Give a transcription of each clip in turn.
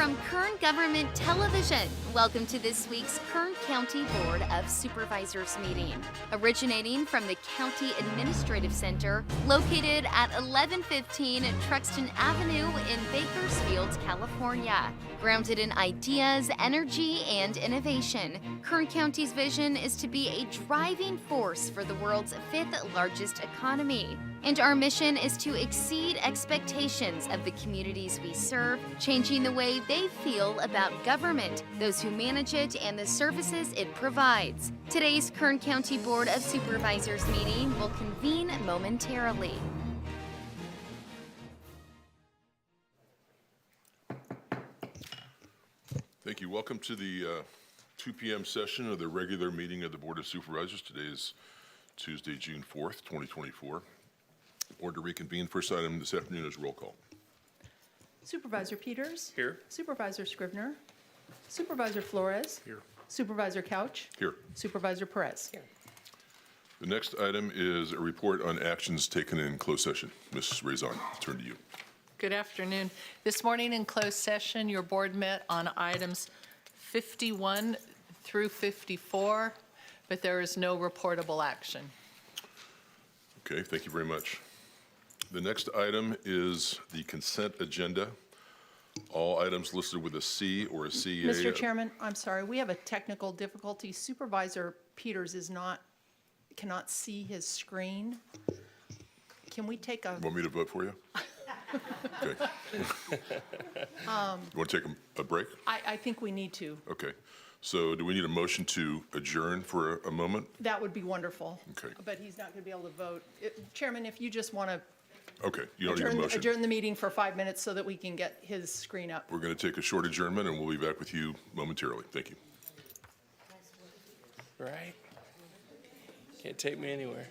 from Kern Government Television. Welcome to this week's Kern County Board of Supervisors meeting. Originating from the County Administrative Center, located at 1115 Truxton Avenue in Bakersfield, California. Grounded in ideas, energy, and innovation, Kern County's vision is to be a driving force for the world's fifth largest economy. And our mission is to exceed expectations of the communities we serve, changing the way they feel about government, those who manage it, and the services it provides. Today's Kern County Board of Supervisors meeting will convene momentarily. Thank you. Welcome to the 2 p.m. session of the regular meeting of the Board of Supervisors. Today is Tuesday, June 4th, 2024. Board to reconvene. First item this afternoon is roll call. Supervisor Peters. Here. Supervisor Scrivener. Supervisor Flores. Here. Supervisor Couch. Here. Supervisor Perez. Here. The next item is a report on actions taken in closed session. Ms. Raison, I'll turn to you. Good afternoon. This morning in closed session, your board met on items 51 through 54, but there is no reportable action. Okay, thank you very much. The next item is the consent agenda. All items listed with a C or a CA. Mr. Chairman, I'm sorry, we have a technical difficulty. Supervisor Peters cannot see his screen. Can we take a... Want me to vote for you? Okay. You want to take a break? I think we need to. Okay. So do we need a motion to adjourn for a moment? That would be wonderful. Okay. But he's not going to be able to vote. Chairman, if you just want to Okay, you don't need a motion. adjourn the meeting for 5 minutes so that we can get his screen up. We're going to take a short adjournment, and we'll be back with you momentarily. Thank you. Right? Can't take me anywhere.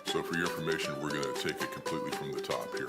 So for your information, we're going to take it completely from the top here.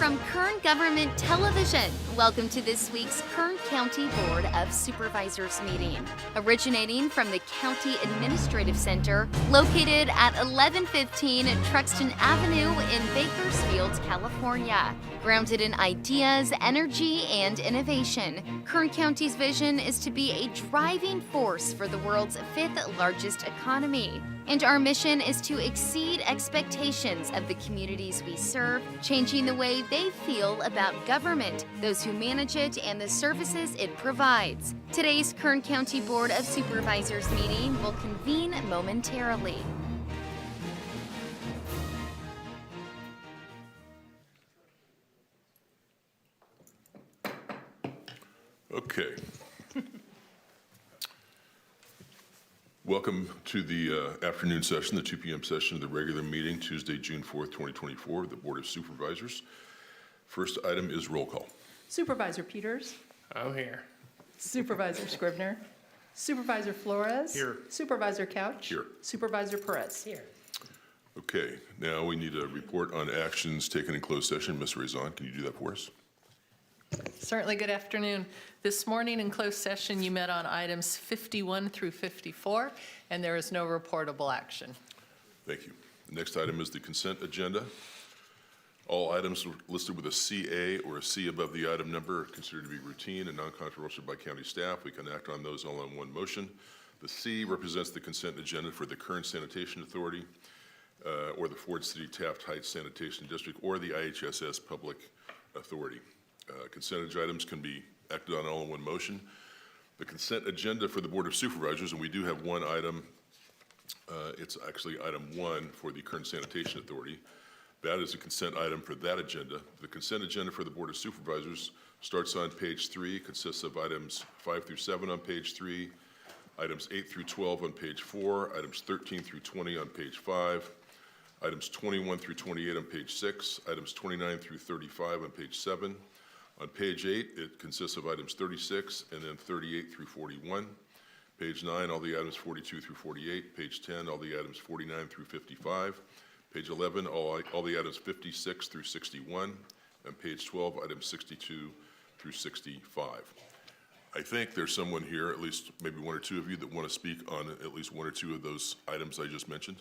from Kern Government Television. Welcome to this week's Kern County Board of Supervisors meeting. Originating from the County Administrative Center, located at 1115 Truxton Avenue in Bakersfield, California. Grounded in ideas, energy, and innovation, Kern County's vision is to be a driving force for the world's fifth largest economy. And our mission is to exceed expectations of the communities we serve, changing the way they feel about government, those who manage it, and the services it provides. Today's Kern County Board of Supervisors meeting will convene momentarily. Okay. Welcome to the afternoon session, the 2 p.m. session of the regular meeting, Tuesday, June 4th, 2024, of the Board of Supervisors. First item is roll call. Supervisor Peters, I'm here. Supervisor Scribner, Supervisor Flores. Here. Supervisor Couch. Here. Supervisor Perez. Here. Okay, now we need a report on actions taken in closed session. Ms. Raison, can you do that for us? Certainly. Good afternoon. This morning in closed session, you met on items 51 through 54, and there is no reportable action. Thank you. The next item is the consent agenda. All items listed with a CA or a C above the item number are considered to be routine and non-controversial by county staff. We can act on those all in one motion. The C represents the consent agenda for the Kern Sanitation Authority or the Ford City Taft Heights Sanitation District or the IHSS Public Authority. Consent items can be acted on all in one motion. The consent agenda for the Board of Supervisors, and we do have one item, it's actually item 1 for the Kern Sanitation Authority. That is a consent item for that agenda. The consent agenda for the Board of Supervisors starts on page 3, consists of items 5 through 7 on page 3, items 8 through 12 on page 4, items 13 through 20 on page 5, items 21 through 28 on page 6, items 29 through 35 on page 7. On page 8, it consists of items 36 and then 38 through 41. Page 9, all the items 42 through 48. Page 10, all the items 49 through 55. Page 11, all the items 56 through 61. And page 12, items 62 through 65. I think there's someone here, at least maybe one or two of you, that want to speak on at least one or two of those items I just mentioned.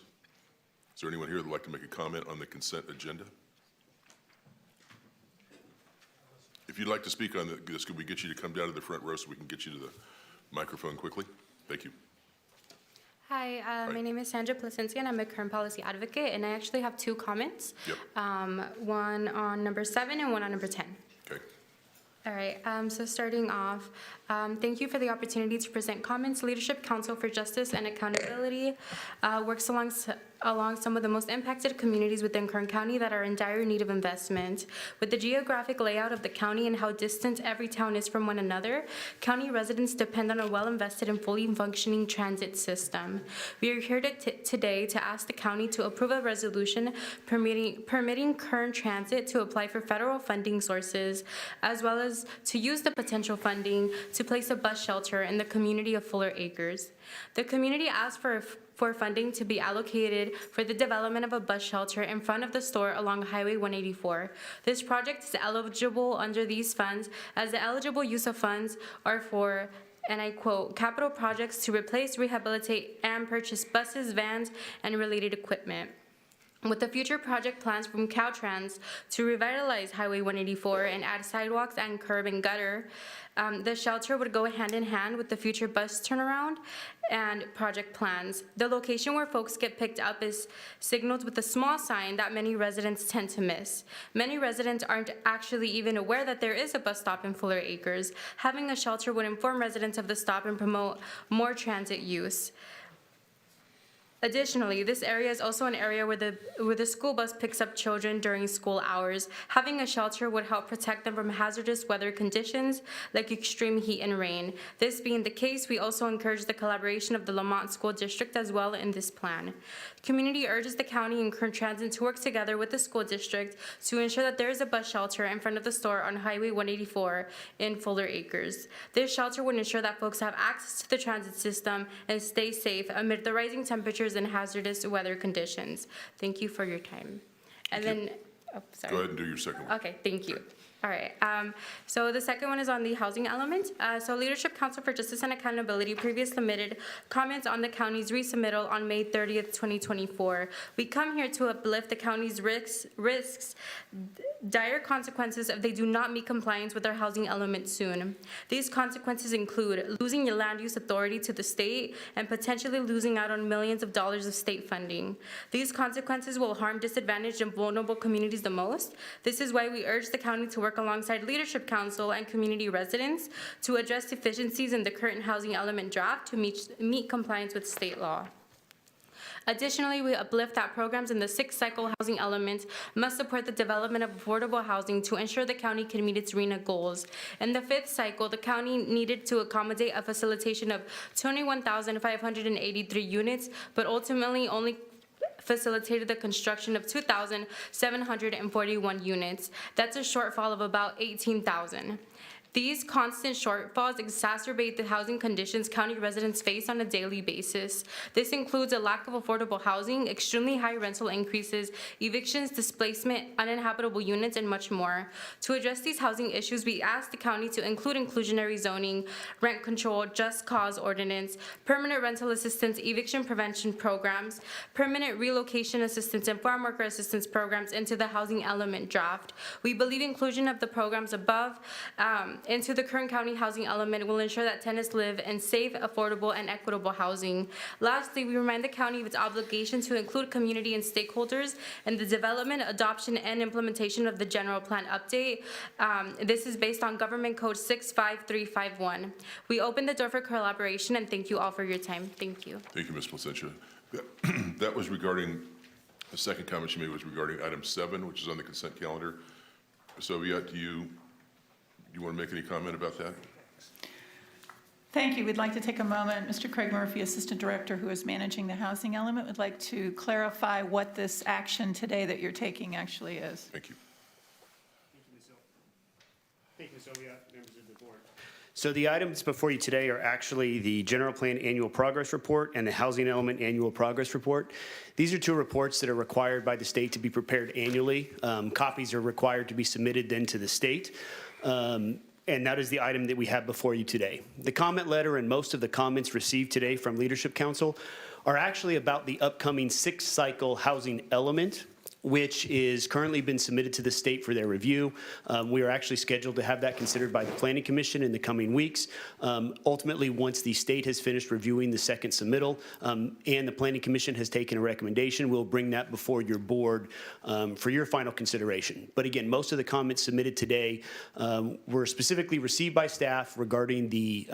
Is there anyone here that would like to make a comment on the consent agenda? If you'd like to speak on this, could we get you to come down to the front row so we can get you to the microphone quickly? Thank you. Hi, my name is Sandra Plasinski, and I'm a Kern policy advocate, and I actually have 2 comments. Yep. One on number 7 and one on number 10. Okay. All right, so starting off, thank you for the opportunity to present comments. Leadership Council for Justice and Accountability works along some of the most impacted communities within Kern County that are in dire need of investment. With the geographic layout of the county and how distant every town is from one another, county residents depend on a well-invested and fully functioning transit system. We are here today to ask the county to approve a resolution permitting Kern Transit to apply for federal funding sources, as well as to use the potential funding to place a bus shelter in the community of Fuller Acres. The community asked for funding to be allocated for the development of a bus shelter in front of the store along Highway 184. This project is eligible under these funds, as the eligible use of funds are for, and I quote, capital projects to replace, rehabilitate, and purchase buses, vans, and related equipment. With the future project plans from Caltrans to revitalize Highway 184 and add sidewalks and curb and gutter, the shelter would go hand in hand with the future bus turnaround and project plans. The location where folks get picked up is signaled with a small sign that many residents tend to miss. Many residents aren't actually even aware that there is a bus stop in Fuller Acres. Having a shelter would inform residents of the stop and promote more transit use. Additionally, this area is also an area where the school bus picks up children during school hours. Having a shelter would help protect them from hazardous weather conditions like extreme heat and rain. This being the case, we also encourage the collaboration of the Lamont School District as well in this plan. The community urges the county and Kern Transit to work together with the school district to ensure that there is a bus shelter in front of the store on Highway 184 in Fuller Acres. This shelter would ensure that folks have access to the transit system and stay safe amid the rising temperatures and hazardous weather conditions. Thank you for your time. And then sorry. Go ahead and do your second one. Okay, thank you. All right, so the second one is on the housing element. So Leadership Council for Justice and Accountability previously submitted comments on the county's resubmittal on May 30th, 2024. We come here to uplift the county's risks, dire consequences if they do not meet compliance with their housing element soon. These consequences include losing your land use authority to the state and potentially losing out on millions of dollars of state funding. These consequences will harm disadvantaged and vulnerable communities the most. This is why we urge the county to work alongside Leadership Council and community residents to address deficiencies in the current housing element draft to meet compliance with state law. Additionally, we uplift that programs in the sixth cycle housing element must support the development of affordable housing to ensure the county can meet its RENA goals. In the fifth cycle, the county needed to accommodate a facilitation of 21,583 units, but ultimately only facilitated the construction of 2,741 units. That's a shortfall of about 18,000. These constant shortfalls exacerbate the housing conditions county residents face on a daily basis. This includes a lack of affordable housing, extremely high rental increases, evictions, displacement, uninhabitable units, and much more. To address these housing issues, we ask the county to include inclusionary zoning, rent control, just cause ordinance, permanent rental assistance, eviction prevention programs, permanent relocation assistance, and farm worker assistance programs into the housing element draft. We believe inclusion of the programs above into the Kern County housing element will ensure that tenants live in safe, affordable, and equitable housing. Lastly, we remind the county of its obligation to include community and stakeholders in the development, adoption, and implementation of the general plan update. This is based on Government Code 65351. We open the door for collaboration, and thank you all for your time. Thank you. Thank you, Ms. Placentia. That was regarding, the second comment you made was regarding item 7, which is on the consent calendar. Sylvia, do you want to make any comment about that? Thank you. We'd like to take a moment. Mr. Craig Murphy, Assistant Director who is managing the housing element, would like to clarify what this action today that you're taking actually is. Thank you. Thank you, Ms. Sylvia, members of the board. So the items before you today are actually the General Plan Annual Progress Report and the Housing Element Annual Progress Report. These are two reports that are required by the state to be prepared annually. Copies are required to be submitted then to the state. And that is the item that we have before you today. The comment letter and most of the comments received today from Leadership Council are actually about the upcoming sixth cycle housing element, which is currently been submitted to the state for their review. We are actually scheduled to have that considered by the Planning Commission in the coming weeks. Ultimately, once the state has finished reviewing the second submittal and the Planning Commission has taken a recommendation, we'll bring that before your board for your final consideration. But again, most of the comments submitted today were specifically received by staff regarding the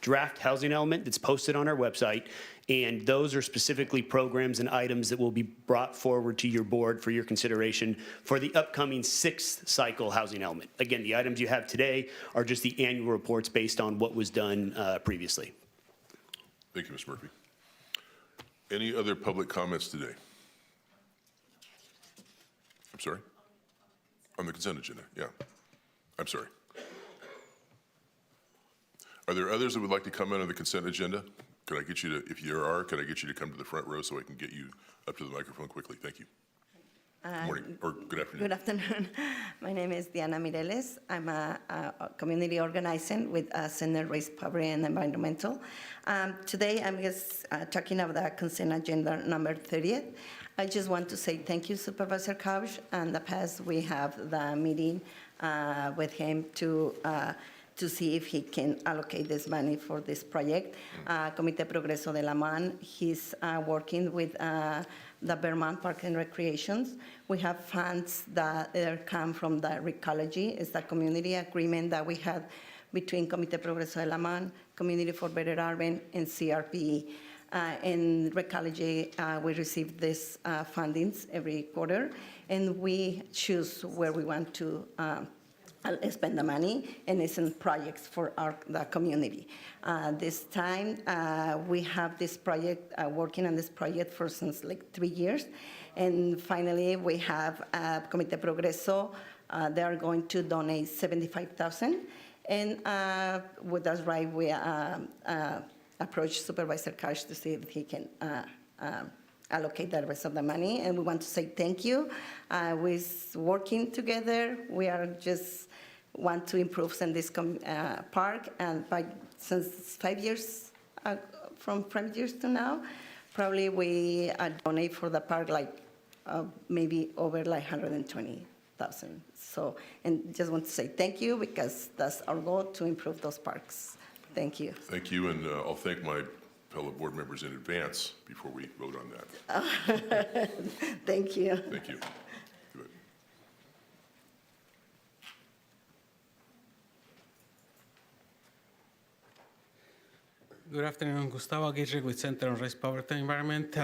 draft housing element that's posted on our website. And those are specifically programs and items that will be brought forward to your board for your consideration for the upcoming sixth cycle housing element. Again, the items you have today are just the annual reports based on what was done previously. Thank you, Ms. Murphy. Any other public comments today? I'm sorry? On the consent agenda, yeah. I'm sorry. Are there others that would like to comment on the consent agenda? Could I get you to, if there are, could I get you to come to the front row so I can get you up to the microphone quickly? Thank you. Good morning, or good afternoon. Good afternoon. My name is Diana Mireles. I'm a community organizer with Center Race, Poverty, and Environmental. Today, I'm just talking about the consent agenda number 30th. I just want to say thank you, Supervisor Couch. In the past, we have the meeting with him to see if he can allocate this money for this project. Comité Progreso de la Man, he's working with the Vermont Park and Recreations. We have funds that come from the Recology. It's the community agreement that we had between Comité Progreso de la Man, Community for Better Urban, and CRPE. In Recology, we receive these fundings every quarter, and we choose where we want to spend the money, and it's in projects for the community. This time, we have this project, working on this project for since like 3 years. And finally, we have Comité Progreso. They are going to donate $75,000. And that's right, we approached Supervisor Cash to see if he can allocate the rest of the money. And we want to say thank you. We're working together. We are just want to improve in this park. And since 5 years, from 5 years to now, probably we donate for the park like maybe over like 120,000. So, and just want to say thank you because that's our goal, to improve those parks. Thank you. Thank you, and I'll thank my fellow board members in advance before we vote on that. Thank you. Thank you. Good. Good afternoon, Gustavo Aguirre with Center on Race, Poverty, and Environment.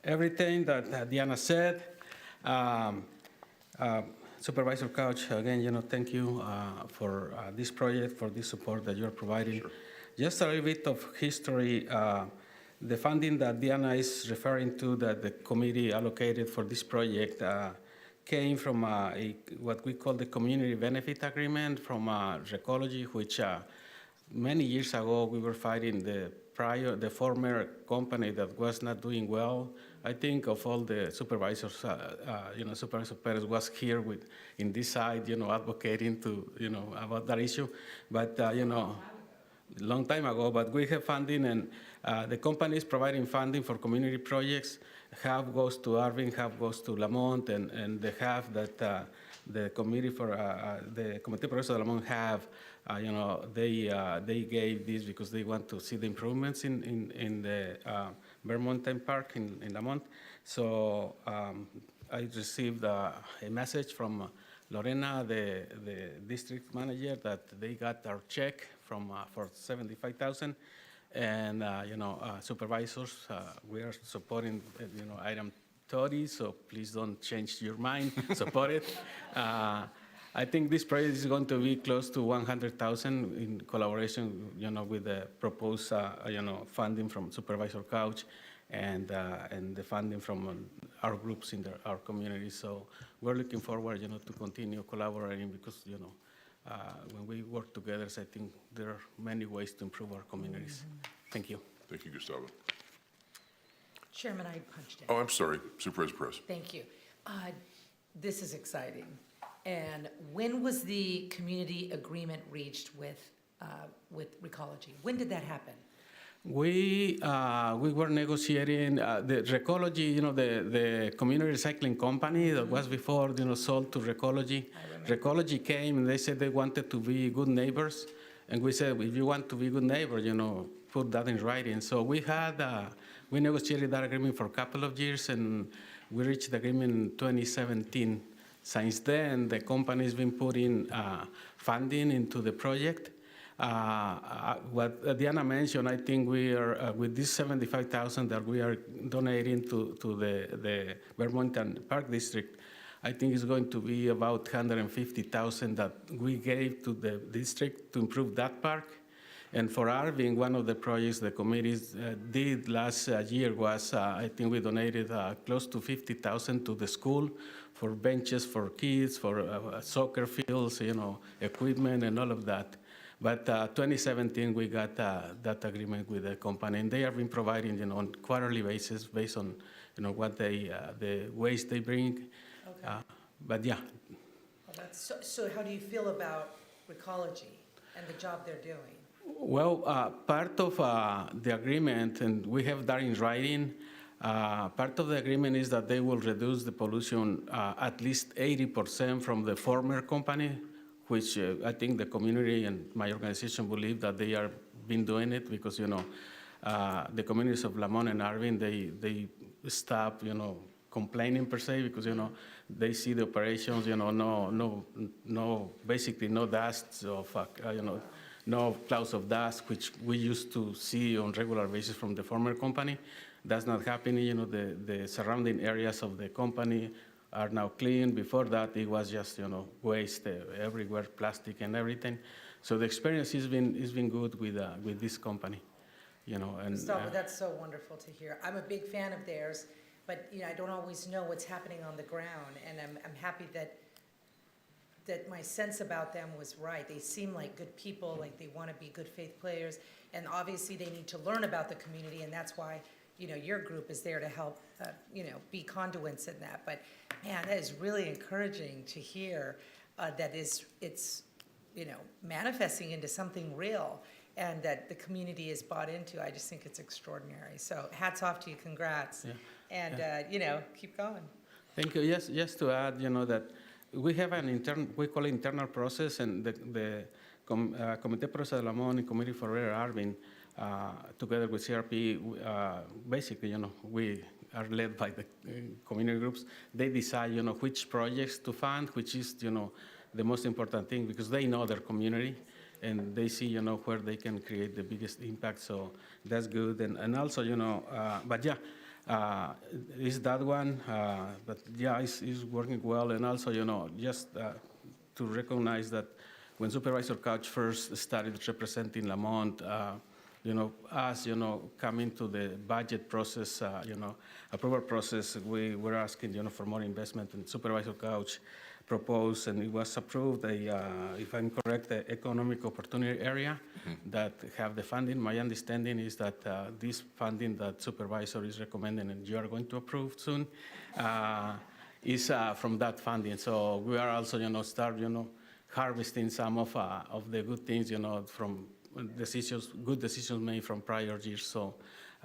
Everything that Diana said, Supervisor Couch, again, thank you for this project, for this support that you're providing. Sure. Just a little bit of history. The funding that Diana is referring to, that the committee allocated for this project, came from what we call the Community Benefit Agreement from Recology, which many years ago we were fighting the former company that was not doing well. I think of all the supervisors, Supervisor Perez was here in this side, advocating to, about that issue. But, long time ago, but we have funding, and the company is providing funding for community projects. Half goes to Irving, half goes to Lamont, and the half that the committee for the Comité Progreso de Lamont have, they gave this because they want to see the improvements in the Vermonten Park in Lamont. So I received a message from Lorena, the district manager, that they got our check for $75,000, and supervisors, we are supporting item 30. So please don't change your mind. Support it. I think this project is going to be close to $100,000 in collaboration, with the proposed, funding from Supervisor Couch and the funding from our groups in our community. So we're looking forward, to continue collaborating because, when we work together, I think there are many ways to improve our communities. Thank you. Thank you, Gustavo. Chairman, I punched in. Oh, I'm sorry, Supervisor Perez. Thank you. This is exciting. And when was the community agreement reached with Recology? When did that happen? We were negotiating the Recology, the community recycling company that was before, sold to Recology. Recology came and they said they wanted to be good neighbors, and we said, if you want to be good neighbors, put that in writing. So we negotiated that agreement for a couple of years, and we reached the agreement in 2017. Since then, the company has been putting funding into the project. What Diana mentioned, I think we are, with this $75,000 that we are donating to the Vermonten Park District, I think it's going to be about $150,000 that we gave to the district to improve that park. And for Irving, one of the projects the committees did last year was, I think we donated close to $50,000 to the school for benches for kids, for soccer fields, equipment and all of that. But 2017, we got that agreement with the company, and they have been providing, on quarterly basis based on, what the waste they bring. Okay. But yeah. Well, so how do you feel about Recology and the job they're doing? Well, part of the agreement, and we have that in writing, part of the agreement is that they will reduce the pollution at least 80% from the former company, which I think the community and my organization believe that they are been doing it because, the communities of Lamont and Irving, they stop, complaining per se because, they see the operations, basically no dust of, no clouds of dust, which we used to see on regular basis from the former company. That's not happening. The surrounding areas of the company are now clean. Before that, it was just, waste everywhere, plastic and everything. So the experience has been good with this company, And Gustavo, that's so wonderful to hear. I'm a big fan of theirs, but I don't always know what's happening on the ground, and I'm happy that my sense about them was right. They seem like good people, like they want to be good faith players, and obviously they need to learn about the community, and that's why your group is there to help, be conduits in that. But man, that is really encouraging to hear that it's manifesting into something real and that the community is bought into. I just think it's extraordinary. So hats off to you, congrats. Yeah. And, keep going. Thank you. Yes, just to add, that we have we call it internal process, and the Comité Procesa de la Mon and Committee for Rare Arvin, together with CRP, basically, we are led by the community groups. They decide, which projects to fund, which is, the most important thing, because they know their community and they see, where they can create the biggest impact. So that's good. And also, but yeah, is that one, but yeah, it's working well. And also, just to recognize that when Supervisor Couch first started representing Lamont, us, coming to the budget process, approval process, we were asking, for more investment, and Supervisor Couch proposed, and it was approved, if I'm correct, the economic opportunity area that have the funding. My understanding is that this funding that Supervisor is recommending and you are going to approve soon is from that funding. So we are also, start, harvesting some of the good things, from good decisions made from prior years. So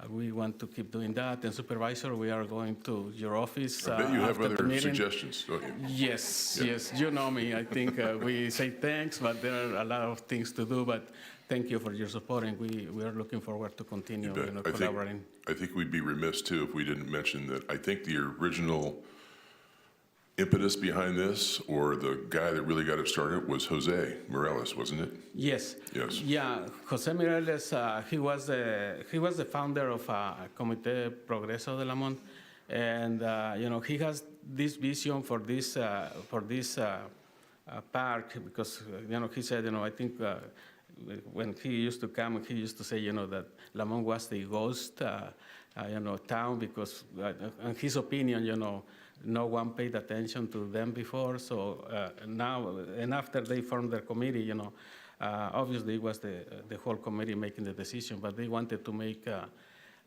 we want to keep doing that. And Supervisor, we are going to your office. I bet you have after the other meeting. suggestions, don't you? Yes, Yeah. yes. You know me. I think we say thanks, but there are a lot of things to do. But thank you for your support, and we are looking forward to continue You bet. collaborating. I think we'd be remiss, too, if we didn't mention that I think the original impetus behind this, or the guy that really got it started, was Jose Morales, wasn't it? Yes. Yes. Yeah, Jose Mireles, he was the founder of Comité Progreso de Lamont, and he has this vision for this park, because he said, I think when he used to come, he used to say, that Lamont was the ghost, town, because in his opinion, no one paid attention to them before. So now, and after they formed their committee, obviously it was the whole committee making the decision, but they wanted to make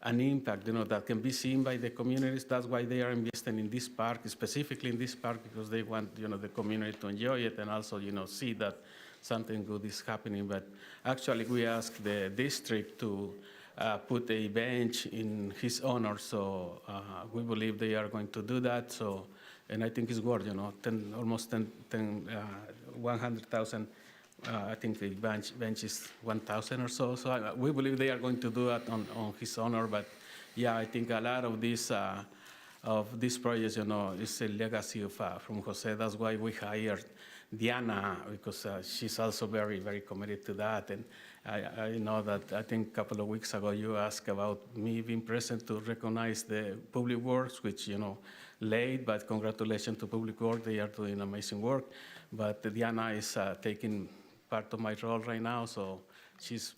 an impact, that can be seen by the communities. That's why they are investing in this park, specifically in this park, because they want, the community to enjoy it and also, see that something good is happening. But actually, we asked the district to put a bench in his honor, so we believe they are going to do that. So, and I think it's worth, almost 100,000. I think the bench is 1,000 or so. So we believe they are going to do that on his honor. But yeah, I think a lot of these projects, is a legacy of from Jose. That's why we hired Diana, because she's also very, very committed to that. And I know that I think a couple of weeks ago you asked about me being present to recognize the Public Works, which, late, but congratulations to Public Works. They are doing amazing work. But Diana is taking part of my role right now, so she's,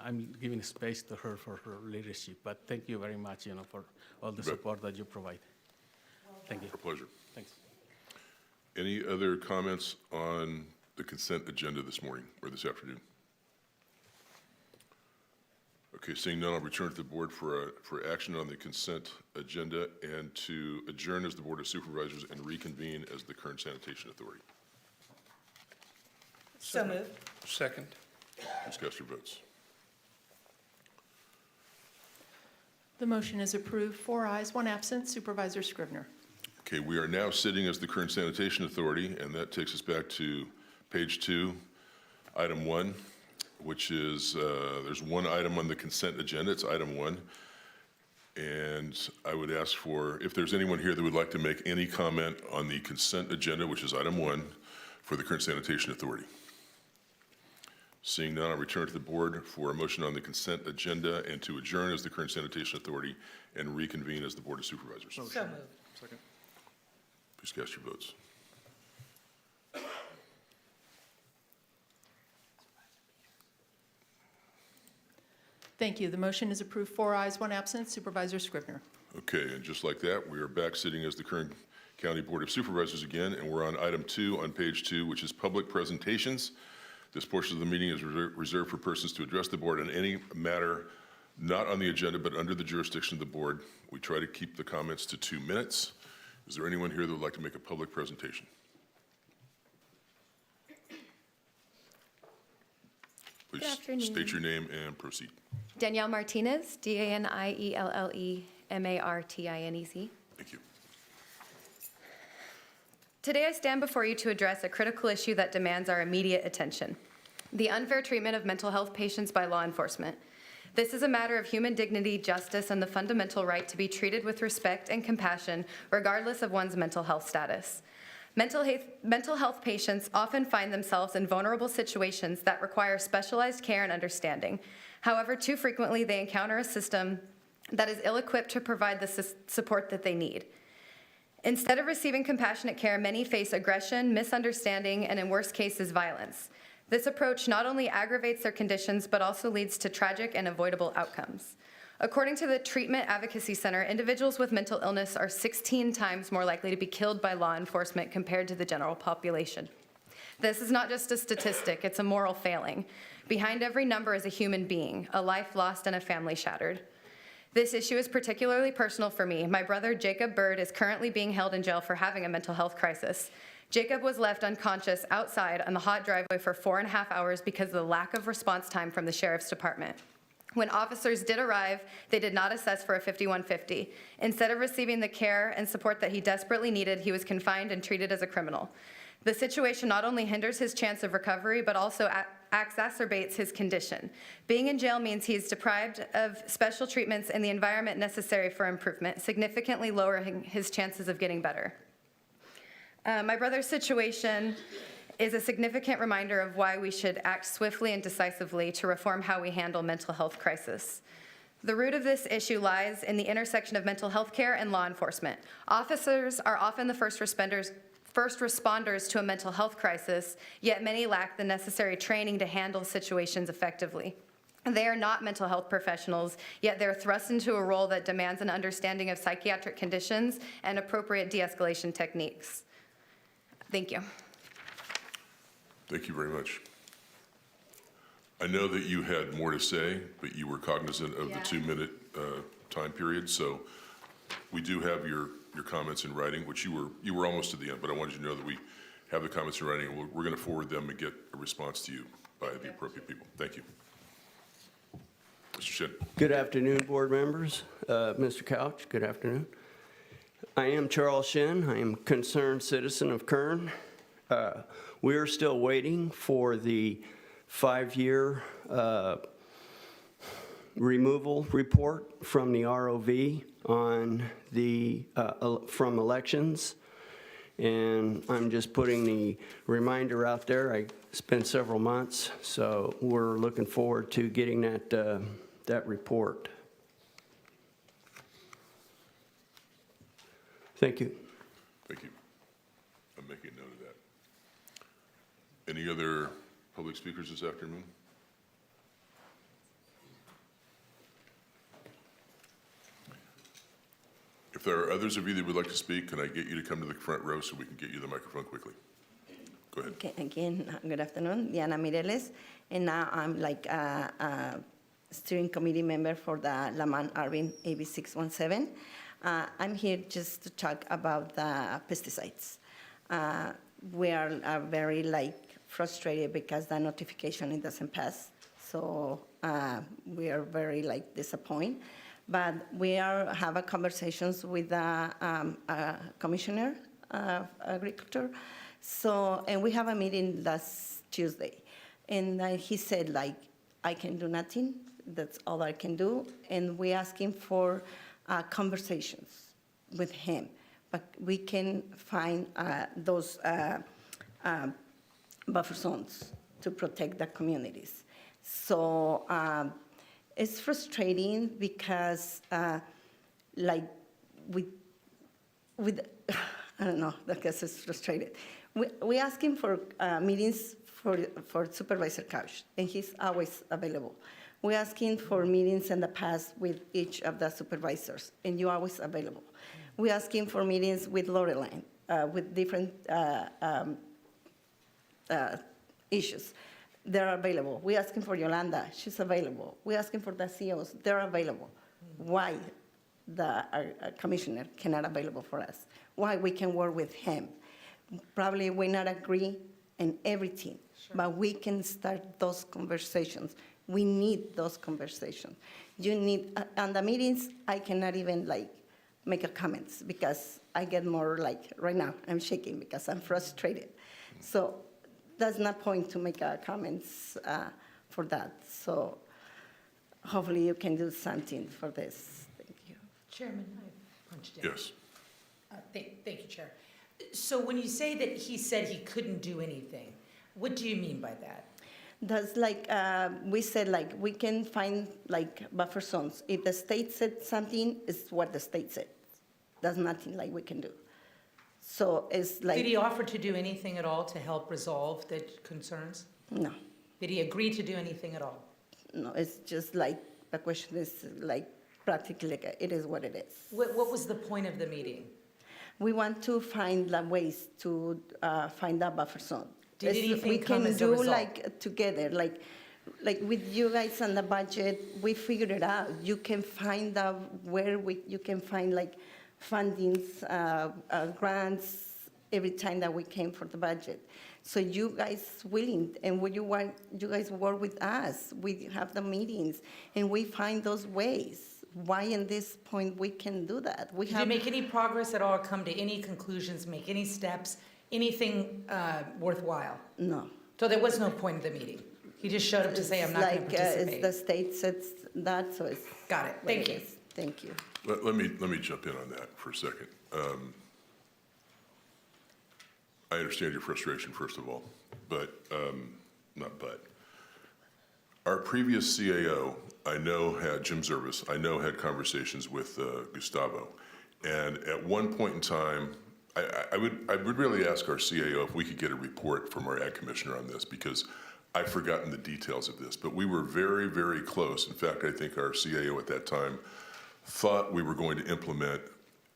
I'm giving space to her for her leadership. But thank you very much, for all the support that you provide. Thank you. Our pleasure. Thanks. Any other comments on the consent agenda this morning or this afternoon? Okay, seeing none, I'll return to the board for action on the consent agenda and to adjourn as the Board of Supervisors and reconvene as the Kern Sanitation Authority. So moved. Second. Please cast your votes. The motion is approved, 4 ayes, 1 absent. Supervisor Scrivener. Okay, we are now sitting as the Kern Sanitation Authority, and that takes us back to page 2, item 1, which is, there's one item on the consent agenda. It's item 1. And I would ask for, if there's anyone here that would like to make any comment on the consent agenda, which is item 1, for the Kern Sanitation Authority. Seeing none, I'll return to the board for a motion on the consent agenda and to adjourn as the Kern Sanitation Authority and reconvene as the Board of Supervisors. So moved. Second. Please cast your votes. Thank you. The motion is approved, 4 ayes, 1 absent. Supervisor Scrivener. Okay, and just like that, we are back sitting as the Kern County Board of Supervisors again, and we're on item 2 on page 2, which is public presentations. This portion of the meeting is reserved for persons to address the board on any matter not on the agenda, but under the jurisdiction of the board. We try to keep the comments to 2 minutes. Is there anyone here that would like to make a public presentation? Please afternoon. state your name and proceed. Danielle Martinez, DanielleMartinez. Thank you. Today I stand before you to address a critical issue that demands our immediate attention: the unfair treatment of mental health patients by law enforcement. This is a matter of human dignity, justice, and the fundamental right to be treated with respect and compassion, regardless of one's mental health status. Mental health patients often find themselves in vulnerable situations that require specialized care and understanding. However, too frequently they encounter a system that is ill-equipped to provide the support that they need. Instead of receiving compassionate care, many face aggression, misunderstanding, and in worst cases, violence. This approach not only aggravates their conditions, but also leads to tragic and avoidable outcomes. According to the Treatment Advocacy Center, individuals with mental illness are 16 times more likely to be killed by law enforcement compared to the general population. This is not just a statistic, it's a moral failing. Behind every number is a human being, a life lost and a family shattered. This issue is particularly personal for me. My brother, Jacob Bird, is currently being held in jail for having a mental health crisis. Jacob was left unconscious outside on the hot driveway for 4.5 hours because of the lack of response time from the sheriff's department. When officers did arrive, they did not assess for a 5150. Instead of receiving the care and support that he desperately needed, he was confined and treated as a criminal. The situation not only hinders his chance of recovery, but also exacerbates his condition. Being in jail means he is deprived of special treatments and the environment necessary for improvement, significantly lowering his chances of getting better. My brother's situation is a significant reminder of why we should act swiftly and decisively to reform how we handle mental health crisis. The root of this issue lies in the intersection of mental health care and law enforcement. Officers are often the first responders to a mental health crisis, yet many lack the necessary training to handle situations effectively. They are not mental health professionals, yet they're thrust into a role that demands an understanding of psychiatric conditions and appropriate de-escalation techniques. Thank you. Thank you very much. I know that you had more to say, but you were cognizant of the 2-minute time period, so we do have your comments in writing, which you were almost to the end, but I wanted you to know that we have the comments in writing, and we're going to forward them and get a response to you by the appropriate people. Thank you. Mr. Shin. Good afternoon, board members. Mr. Couch, good afternoon. I am Charles Shin. I am a concerned citizen of Kern. We are still waiting for the 5-year removal report from the ROV on the from elections, and I'm just putting the reminder out there. I spent several months, so we're looking forward to getting that report. Thank you. Thank you. I'm making a note of that. Any other public speakers this afternoon? If there are others of you that would like to speak, can I get you to come to the front row so we can get you the microphone quickly? Go ahead. Okay, again, good afternoon, Diana Mireles, and now I'm like a steering committee member for the Lamont Arvin AB 617. I'm here just to talk about the pesticides. We are very frustrated because the notification it doesn't pass, so we are very disappointed. But we have conversations with the commissioner of agriculture. So, and we have a meeting last Tuesday, and he said I can do nothing. That's all I can do, and we asking for conversations with him, but we can find those buffer zones to protect the communities. So it's frustrating because with I don't know, I guess it's frustrated. We asking for meetings for Supervisor Couch, and he's always available. We're asking for meetings in the past with each of the supervisors, and you're always available. We're asking for meetings with Loreline, with different issues. they're available. We're asking for Yolanda, she's available. We're asking for the CEOs, they're available. Why our commissioner cannot available for us? Why we can work with him? Probably we not agree in everything, but we can start those conversations. We need those conversations. You need, on the meetings, I cannot even make a comments because I get more right now, I'm shaking because I'm frustrated. So that's not point to make comments for that. So hopefully you can do something for this. Thank you. Chairman, I punched in. Yes. Thank you, Chair. So when you say that he said he couldn't do anything, what do you mean by that? That's we said we can find buffer zones. If the state said something, it's what the state said. There's nothing we can do. So it's Did he offer to do anything at all to help resolve the concerns? No. Did he agree to do anything at all? No, it's just the question is practically it is what it is. What was the point of the meeting? We want to find ways to find that buffer zone. Did anything we come can as a do result? together, like with you guys on the budget, we figured it out. You can find out where you can find fundings, grants every time that we came for the budget. So you guys willing, and would you want you guys work with us? We have the meetings, and we find those ways. Why in this point we can do that? Did you make any progress at all, come to any conclusions, make any steps, anything worthwhile? No. So there was no point of the meeting? He just showed up to say, I'm not going to participate? The state says that, so it's. Got it. Thank you. Thank you. Let me jump in on that for a second. I understand your frustration, first of all, but, our previous CAO, I know had, Jim Zervis, I know had conversations with Gustavo. And at one point in time, I would really ask our CAO if we could get a report from our ag commissioner on this, because I've forgotten the details of this, but we were very, very close. In fact, I think our CAO at that time thought we were going to implement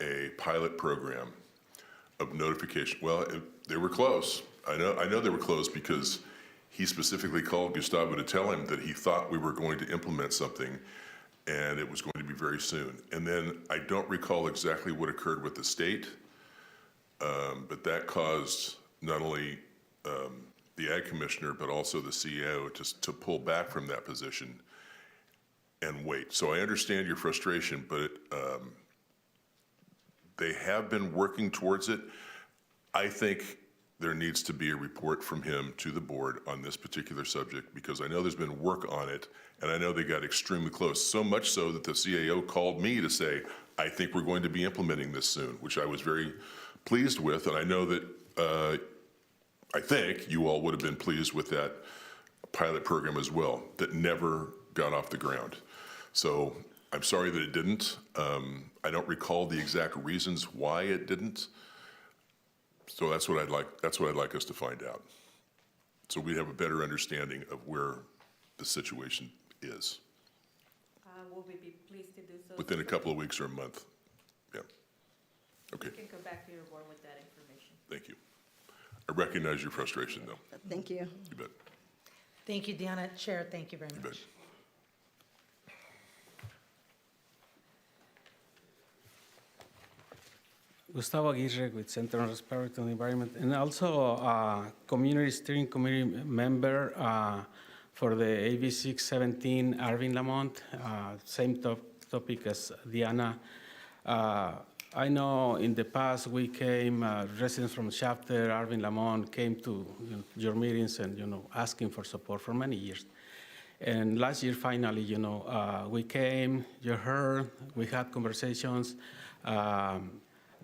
a pilot program of notification. Well, they were close. I know they were close because he specifically called Gustavo to tell him that he thought we were going to implement something and it was going to be very soon. And then I don't recall exactly what occurred with the state, but that caused not only the ag commissioner, but also the CEO to pull back from that position and wait. So I understand your frustration, but they have been working towards it. I think there needs to be a report from him to the board on this particular subject, because I know there's been work on it, and I know they got extremely close, so much so that the CAO called me to say, I think we're going to be implementing this soon, which I was very pleased with, and I know that I think you all would have been pleased with that pilot program as well, that never got off the ground. So I'm sorry that it didn't. I don't recall the exact reasons why it didn't. So that's what I'd like us to find out. So we have a better understanding of where the situation is. Will we be pleased to do so? Within a couple of weeks or a month. Yeah. Okay. You can come back to your board with that information. Thank you. I recognize your frustration, though. Thank you. You bet. Thank you, Deanna. Chair, thank you very You much. bet. Gustavo Aguirre with Center on Respect on the Environment, and also a Community Steering Committee member for the AB 617 Arvin Lamont, same topic as Diana. I know in the past we came, residents from Shafter, Arvin Lamont came to your meetings and asking for support for many years. And last year, finally, we came, you heard, we had conversations.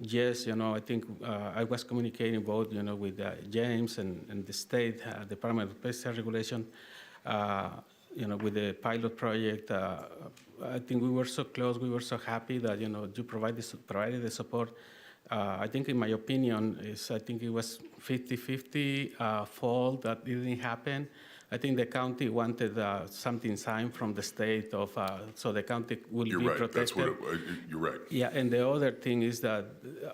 Yes, I think I was communicating both, with James and the State Department of Pesticide Regulation, with the pilot project. I think we were so close, we were so happy that, you provided the support. I think, in my opinion, I think it was 50-50 fault that it didn't happen. I think the county wanted something signed from the state so the county will be protected. That's what you're right. Yeah, and the other thing is that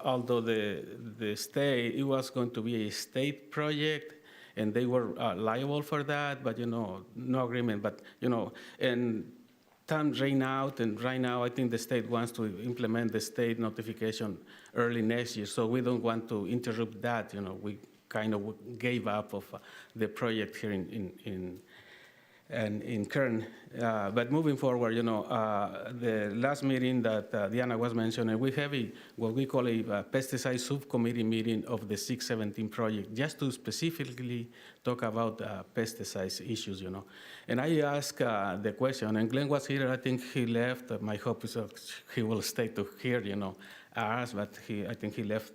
although the state, it was going to be a state project, and they were liable for that, but, no agreement. But, and time ran out, and right now I think the state wants to implement the state notification early next year, so we don't want to interrupt that. We kind of gave up of the project here in Kern. But moving forward, the last meeting that Diana was mentioning, we have what we call a pesticide subcommittee meeting of the 617 project, just to specifically talk about pesticides issues, And I asked the question, and Glenn was here, I think he left. My hope is he will stay to hear, us, but I think he left.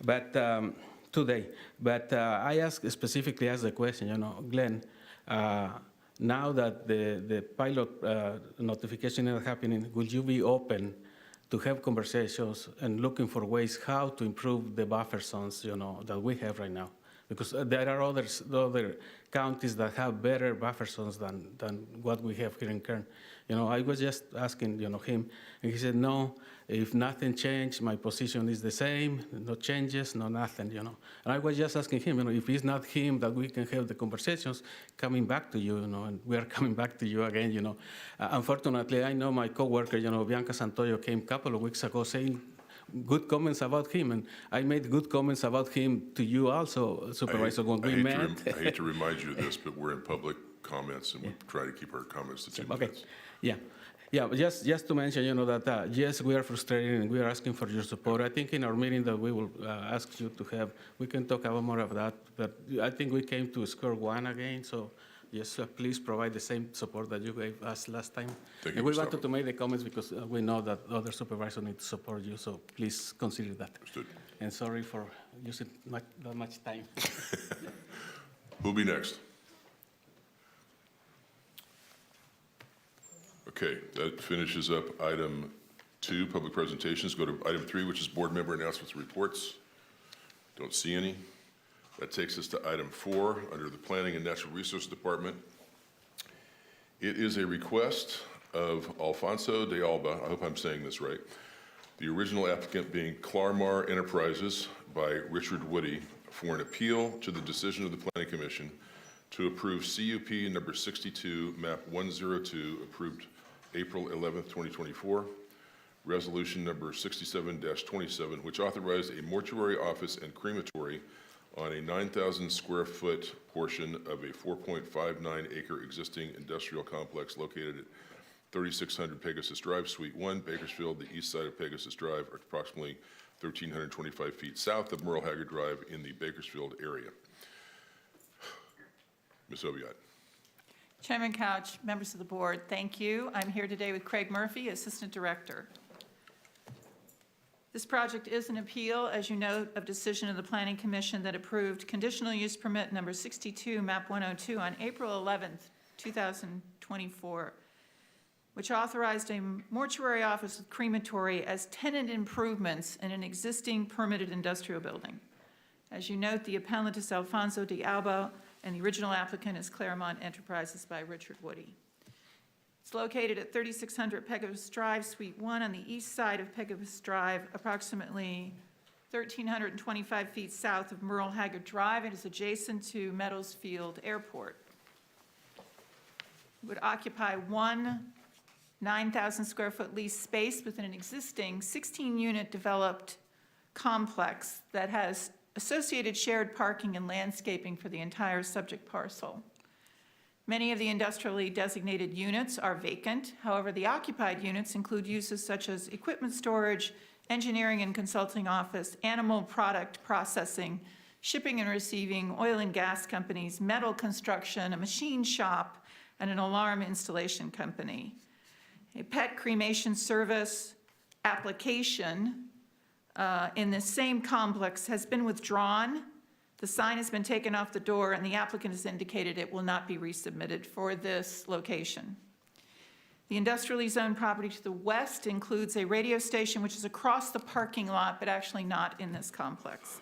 But today, but I specifically asked the question, Glenn, now that the pilot notification is happening, will you be open to have conversations and looking for ways how to improve the buffer zones, that we have right now? Because there are other counties that have better buffer zones than what we have here in Kern. I was just asking, him, and he said, no, if nothing changed, my position is the same, no changes, no nothing, And I was just asking him, if it's not him, that we can have the conversations coming back to you, and we are coming back to you again, Unfortunately, I know my coworker, Bianca Santoyo, came a couple of weeks ago saying good comments about him, and I made good comments about him to you also, Supervisor, when we met. I hate to remind you of this, but we're in public comments, and we try to keep our comments to 2 minutes. Okay, yeah, but just to mention, that yes, we are frustrated and we are asking for your support. I think in our meeting that we will ask you to have, we can talk about more of that, but I think we came to square one again, so yes, please provide the same support that you gave us last time. Thank you, and we Gustavo. wanted to make the comments because we know that other supervisors need to support you, so please consider that. Understood. And sorry for using that much time. Who'll be next? Okay, that finishes up item 2, public presentations. Go to item 3, which is board member announcements and reports. Don't see any. That takes us to item 4, under the Planning and Natural Resources Department. It is a request of Alfonso de Alba, I hope I'm saying this right, the original applicant being Clarmar Enterprises by Richard Woody, for an appeal to the decision of the Planning Commission to approve CUP number 62, map 102, approved April 11th, 2024, resolution number 67-27, which authorized a mortuary office and crematory on a 9,000 square foot portion of a 4.59 acre existing industrial complex located at 3600 Pegasus Drive, Suite 1, Bakersfield, the east side of Pegasus Drive, approximately 1,325 feet south of Merle Haggard Drive in the Bakersfield area. Ms. Oviatt. Chairman Couch, members of the board, thank you. I'm here today with Craig Murphy, Assistant Director. This project is an appeal, as you note, of decision of the Planning Commission that approved conditional use permit number 62, map 102 on April 11th, 2024, which authorized a mortuary office with crematory as tenant improvements in an existing permitted industrial building. As you note, the appellant is Alfonso de Alba, and the original applicant is Claremont Enterprises by Richard Woody. It's located at 3600 Pegasus Drive, Suite 1 on the east side of Pegasus Drive, approximately 1,325 feet south of Merle Haggard Drive. It is adjacent to Meadows Field Airport. It would occupy one 9,000 square foot leased space within an existing 16-unit developed complex that has associated shared parking and landscaping for the entire subject parcel. Many of the industrially designated units are vacant. However, the occupied units include uses such as equipment storage, engineering and consulting office, animal product processing, shipping and receiving, oil and gas companies, metal construction, a machine shop, and an alarm installation company. A pet cremation service application in this same complex has been withdrawn. The sign has been taken off the door, and the applicant has indicated it will not be resubmitted for this location. The industrially zoned property to the west includes a radio station, which is across the parking lot, but actually not in this complex.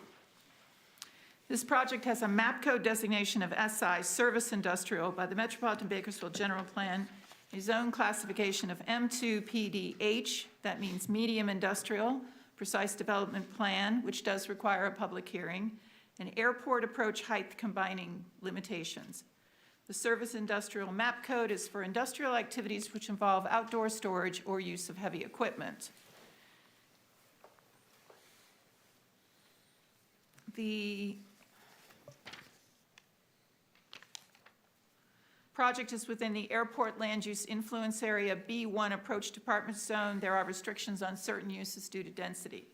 This project has a map code designation of SI, Service Industrial, by the Metropolitan Bakersfield General Plan, a zone classification of M2 PDH, that means medium industrial, precise development plan, which does require a public hearing, and airport approach height combining limitations. The service industrial map code is for industrial activities which involve outdoor storage or use of heavy equipment. The project is within the airport land use influence area B1 approach department zone. There are restrictions on certain uses due to density.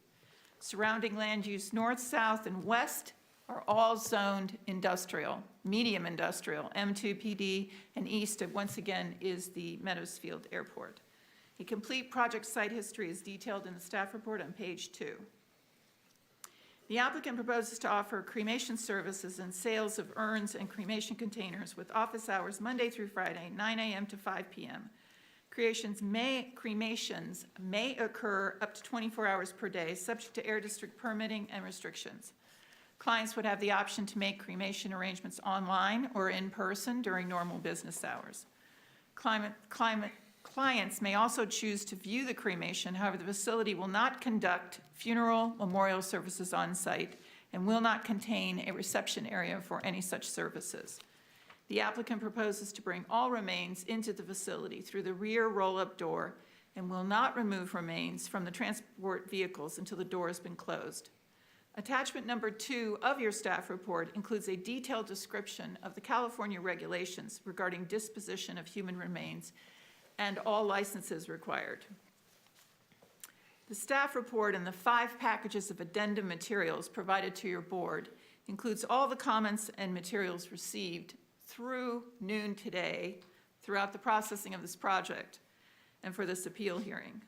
Surrounding land use north, south, and west are all zoned industrial, medium industrial, M2 PD, and east of, once again, is the Meadows Field Airport. A complete project site history is detailed in the staff report on page 2. The applicant proposes to offer cremation services and sales of urns and cremation containers with office hours Monday through Friday, 9 a.m. to 5 p.m. Cremations may occur up to 24 hours per day, subject to Air District permitting and restrictions. Clients would have the option to make cremation arrangements online or in person during normal business hours. Clients may also choose to view the cremation. However, the facility will not conduct funeral memorial services on site and will not contain a reception area for any such services. The applicant proposes to bring all remains into the facility through the rear roll-up door and will not remove remains from the transport vehicles until the door has been closed. Attachment number 2 of your staff report includes a detailed description of the California regulations regarding disposition of human remains and all licenses required. The staff report and the 5 packages of addendum materials provided to your board includes all the comments and materials received through noon today throughout the processing of this project and for this appeal hearing.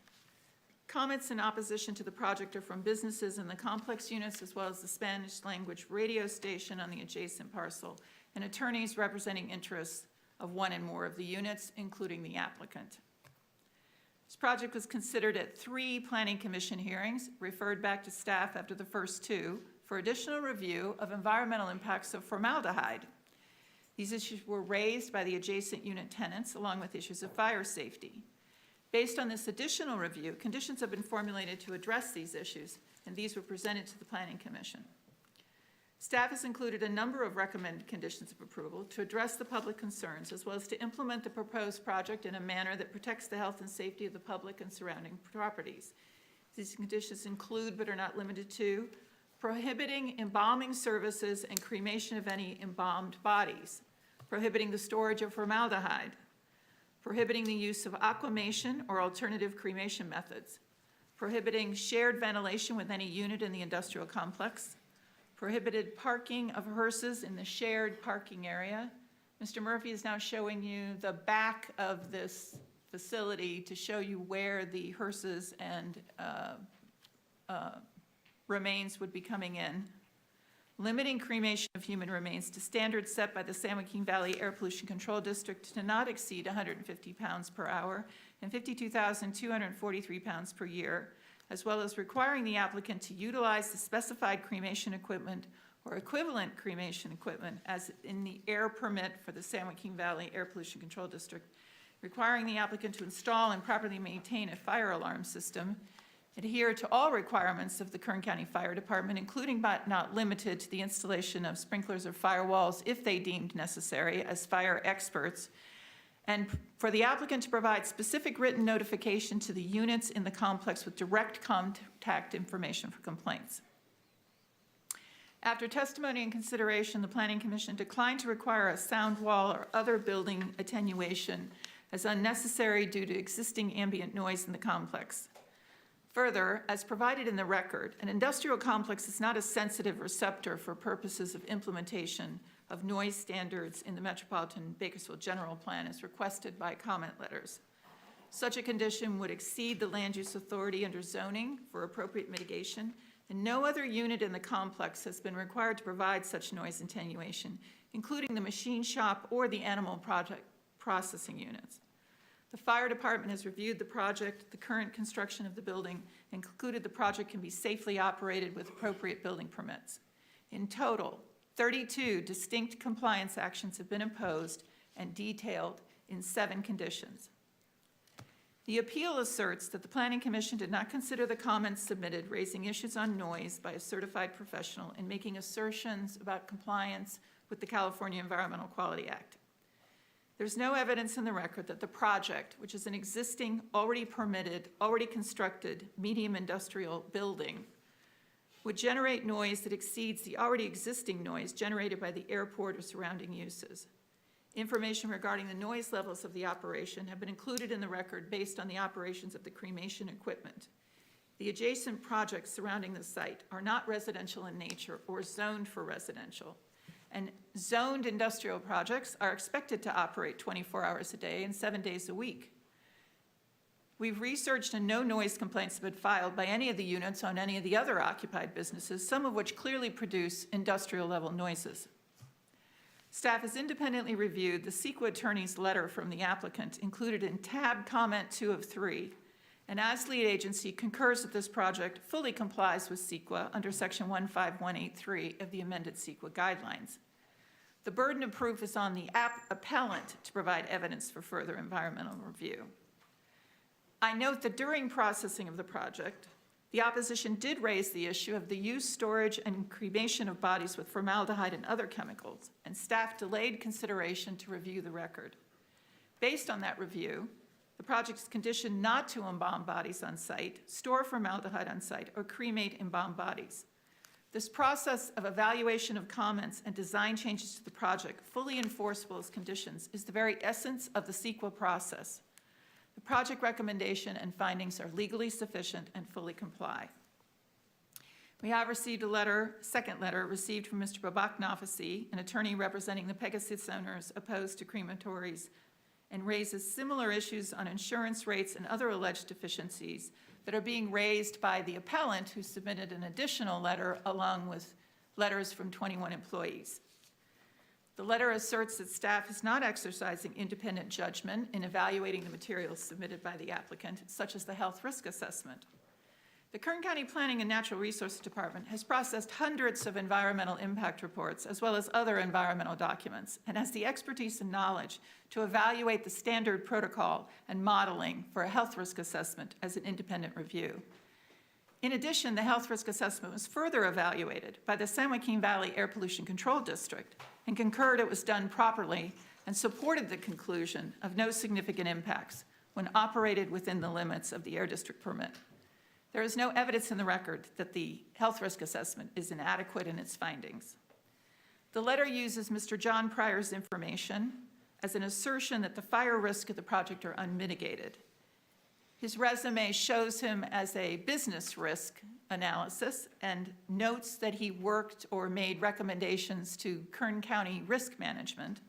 Comments in opposition to the project are from businesses in the complex units as well as the Spanish language radio station on the adjacent parcel and attorneys representing interests of one and more of the units, including the applicant. This project was considered at 3 Planning Commission hearings, referred back to staff after the first 2 for additional review of environmental impacts of formaldehyde. These issues were raised by the adjacent unit tenants along with issues of fire safety. Based on this additional review, conditions have been formulated to address these issues, and these were presented to the Planning Commission. Staff has included a number of recommended conditions of approval to address the public concerns, as well as to implement the proposed project in a manner that protects the health and safety of the public and surrounding properties. These conditions include, but are not limited to, prohibiting embalming services and cremation of any embalmed bodies, prohibiting the storage of formaldehyde, prohibiting the use of aquamation or alternative cremation methods, prohibiting shared ventilation with any unit in the industrial complex, prohibited parking of hearses in the shared parking area. Mr. Murphy is now showing you the back of this facility to show you where the hearses and remains would be coming in. Limiting cremation of human remains to standards set by the San Joaquin Valley Air Pollution Control District to not exceed 150 pounds per hour and 52,243 pounds per year, as well as requiring the applicant to utilize the specified cremation equipment or equivalent cremation equipment as in the air permit for the San Joaquin Valley Air Pollution Control District, requiring the applicant to install and properly maintain a fire alarm system, adhere to all requirements of the Kern County Fire Department, including but not limited to the installation of sprinklers or firewalls if they deemed necessary as fire experts, and for the applicant to provide specific written notification to the units in the complex with direct contact information for complaints. After testimony and consideration, the Planning Commission declined to require a sound wall or other building attenuation as unnecessary due to existing ambient noise in the complex. Further, as provided in the record, an industrial complex is not a sensitive receptor for purposes of implementation of noise standards in the Metropolitan Bakersfield General Plan as requested by comment letters. Such a condition would exceed the land use authority under zoning for appropriate mitigation, and no other unit in the complex has been required to provide such noise attenuation, including the machine shop or the animal processing units. The fire department has reviewed the project, the current construction of the building, and concluded the project can be safely operated with appropriate building permits. In total, 32 distinct compliance actions have been imposed and detailed in 7 conditions. The appeal asserts that the Planning Commission did not consider the comments submitted raising issues on noise by a certified professional in making assertions about compliance with the California Environmental Quality Act. There's no evidence in the record that the project, which is an existing, already permitted, already constructed medium industrial building, would generate noise that exceeds the already existing noise generated by the airport or surrounding uses. Information regarding the noise levels of the operation have been included in the record based on the operations of the cremation equipment. The adjacent projects surrounding the site are not residential in nature or zoned for residential, and zoned industrial projects are expected to operate 24 hours a day and 7 days a week. We've researched and no noise complaints have been filed by any of the units on any of the other occupied businesses, some of which clearly produce industrial level noises. Staff has independently reviewed the CEQA attorney's letter from the applicant included in tab comment 2 of 3, and as lead agency concurs that this project fully complies with CEQA under section 15183 of the amended CEQA guidelines. The burden of proof is on the appellant to provide evidence for further environmental review. I note that during processing of the project, the opposition did raise the issue of the use, storage, and cremation of bodies with formaldehyde and other chemicals, and staff delayed consideration to review the record. Based on that review, the project is conditioned not to embalm bodies on site, store formaldehyde on site, or cremate embalmed bodies. This process of evaluation of comments and design changes to the project, fully enforceable as conditions, is the very essence of the CEQA process. The project recommendation and findings are legally sufficient and fully comply. We have received a letter, second letter, received from Mr. Babak Nafisi, an attorney representing the Pegasus owners opposed to crematories, and raises similar issues on insurance rates and other alleged deficiencies that are being raised by the appellant, who submitted an additional letter along with letters from 21 employees. The letter asserts that staff is not exercising independent judgment in evaluating the materials submitted by the applicant, such as the health risk assessment. The Kern County Planning and Natural Resources Department has processed hundreds of environmental impact reports, as well as other environmental documents, and has the expertise and knowledge to evaluate the standard protocol and modeling for a health risk assessment as an independent review. In addition, the health risk assessment was further evaluated by the San Joaquin Valley Air Pollution Control District and concurred it was done properly and supported the conclusion of no significant impacts when operated within the limits of the Air District permit. There is no evidence in the record that the health risk assessment is inadequate in its findings. The letter uses Mr. John Pryor's information as an assertion that the fire risks of the project are unmitigated. His resume shows him as a business risk analysis and notes that he worked or made recommendations to Kern County Risk Management.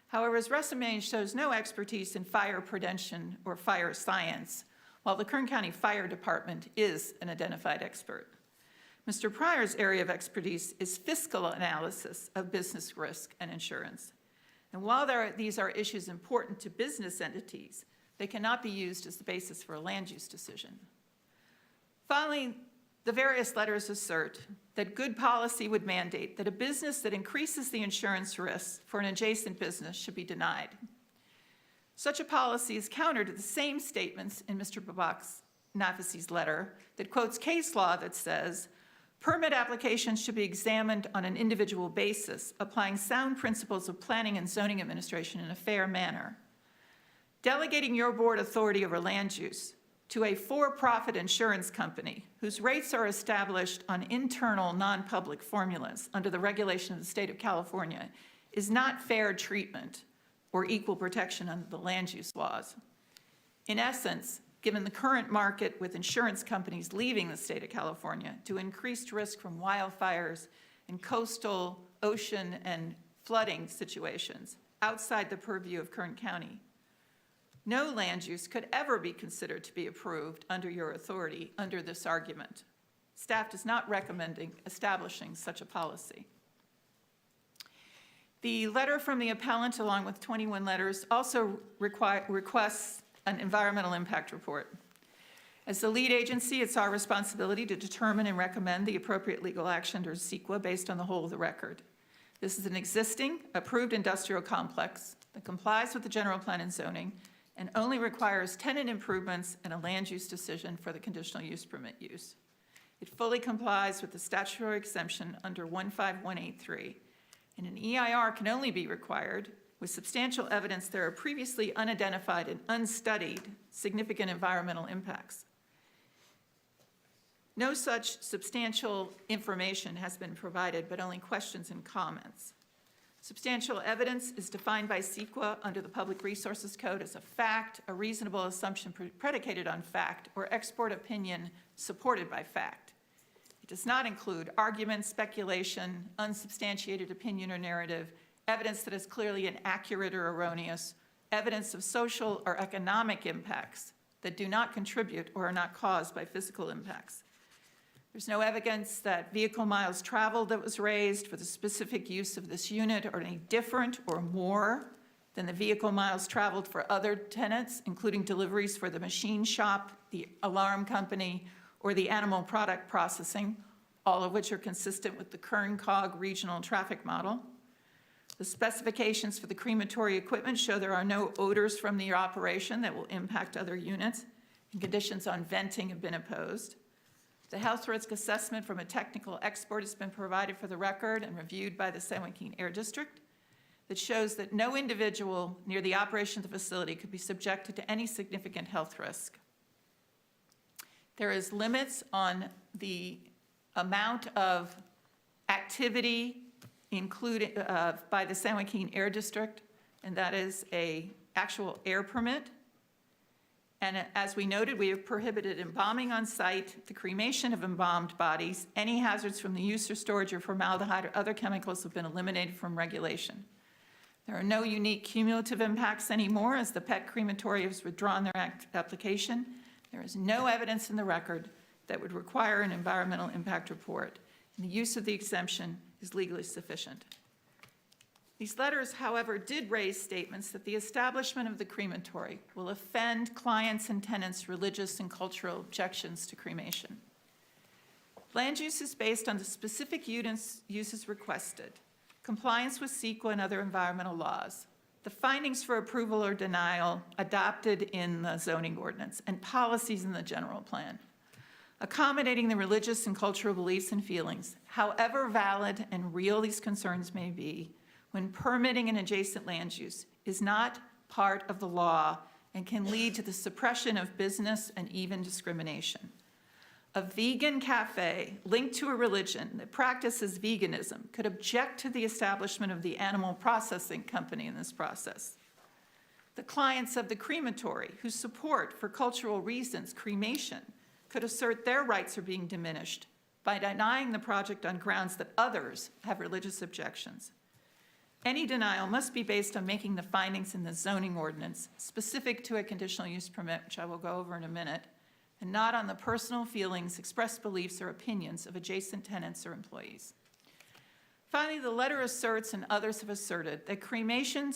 However, his resume shows no expertise in fire prevention or fire science, while the Kern County Fire Department is an identified expert. Mr. Pryor's area of expertise is fiscal analysis of business risk and insurance. And while these are issues important to business entities, they cannot be used as the basis for a land use decision. Finally, the various letters assert that good policy would mandate that a business that increases the insurance risk for an adjacent business should be denied. Such a policy is counter to the same statements in Mr. Babak Nafisi's letter that quotes case law that says, permit applications should be examined on an individual basis, applying sound principles of planning and zoning administration in a fair manner. Delegating your board authority over land use to a for-profit insurance company whose rates are established on internal non-public formulas under the regulation of the state of California is not fair treatment or equal protection under the land use laws. In essence, given the current market with insurance companies leaving the state of California to increased risk from wildfires and coastal, ocean, and flooding situations outside the purview of Kern County, no land use could ever be considered to be approved under your authority under this argument. Staff is not recommending establishing such a policy. The letter from the appellant, along with 21 letters, also requests an environmental impact report. As the lead agency, it's our responsibility to determine and recommend the appropriate legal action under CEQA based on the whole of the record. This is an existing, approved industrial complex that complies with the general plan and zoning, and only requires tenant improvements and a land use decision for the conditional use permit use. It fully complies with the statutory exemption under 15183, and an EIR can only be required with substantial evidence there are previously unidentified and unstudied significant environmental impacts. No such substantial information has been provided, but only questions and comments. Substantial evidence is defined by CEQA under the Public Resources Code as a fact, a reasonable assumption predicated on fact, or expert opinion supported by fact. It does not include argument, speculation, unsubstantiated opinion or narrative, evidence that is clearly inaccurate or erroneous, evidence of social or economic impacts that do not contribute or are not caused by physical impacts. There's no evidence that vehicle miles traveled that was raised for the specific use of this unit are any different or more than the vehicle miles traveled for other tenants, including deliveries for the machine shop, the alarm company, or the animal product processing, all of which are consistent with the Kern COG regional traffic model. The specifications for the crematory equipment show there are no odors from the operation that will impact other units, and conditions on venting have been imposed. The health risk assessment from a technical expert has been provided for the record and reviewed by the San Joaquin Air District that shows that no individual near the operation of the facility could be subjected to any significant health risk. There is limits on the amount of activity included by the San Joaquin Air District, and that is an actual air permit. And as we noted, we have prohibited embalming on site, the cremation of embalmed bodies. Any hazards from the use or storage of formaldehyde or other chemicals have been eliminated from regulation. There are no unique cumulative impacts anymore, as the pet crematory has withdrawn their application. There is no evidence in the record that would require an environmental impact report, and the use of the exemption is legally sufficient. These letters, however, did raise statements that the establishment of the crematory will offend clients' and tenants' religious and cultural objections to cremation. Land use is based on the specific uses requested, compliance with CEQA and other environmental laws, the findings for approval or denial adopted in the zoning ordinance, and policies in the general plan. Accommodating the religious and cultural beliefs and feelings, however valid and real these concerns may be, when permitting an adjacent land use, is not part of the law and can lead to the suppression of business and even discrimination. A vegan cafe linked to a religion that practices veganism could object to the establishment of the animal processing company in this process. The clients of the crematory who support, for cultural reasons, cremation could assert their rights are being diminished by denying the project on grounds that others have religious objections. Any denial must be based on making the findings in the zoning ordinance specific to a conditional use permit, which I will go over in a minute, and not on the personal feelings, expressed beliefs, or opinions of adjacent tenants or employees. Finally, the letter asserts, and others have asserted, that cremation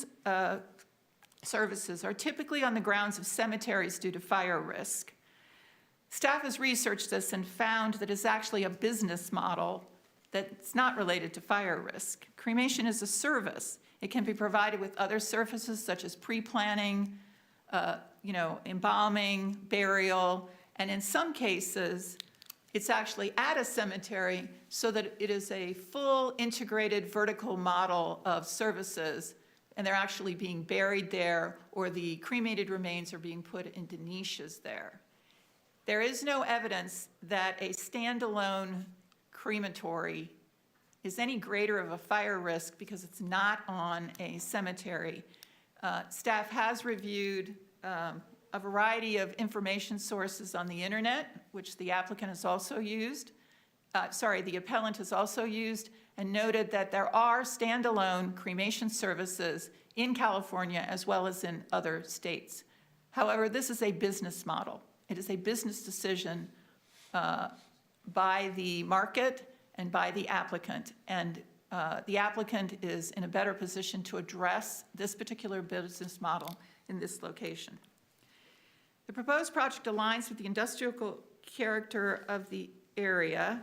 services are typically on the grounds of cemeteries due to fire risk. Staff has researched this and found that it's actually a business model that's not related to fire risk. Cremation is a service. It can be provided with other services such as pre-planning, embalming, burial, and in some cases, it's actually at a cemetery so that it is a full integrated vertical model of services, and they're actually being buried there, or the cremated remains are being put into niches there. There is no evidence that a standalone crematory is any greater of a fire risk because it's not on a cemetery. Staff has reviewed a variety of information sources on the internet, which the applicant has also used, the appellant has also used, and noted that there are standalone cremation services in California as well as in other states. However, this is a business model. It is a business decision by the market and by the applicant. And the applicant is in a better position to address this particular business model in this location. The proposed project aligns with the industrial character of the area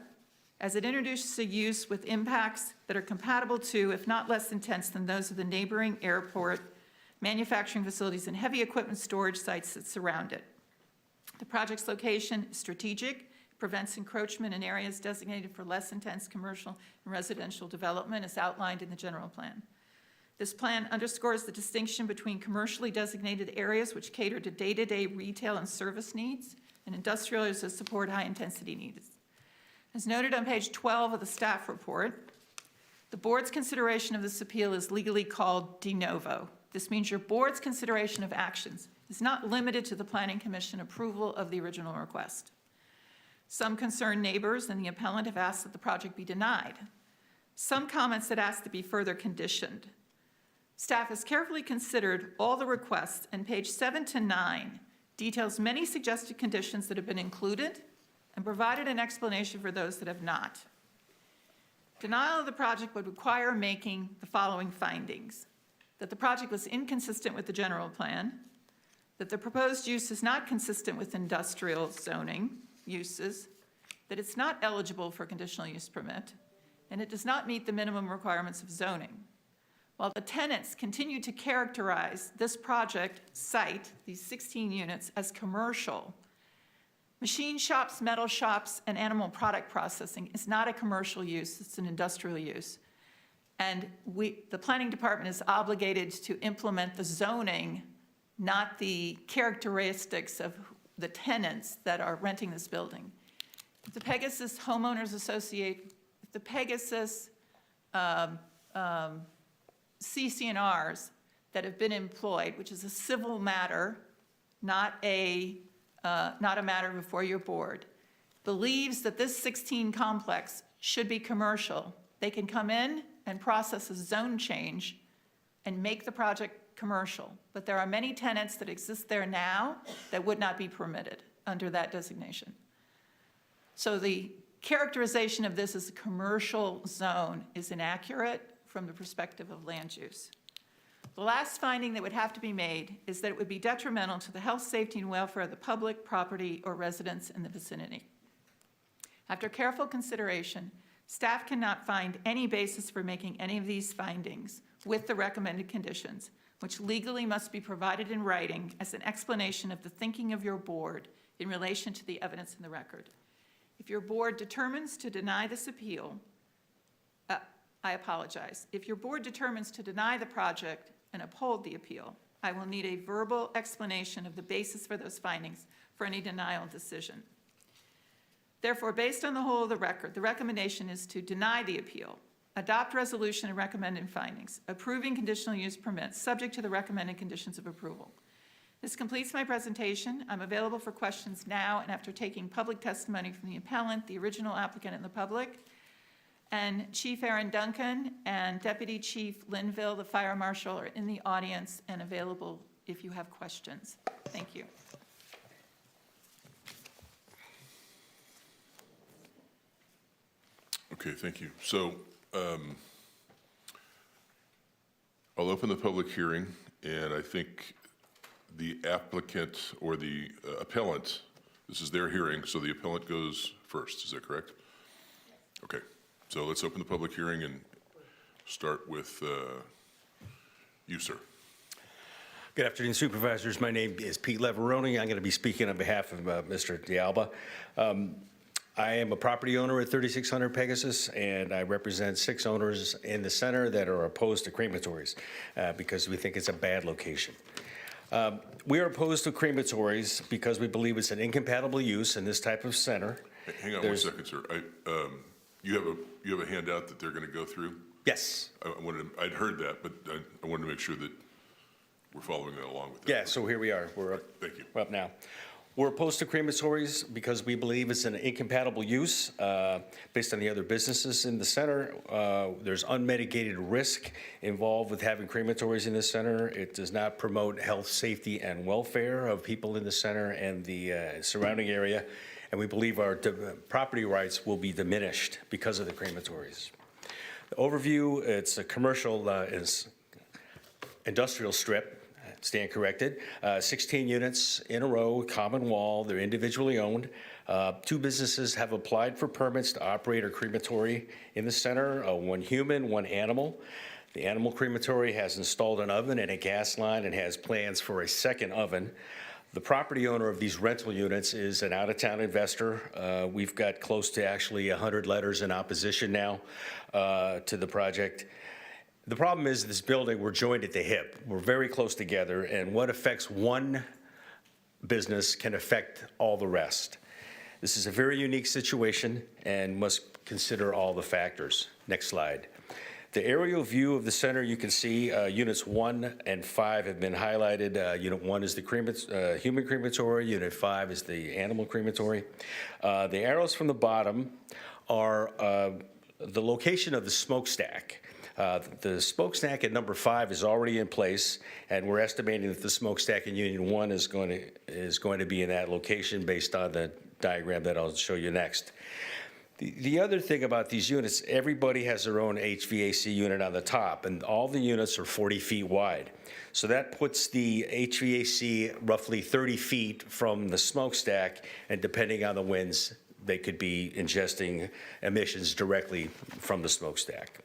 as it introduces a use with impacts that are compatible to, if not less intense than those of the neighboring airport, manufacturing facilities, and heavy equipment storage sites that surround it. The project's location is strategic, prevents encroachment in areas designated for less intense commercial and residential development as outlined in the general plan. This plan underscores the distinction between commercially designated areas which cater to day-to-day retail and service needs and industrial areas that support high-intensity needs. As noted on page 12 of the staff report, the board's consideration of this appeal is legally called de novo. This means your board's consideration of actions is not limited to the Planning Commission approval of the original request. Some concerned neighbors and the appellant have asked that the project be denied. Some comments that ask to be further conditioned. Staff has carefully considered all the requests, and page 7 to 9 details many suggested conditions that have been included and provided an explanation for those that have not. Denial of the project would require making the following findings: that the project was inconsistent with the general plan, that the proposed use is not consistent with industrial zoning uses, that it's not eligible for conditional use permit, and it does not meet the minimum requirements of zoning. While the tenants continue to characterize this project site, these 16 units, as commercial, machine shops, metal shops, and animal product processing is not a commercial use, it's an industrial use. And the planning department is obligated to implement the zoning, not the characteristics of the tenants that are renting this building. If the Pegasus Homeowners Association, if the Pegasus CC&Rs that have been employed, which is a civil matter, not a matter before your board, believes that this 16 complex should be commercial, they can come in and process a zone change and make the project commercial. But there are many tenants that exist there now that would not be permitted under that designation. So the characterization of this as a commercial zone is inaccurate from the perspective of land use. The last finding that would have to be made is that it would be detrimental to the health, safety, and welfare of the public, property, or residents in the vicinity. After careful consideration, staff cannot find any basis for making any of these findings with the recommended conditions, which legally must be provided in writing as an explanation of the thinking of your board in relation to the evidence in the record. If your board determines to deny this appeal, I apologize. If your board determines to deny the project and uphold the appeal, I will need a verbal explanation of the basis for those findings for any denial decision. Therefore, based on the whole of the record, the recommendation is to deny the appeal, adopt resolution and recommended findings, approving conditional use permits subject to the recommended conditions of approval. This completes my presentation. I'm available for questions now and after taking public testimony from the appellant, the original applicant, and the public. And Chief Aaron Duncan and Deputy Chief Linville, the fire marshal, are in the audience and available if you have questions. Thank you. Okay, thank you. So I'll open the public hearing, and I think the applicant or the appellant, this is their hearing, so the appellant goes first. Is that correct? Okay. So let's open the public hearing and start with you, sir. Good afternoon, Supervisors. My name is Pete Leveroni. I'm going to be speaking on behalf of Mr. D'Alba. I am a property owner at 3600 Pegasus, and I represent 6 owners in the center that are opposed to crematories because we think it's a bad location. We are opposed to crematories because we believe it's an incompatible use in this type of center. Hang on 1 second, sir. You have a handout that they're going to go through? Yes. I'd heard that, but I wanted to make sure that we're following that along with that. Yeah, so here we are. We're up now. We're opposed to crematories because we believe it's an incompatible use based on the other businesses in the center. There's unmitigated risk involved with having crematories in the center. It does not promote health, safety, and welfare of people in the center and the surrounding area. And we believe our property rights will be diminished because of the crematories. The overview, it's a commercial, industrial strip, stand corrected, 16 units in a row, common wall, they're individually owned. 2 businesses have applied for permits to operate a crematory in the center, 1 human, 1 animal. The animal crematory has installed an oven and a gas line and has plans for a second oven. The property owner of these rental units is an out-of-town investor. We've got close to actually 100 letters in opposition now to the project. The problem is this building, we're joined at the hip. We're very close together, and what affects one business can affect all the rest. This is a very unique situation and must consider all the factors. Next slide. The aerial view of the center, you can see units 1 and 5 have been highlighted. Unit 1 is the human crematory. Unit 5 is the animal crematory. The arrows from the bottom are the location of the smokestack. The smokestack at number 5 is already in place, and we're estimating that the smokestack in Unit 1 is going to be in that location based on the diagram that I'll show you next. The other thing about these units, everybody has their own HVAC unit on the top, and all the units are 40 feet wide. So that puts the HVAC roughly 30 feet from the smokestack, and depending on the winds, they could be ingesting emissions directly from the smokestack.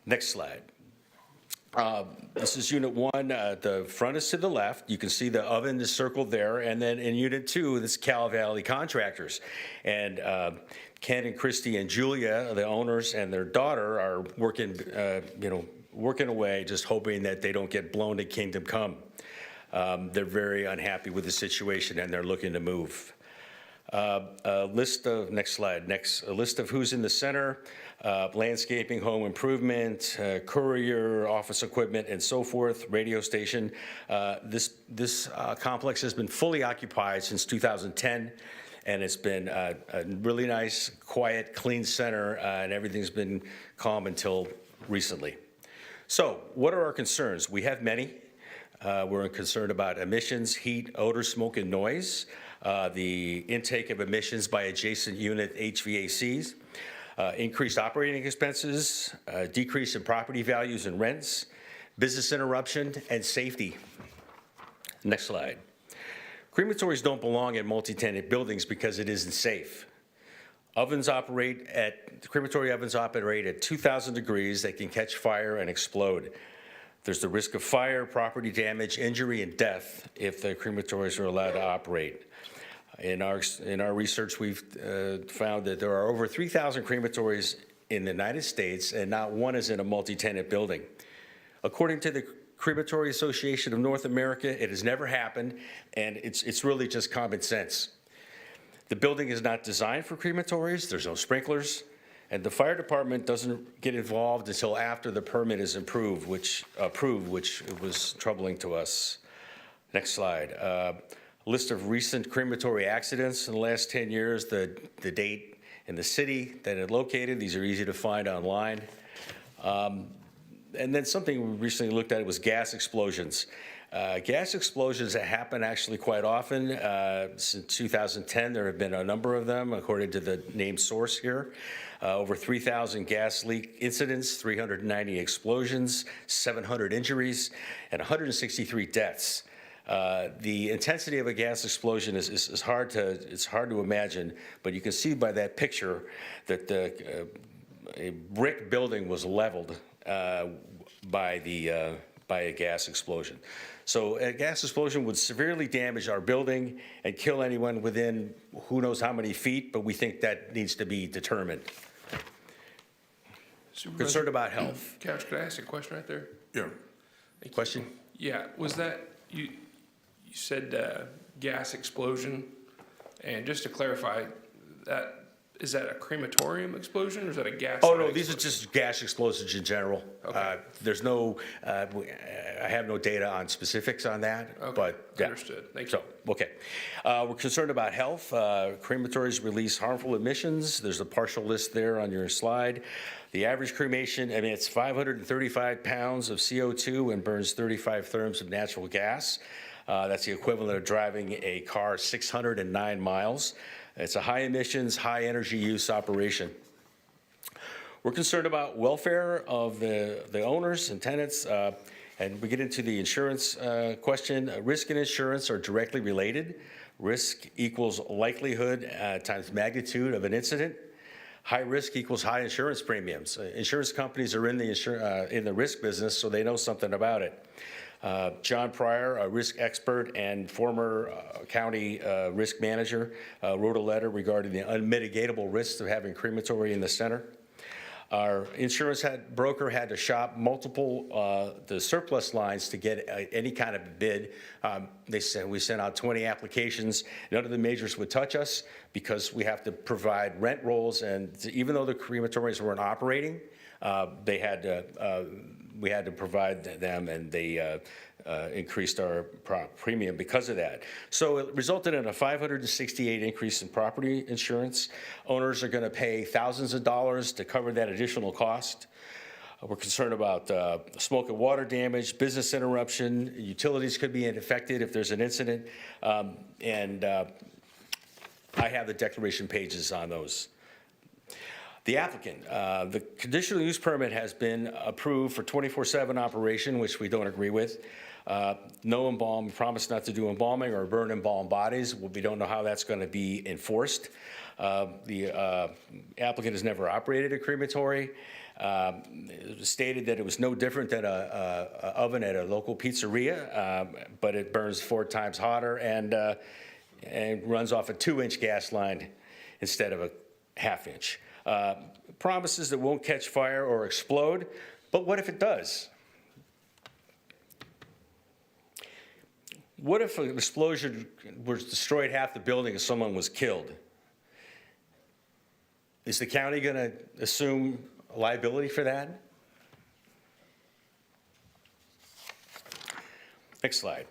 Next slide. This is Unit 1. The front is to the left. You can see the oven is circled there. And then in Unit 2, this is Cal Valley Contractors. And Ken and Christy and Julia, the owners, and their daughter are working, working away, just hoping that they don't get blown to Kingdom Come. They're very unhappy with the situation, and they're looking to move. Next slide. A list of who's in the center. Landscaping, home improvement, courier, office equipment, and so forth, radio station. This complex has been fully occupied since 2010, and it's been a really nice, quiet, clean center, and everything's been calm until recently. So what are our concerns? We have many. We're concerned about emissions, heat, odor, smoke, and noise, the intake of emissions by adjacent unit HVACs, increased operating expenses, decrease in property values and rents, business interruption, and safety. Next slide. Crematories don't belong in multi-tenant buildings because it isn't safe. Crematory ovens operate at 2,000 degrees. They can catch fire and explode. There's the risk of fire, property damage, injury, and death if the crematories are allowed to operate. In our research, we've found that there are over 3,000 crematories in the United States, and not one is in a multi-tenant building. According to the Crematory Association of North America, it has never happened, and it's really just common sense. The building is not designed for crematories. There's no sprinklers, and the fire department doesn't get involved until after the permit is approved, which was troubling to us. Next slide. List of recent crematory accidents in the last 10 years, the date and the city that it located. These are easy to find online. And then something we recently looked at was gas explosions. Gas explosions that happen actually quite often. Since 2010, there have been a number of them, according to the named source here. Over 3,000 gas leak incidents, 390 explosions, 700 injuries, and 163 deaths. The intensity of a gas explosion is hard to imagine, but you can see by that picture that a brick building was leveled by a gas explosion. So a gas explosion would severely damage our building and kill anyone within who knows how many feet, but we think that needs to be determined. Concerned about health. Couch, could I ask a question right there? Yeah. Question? Yeah, was that, you said gas explosion, and just to clarify, is that a crematorium explosion, or is that a gas? Oh, no, these are just gas explosions in general. Okay. There's no, I have no data on specifics on that, Okay, but yeah. understood. Thank you. So, okay. We're concerned about health. Crematories release harmful emissions. There's a partial list there on your slide. The average cremation, it's 535 pounds of CO2 and burns 35 therms of natural gas. That's the equivalent of driving a car 609 miles. It's a high emissions, high energy use operation. We're concerned about welfare of the owners and tenants, and we get into the insurance question. Risk and insurance are directly related. Risk equals likelihood times magnitude of an incident. High risk equals high insurance premiums. Insurance companies are in the risk business, so they know something about it. John Pryor, a risk expert and former county risk manager, wrote a letter regarding the unmitigatable risks of having crematory in the center. Our insurance broker had to shop multiple the surplus lines to get any kind of bid. They said we sent out 20 applications. None of the majors would touch us because we have to provide rent rolls, and even though the crematories weren't operating, we had to provide them, and they increased our premium because of that. So it resulted in a $568 increase in property insurance. Owners are going to pay thousands of dollars to cover that additional cost. We're concerned about smoke and water damage, business interruption, utilities could be affected if there's an incident, and I have the declaration pages on those. The applicant, the conditional use permit has been approved for 24/7 operation, which we don't agree with. No embalm, promise not to do embalming or burn embalmed bodies. We don't know how that's going to be enforced. The applicant has never operated a crematory. It was stated that it was no different than a oven at a local pizzeria, but it burns 4 times hotter and runs off a 2-inch gas line instead of a 1/2 inch. Promises that won't catch fire or explode, but what if it does? What if an explosion was destroyed half the building and someone was killed? Is the county going to assume liability for that? Next slide.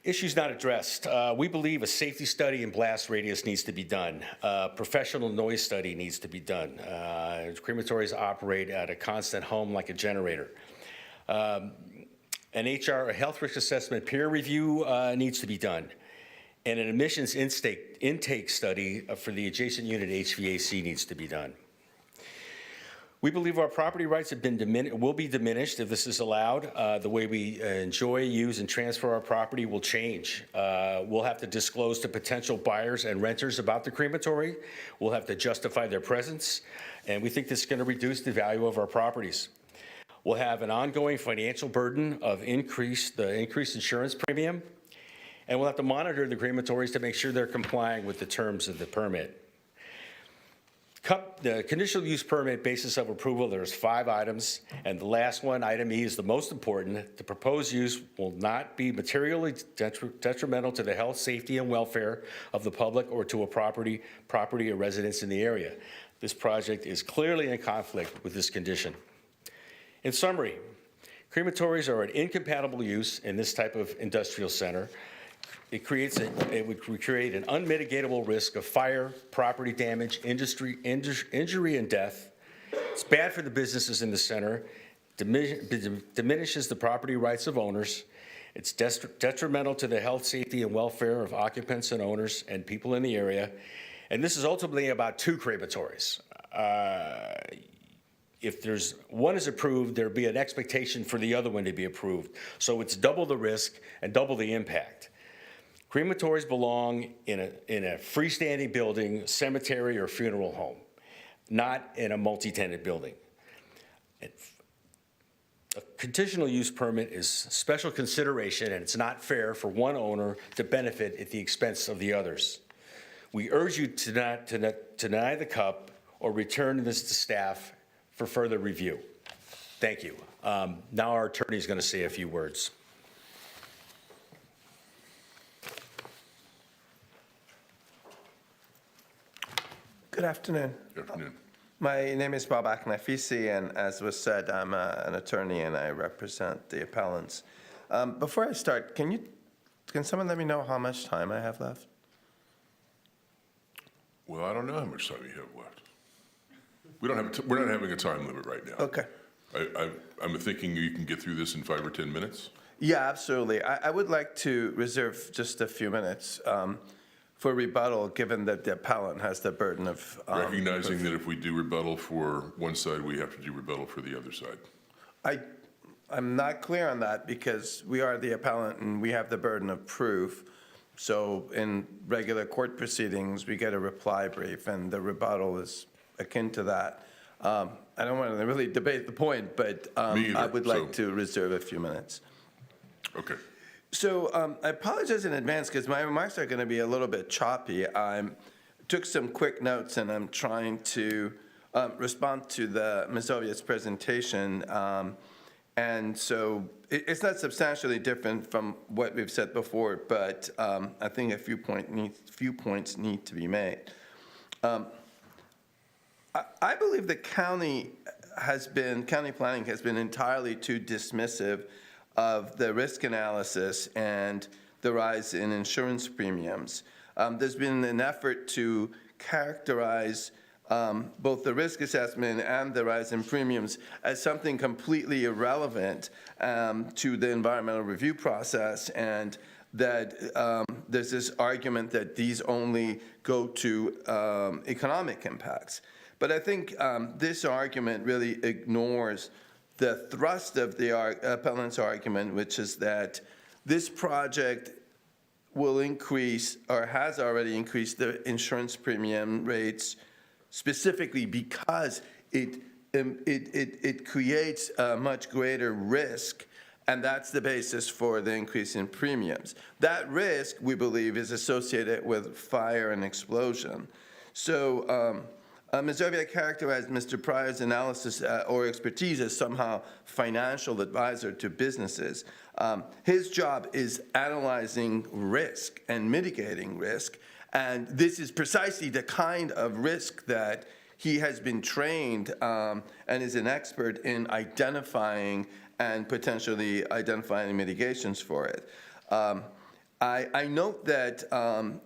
Issues not addressed. We believe a safety study and blast radius needs to be done. Professional noise study needs to be done. Crematories operate at a constant hum like a generator. An HR, a health risk assessment peer review needs to be done. And an emissions intake study for the adjacent unit HVAC needs to be done. We believe our property rights will be diminished if this is allowed. The way we enjoy, use, and transfer our property will change. We'll have to disclose to potential buyers and renters about the crematory. We'll have to justify their presence, and we think this is going to reduce the value of our properties. We'll have an ongoing financial burden of the increased insurance premium, and we'll have to monitor the crematories to make sure they're complying with the terms of the permit. The conditional use permit basis of approval, there's 5 items, and the last one, item E, is the most important. The proposed use will not be materially detrimental to the health, safety, and welfare of the public or to a property or residents in the area. This project is clearly in conflict with this condition. In summary, crematories are an incompatible use in this type of industrial center. It would create an unmitigatable risk of fire, property damage, injury, and death. It's bad for the businesses in the center, diminishes the property rights of owners. It's detrimental to the health, safety, and welfare of occupants and owners and people in the area. And this is ultimately about 2 crematories. If one is approved, there'll be an expectation for the other one to be approved. So it's double the risk and double the impact. Crematories belong in a freestanding building, cemetery, or funeral home, not in a multi-tenant building. A conditional use permit is special consideration, and it's not fair for one owner to benefit at the expense of the others. We urge you to not deny the cup or return this to staff for further review. Thank you. Now our attorney is going to say a few words. Good afternoon. Good afternoon. My name is Bob Aknafisi, and as was said, I'm an attorney and I represent the appellants. Before I start, can someone let me know how much time I have left? Well, I don't know how much time you have left. We're not having a time limit right now. Okay. I'm thinking you can get through this in 5 or 10 minutes. Yeah, absolutely. I would like to reserve just a few minutes for rebuttal, given that the appellant has the burden of Recognizing that if we do rebuttal for one side, we have to do rebuttal for the other side. I'm not clear on that because we are the appellant and we have the burden of proof. So in regular court proceedings, we get a reply brief, and the rebuttal is akin to that. I don't want to really debate the point, but Me either, I would like so- to reserve a few minutes. Okay. So I apologize in advance because my remarks are going to be a little bit choppy. I took some quick notes, and I'm trying to respond to the Ms. Ovia's presentation. And so it's not substantially different from what we've said before, but I think a few points need to be made. I believe the county planning has been entirely too dismissive of the risk analysis and the rise in insurance premiums. There's been an effort to characterize both the risk assessment and the rise in premiums as something completely irrelevant to the environmental review process, and that there's this argument that these only go to economic impacts. But I think this argument really ignores the thrust of the appellant's argument, which is that this project will increase, or has already increased, the insurance premium rates specifically because it creates a much greater risk, and that's the basis for the increase in premiums. That risk, we believe, is associated with fire and explosion. So Ms. Ovia characterized Mr. Pryor's analysis or expertise as somehow financial advisor to businesses. His job is analyzing risk and mitigating risk, and this is precisely the kind of risk that he has been trained and is an expert in identifying and potentially identifying mitigations for it. I note that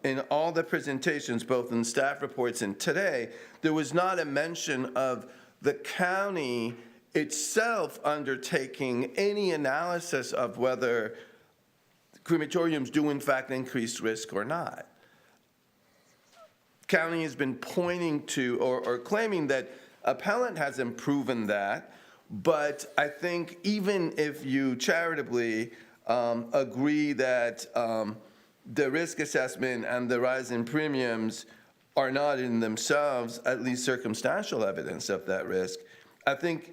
in all the presentations, both in staff reports and today, there was not a mention of the county itself undertaking any analysis of whether crematoriums do in fact increase risk or not. County has been pointing to or claiming that appellant hasn't proven that, but I think even if you charitably agree that the risk assessment and the rise in premiums are not in themselves at least circumstantial evidence of that risk, I think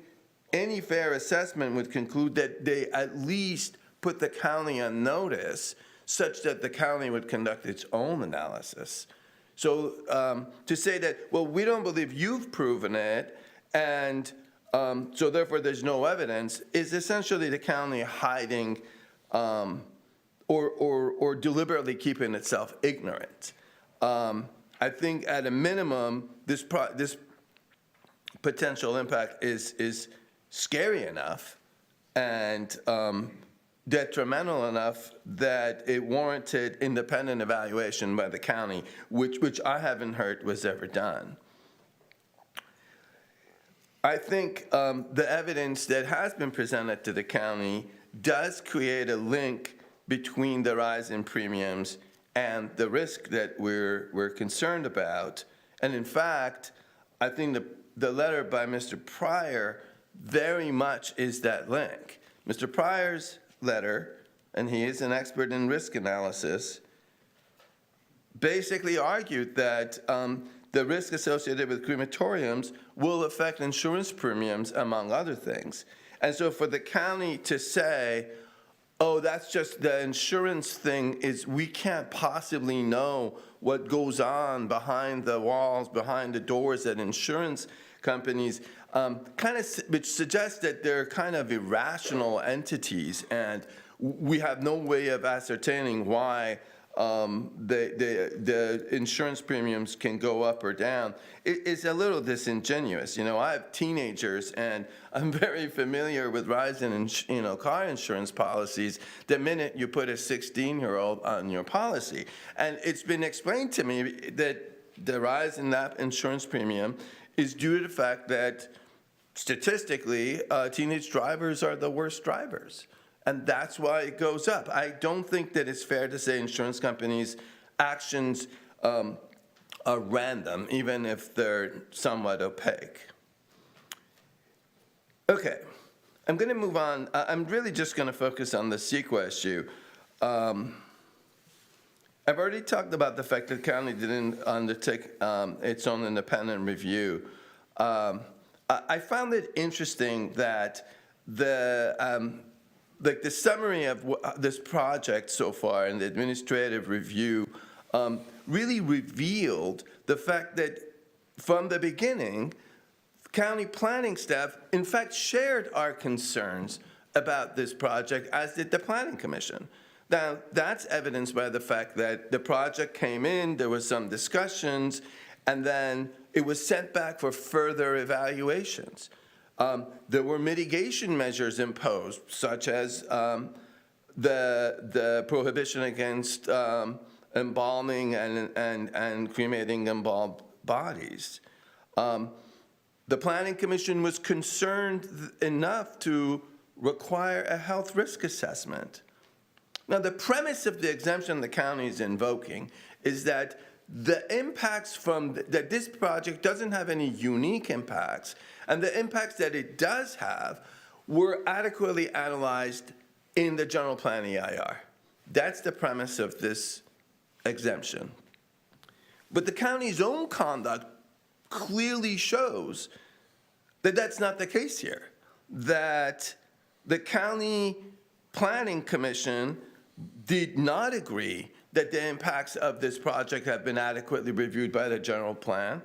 any fair assessment would conclude that they at least put the county on notice such that the county would conduct its own analysis. So to say that, well, we don't believe you've proven it, and so therefore there's no evidence, is essentially the county hiding or deliberately keeping itself ignorant. I think at a minimum, this potential impact is scary enough and detrimental enough that it warranted independent evaluation by the county, which I haven't heard was ever done. I think the evidence that has been presented to the county does create a link between the rise in premiums and the risk that we're concerned about. And in fact, I think the letter by Mr. Pryor very much is that link. Mr. Pryor's letter, and he is an expert in risk analysis, basically argued that the risk associated with crematoriums will affect insurance premiums, among other things. And so for the county to say, oh, that's just the insurance thing, is we can't possibly know what goes on behind the walls, behind the doors at insurance companies, which suggests that they're kind of irrational entities, and we have no way of ascertaining why the insurance premiums can go up or down. It's a little disingenuous. You know, I have teenagers, and I'm very familiar with rising car insurance policies the minute you put a 16-year-old on your policy. And it's been explained to me that the rise in that insurance premium is due to the fact that statistically, teenage drivers are the worst drivers. And that's why it goes up. I don't think that it's fair to say insurance companies' actions are random, even if they're somewhat opaque. Okay, I'm going to move on. I'm really just going to focus on the CEQA issue. I've already talked about the fact that the county didn't undertake its own independent review. I found it interesting that the summary of this project so far and the administrative review really revealed the fact that from the beginning, county planning staff, in fact, shared our concerns about this project, as did the Planning Commission. Now, that's evidenced by the fact that the project came in, there was some discussions, and then it was sent back for further evaluations. There were mitigation measures imposed, such as the prohibition against embalming and cremating embalmed bodies. The Planning Commission was concerned enough to require a health risk assessment. Now, the premise of the exemption the county is invoking is that the impacts that this project doesn't have any unique impacts, and the impacts that it does have were adequately analyzed in the general plan EIR. That's the premise of this exemption. But the county's own conduct clearly shows that that's not the case here, that the County Planning Commission did not agree that the impacts of this project have been adequately reviewed by the general plan,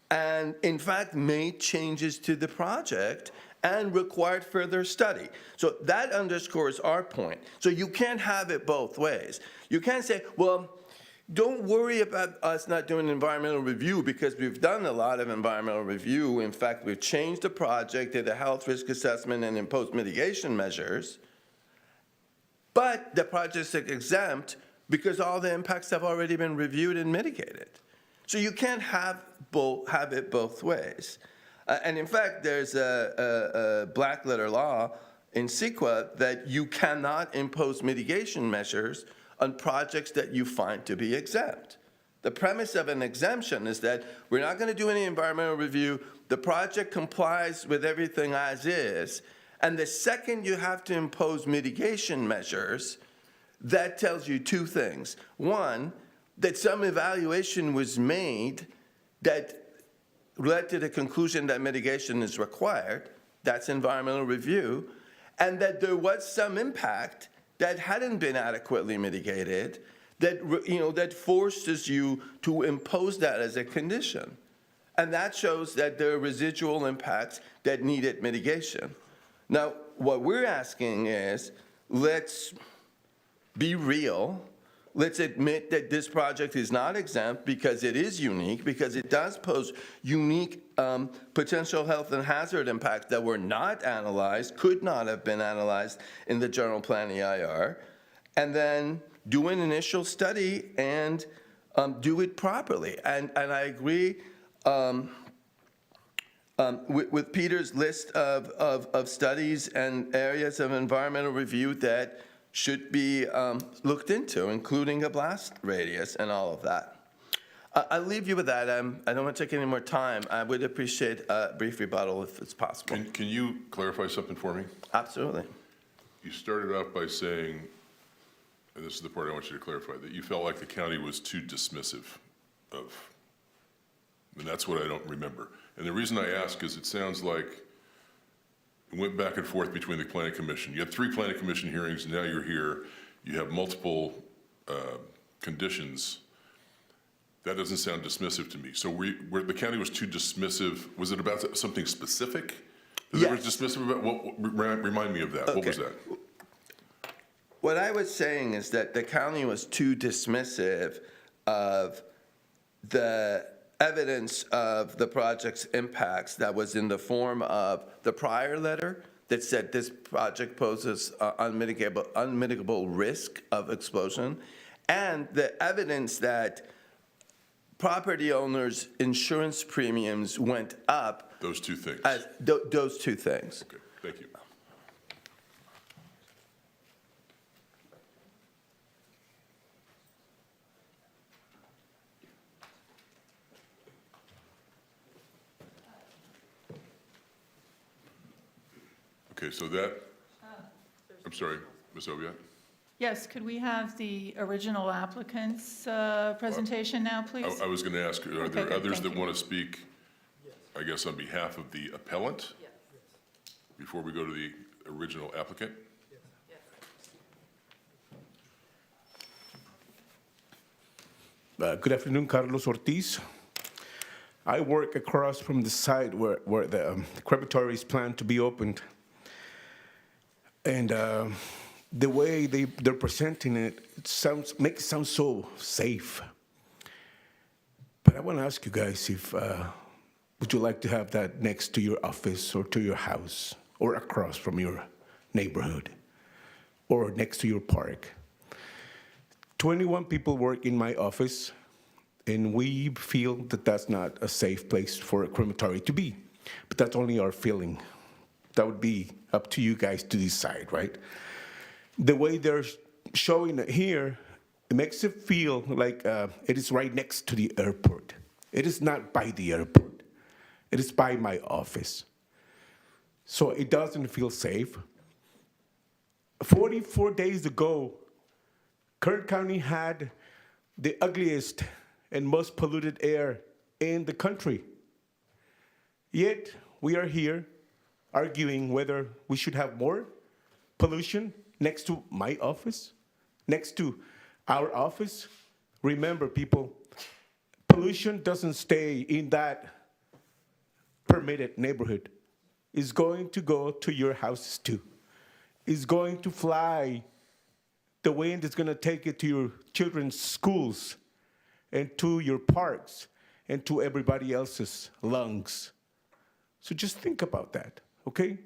and in fact made changes to the project and required further study. So that underscores our point. So you can't have it both ways. You can't say, well, don't worry about us not doing an environmental review because we've done a lot of environmental review. In fact, we've changed the project, did a health risk assessment, and imposed mitigation measures. But the project's exempt because all the impacts have already been reviewed and mitigated. So you can't have it both ways. And in fact, there's a black letter law in CEQA that you cannot impose mitigation measures on projects that you find to be exempt. The premise of an exemption is that we're not going to do any environmental review. The project complies with everything as is. And the second you have to impose mitigation measures, that tells you two things. One, that some evaluation was made that led to the conclusion that mitigation is required. That's environmental review. And that there was some impact that hadn't been adequately mitigated, that forces you to impose that as a condition. And that shows that there are residual impacts that needed mitigation. Now, what we're asking is, let's be real. Let's admit that this project is not exempt because it is unique, because it does pose unique potential health and hazard impacts that were not analyzed, could not have been analyzed in the general plan EIR, and then do an initial study and do it properly. And I agree with Peter's list of studies and areas of environmental review that should be looked into, including a blast radius and all of that. I'll leave you with that. I don't want to take any more time. I would appreciate a brief rebuttal if it's possible. Can you clarify something for me? Absolutely. You started off by saying, and this is the part I want you to clarify, that you felt like the county was too dismissive of, and that's what I don't remember. And the reason I ask is it sounds like it went back and forth between the Planning Commission. You had 3 Planning Commission hearings, and now you're here. You have multiple conditions. That doesn't sound dismissive to me. So where the county was too dismissive, was it about something specific? Yes. They were dismissive about what? Remind me of that. Okay. What was that? What I was saying is that the county was too dismissive of the evidence of the project's impacts that was in the form of the prior letter that said this project poses unmitigable risk of explosion, and the evidence that property owners' insurance premiums went up. Those two things. Those two things. Okay, thank you. Okay, so that, I'm sorry, Ms. Oviatt? Yes, could we have the original applicant's presentation now, please? I was going to ask, are there good, others thank that you. want to speak, I guess, on behalf of the appellant? Before we go to the original applicant? Good afternoon, Carlos Ortiz. I work across from the site where the crematory is planned to be opened. And the way they're presenting it, makes it sound so safe. But I want to ask you guys if, would you like to have that next to your office or to your house or across from your neighborhood or next to your park? 21 people work in my office, and we feel that that's not a safe place for a crematory to be. But that's only our feeling. That would be up to you guys to decide, right? The way they're showing it here, it makes it feel like it is right next to the airport. It is not by the airport. It is by my office. So it doesn't feel safe. 44 days ago, Kern County had the ugliest and most polluted air in the country. Yet, we are here arguing whether we should have more pollution next to my office, next to our office. Remember, people, pollution doesn't stay in that permitted neighborhood. It's going to go to your houses too. It's going to fly. The wind is going to take it to your children's schools and to your parks and to everybody else's lungs. So just think about that, okay?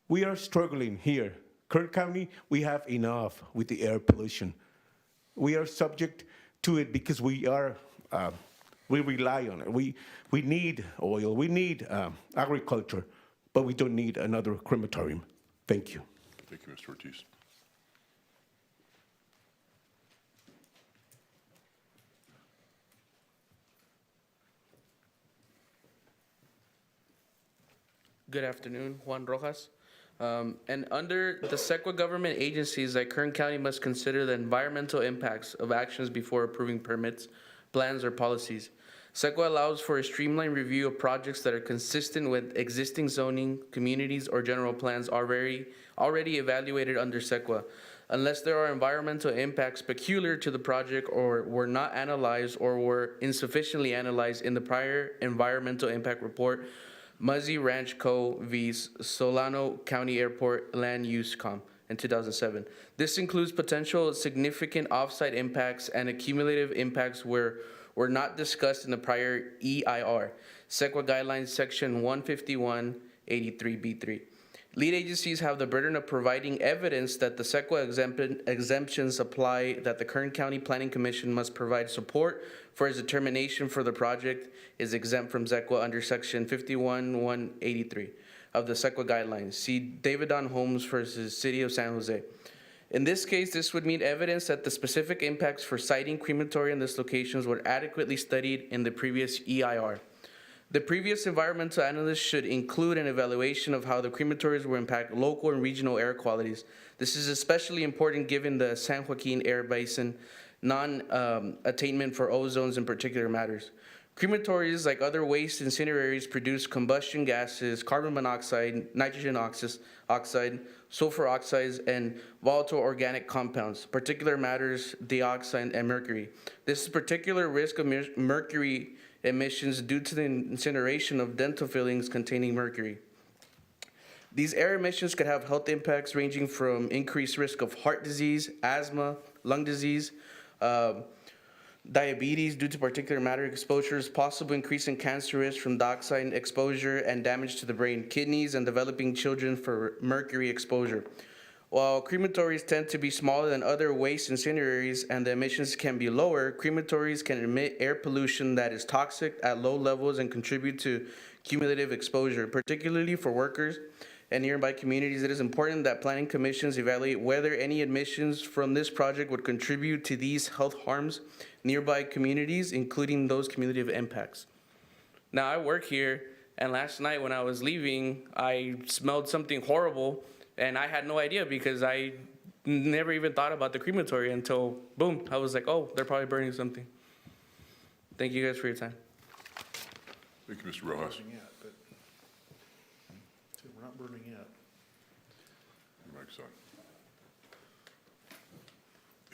We are struggling here. Kern County, we have enough with the air pollution. We are subject to it because we rely on it. We need oil, we need agriculture, but we don't need another crematorium. Thank you. Thank you, Mr. Ortiz. Good afternoon, Juan Rojas. And under the SEQA government agencies, that Kern County must consider the environmental impacts of actions before approving permits, plans, or policies. SEQA allows for a streamlined review of projects that are consistent with existing zoning, communities, or general plans already evaluated under SEQA, unless there are environmental impacts peculiar to the project or were not analyzed or were insufficiently analyzed in the prior environmental impact report, Muzzy Ranch Co. v. Solano County Airport Land Use Com. in 2007. This includes potential significant offsite impacts and accumulative impacts were not discussed in the prior EIR, SEQA Guidelines Section 15183B3. Lead agencies have the burden of providing evidence that the SEQA exemptions apply, that the Kern County Planning Commission must provide support for its determination for the project is exempt from SEQA under Section 51183 of the SEQA Guidelines. See David Don Holmes versus City of San Jose. In this case, this would mean evidence that the specific impacts for siting crematory in these locations were adequately studied in the previous EIR. The previous environmental analysis should include an evaluation of how the crematories will impact local and regional air qualities. This is especially important given the San Joaquin Air Basin non-attainment for ozones and particular matters. Crematories, like other waste incinerators, produce combustion gases, carbon monoxide, nitrogen oxide, sulfur oxides, and volatile organic compounds, particular matters, dioxide, and mercury. This is particular risk of mercury emissions due to the incineration of dental fillings containing mercury. These air emissions could have health impacts ranging from increased risk of heart disease, asthma, lung disease, diabetes due to particulate matter exposures, possible increase in cancer risk from dioxide exposure and damage to the brain, kidneys, and developing children for mercury exposure. While crematories tend to be smaller than other waste incinerators and the emissions can be lower, crematories can emit air pollution that is toxic at low levels and contribute to cumulative exposure, particularly for workers and nearby communities. It is important that planning commissions evaluate whether any emissions from this project would contribute to these health harms nearby communities, including those cumulative impacts. Now, I work here, and last night when I was leaving, I smelled something horrible, and I had no idea because I never even thought about the crematory until, boom, I was like, oh, they're probably burning something. Thank you guys for your time. Thank you, Mr. Rojas. We're not burning yet. Your mic's on.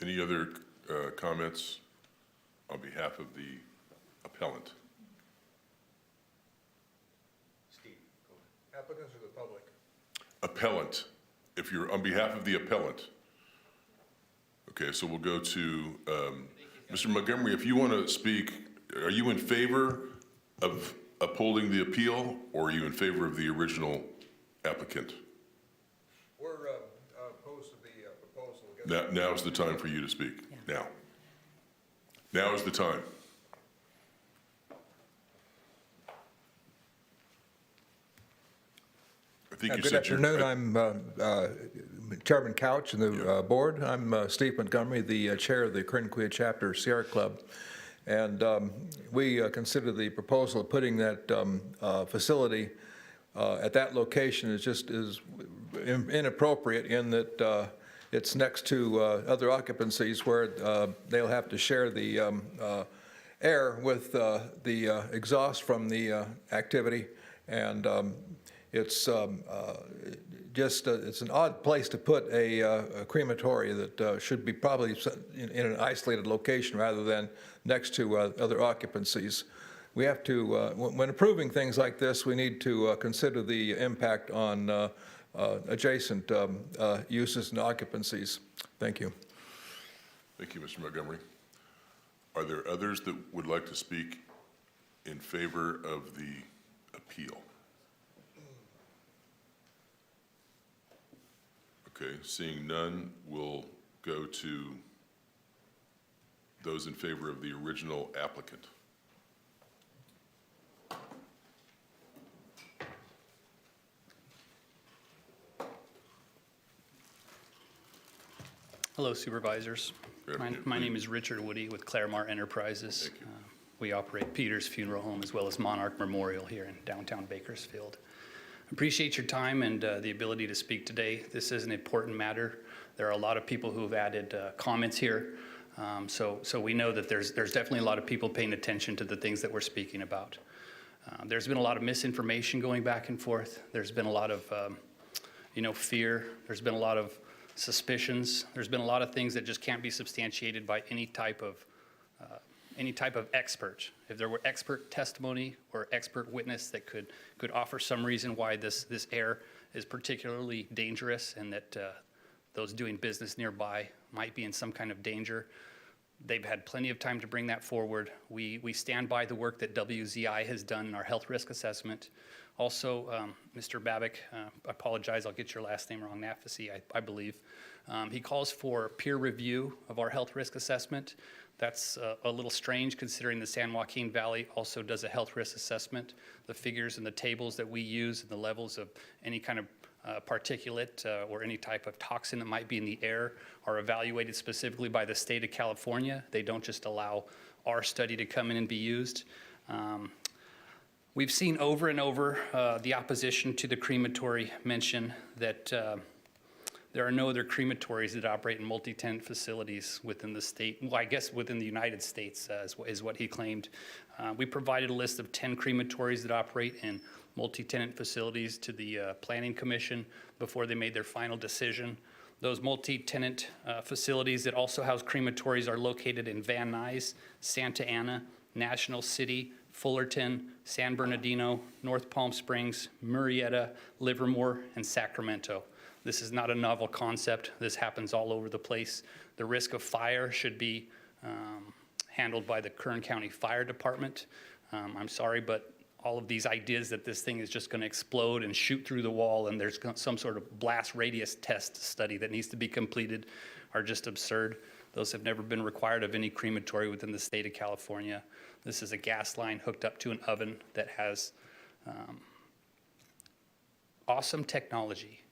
Any other comments on behalf of the appellant? Steve, go ahead. Applicants or the public? Appellant, if you're on behalf of the appellant. Okay, so we'll go to Mr. Montgomery. If you want to speak, are you in favor of upholding the appeal, or are you in favor of the original applicant? We're opposed to the proposal. Now is the time for you to speak. Now. Now is the time. I think you Good said afternoon. I'm Chairman Couch and the board. I'm Steve Montgomery, the chair of the Kern Chapter Sierra Club. And we consider the proposal of putting that facility at that location is inappropriate in that it's next to other occupancies where they'll have to share the air with the exhaust from the activity. And it's it's an odd place to put a crematory that should be probably in an isolated location rather than next to other occupancies. We have to, when approving things like this, we need to consider the impact on adjacent uses and occupancies. Thank you. Thank you, Mr. Montgomery. Are there others that would like to speak in favor of the appeal? Okay, seeing none, we'll go to those in favor of the original applicant. Hello, Supervisors. My name is Richard Woody with Claremont Enterprises. We operate Peters Funeral Home as well as Monarch Memorial here in downtown Bakersfield. Appreciate your time and the ability to speak today. This is an important matter. There are a lot of people who have added comments here. So we know that there's definitely a lot of people paying attention to the things that we're speaking about. There's been a lot of misinformation going back and forth. There's been a lot of fear. There's been a lot of suspicions. There's been a lot of things that just can't be substantiated by any type of expert. If there were expert testimony or expert witness that could offer some reason why this air is particularly dangerous and that those doing business nearby might be in some kind of danger, they've had plenty of time to bring that forward. We stand by the work that WZI has done in our health risk assessment. Also, Mr. Babick, I apologize, I'll get your last name wrong, Nafisi, I believe. He calls for peer review of our health risk assessment. That's a little strange considering the San Joaquin Valley also does a health risk assessment. The figures and the tables that we use and the levels of any kind of particulate or any type of toxin that might be in the air are evaluated specifically by the state of California. They don't just allow our study to come in and be used. We've seen over and over the opposition to the crematory mention that there are no other crematories that operate in multi-tenant facilities within the state. Well, I guess within the United States is what he claimed. We provided a list of 10 crematories that operate in multi-tenant facilities to the Planning Commission before they made their final decision. Those multi-tenant facilities that also house crematories are located in Van Nuys, Santa Ana, National City, Fullerton, San Bernardino, North Palm Springs, Murrieta, Livermore, and Sacramento. This is not a novel concept. This happens all over the place. The risk of fire should be handled by the Kern County Fire Department. I'm sorry, but all of these ideas that this thing is just going to explode and shoot through the wall and there's some sort of blast radius test study that needs to be completed are just absurd. Those have never been required of any crematory within the state of California. This is a gas line hooked up to an oven that has awesome technology.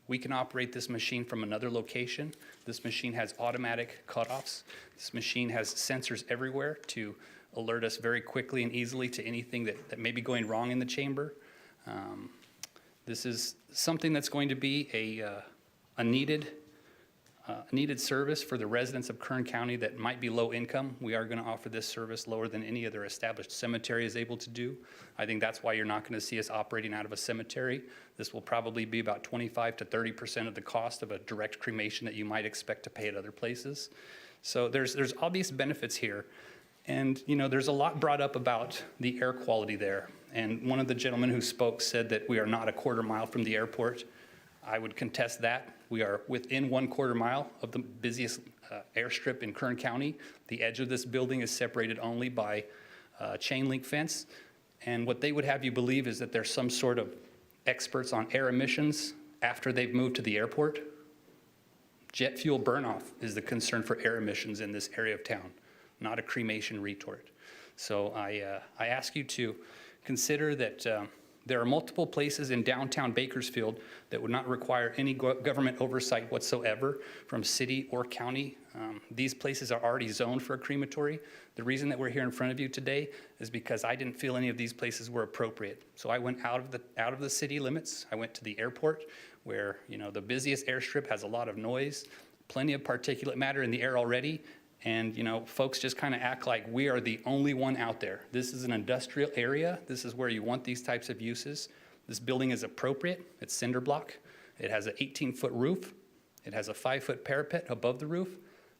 We can operate this machine from another location. This machine has automatic cutoffs. This machine has sensors everywhere to alert us very quickly and easily to anything that may be going wrong in the chamber. This is something that's going to be a needed needed service for the residents of Kern County that might be low income. We are going to offer this service lower than any other established cemetery is able to do. I think that's why you're not going to see us operating out of a cemetery. This will probably be about 25 to 30% of the cost of a direct cremation that you might expect to pay at other places. So there's obvious benefits here. And, you know, there's a lot brought up about the air quality there. And one of the gentlemen who spoke said that we are not a quarter mile from the airport. I would contest that. We are within 1/4 mile of the busiest airstrip in Kern County. The edge of this building is separated only by chain link fence. And what they would have you believe is that there's some sort of experts on air emissions after they've moved to the airport. Jet fuel burnoff is the concern for air emissions in this area of town, not a cremation retort. So I ask you to consider that there are multiple places in downtown Bakersfield that would not require any government oversight whatsoever from city or county. These places are already zoned for a crematory. The reason that we're here in front of you today is because I didn't feel any of these places were appropriate. So I went out of the city limits. I went to the airport where, you know, the busiest airstrip has a lot of noise, plenty of particulate matter in the air already. And, you know, folks just kind of act like we are the only one out there. This is an industrial area. This is where you want these types of uses. This building is appropriate. It's cinder block. It has an 18-foot roof. It has a 5-foot parapet above the roof.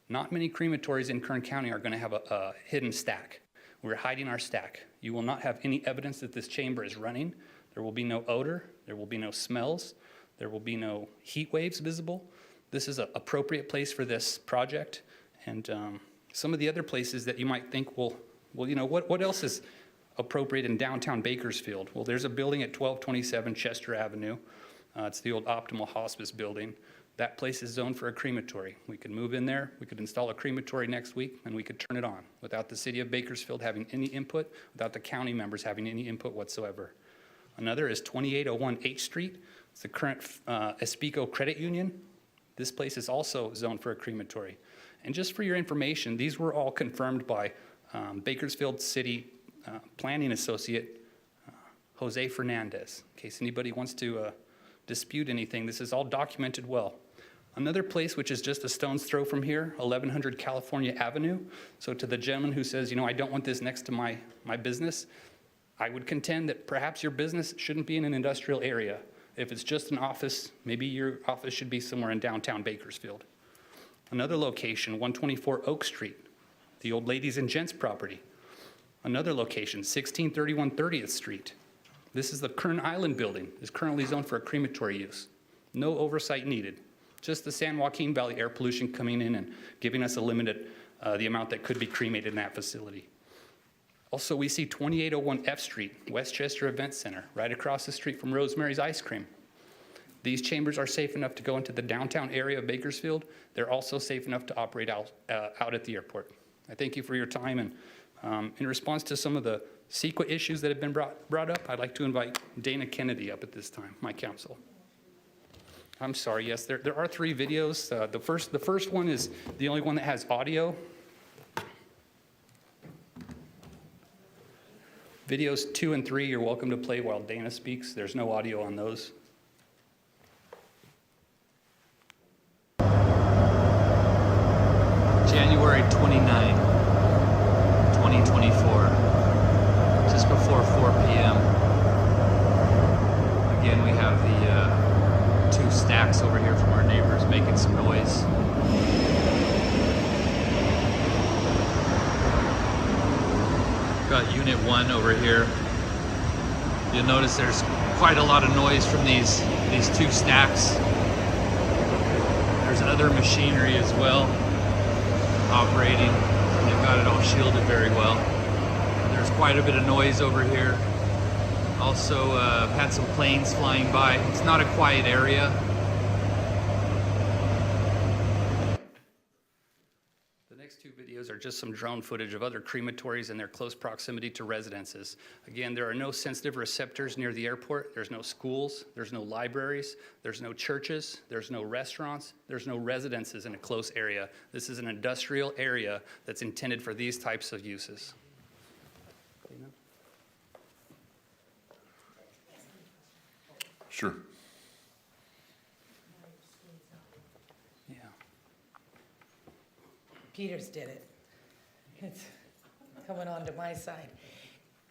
Not many crematories in Kern County are going to have a hidden stack. We're hiding our stack. You will not have any evidence that this chamber is running. There will be no odor. There will be no smells. There will be no heat waves visible. This is an appropriate place for this project. And some of the other places that you might think, well, you know, what else is appropriate in downtown Bakersfield? Well, there's a building at 1227 Chester Avenue. It's the old Optimal Hospice building. That place is zoned for a crematory. We could move in there, we could install a crematory next week, and we could turn it on without the city of Bakersfield having any input, without the county members having any input whatsoever. Another is 2801 H Street. It's the current Especo Credit Union. This place is also zoned for a crematory. And just for your information, these were all confirmed by Bakersfield City Planning Associate Jose Fernandez. In case anybody wants to dispute anything, this is all documented well. Another place which is just a stone's throw from here, 1100 California Avenue. So to the gentleman who says, you know, I don't want this next to my business, I would contend that perhaps your business shouldn't be in an industrial area. If it's just an office, maybe your office should be somewhere in downtown Bakersfield. Another location, 124 Oak Street, the old ladies and gents property. Another location, 1631 30th Street. This is the Kern Island building, is currently zoned for a crematory use. No oversight needed. Just the San Joaquin Valley air pollution coming in and giving us a limited, the amount that could be cremated in that facility. Also, we see 2801 F Street, Westchester Event Center, right across the street from Rosemary's Ice Cream. These chambers are safe enough to go into the downtown area of Bakersfield. They're also safe enough to operate out at the airport. I thank you for your time, and in response to some of the CEQA issues that have been brought up, I'd like to invite Dana Kennedy up at this time, my counsel. I'm sorry, yes, there are 3 videos. The first one is the only one that has audio. Videos 2 and 3, you're welcome to play while Dana speaks. There's no audio on those. January 29, 2024, just before 4 p.m. Again, we have the 2 stacks over here from our neighbors making some noise. Got Unit 1 over here. You'll notice there's quite a lot of noise from these 2 stacks. There's other machinery as well operating. They've got it all shielded very well. There's quite a bit of noise over here. Also had some planes flying by. It's not a quiet area. The next 2 videos are just some drone footage of other crematories in their close proximity to residences. Again, there are no sensitive receptors near the airport. There's no schools, there's no libraries, there's no churches, there's no restaurants, there's no residences in a close area. This is an industrial area that's intended for these types of uses. Sure. Yeah. Peters did it. It's coming on to my side.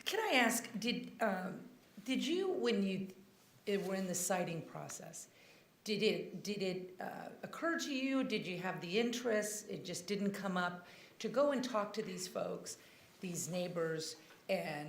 Can I ask, did you, when you were in the siting process, did it occur to you, did you have the interest, it just didn't come up, to go and talk to these folks, these neighbors, and,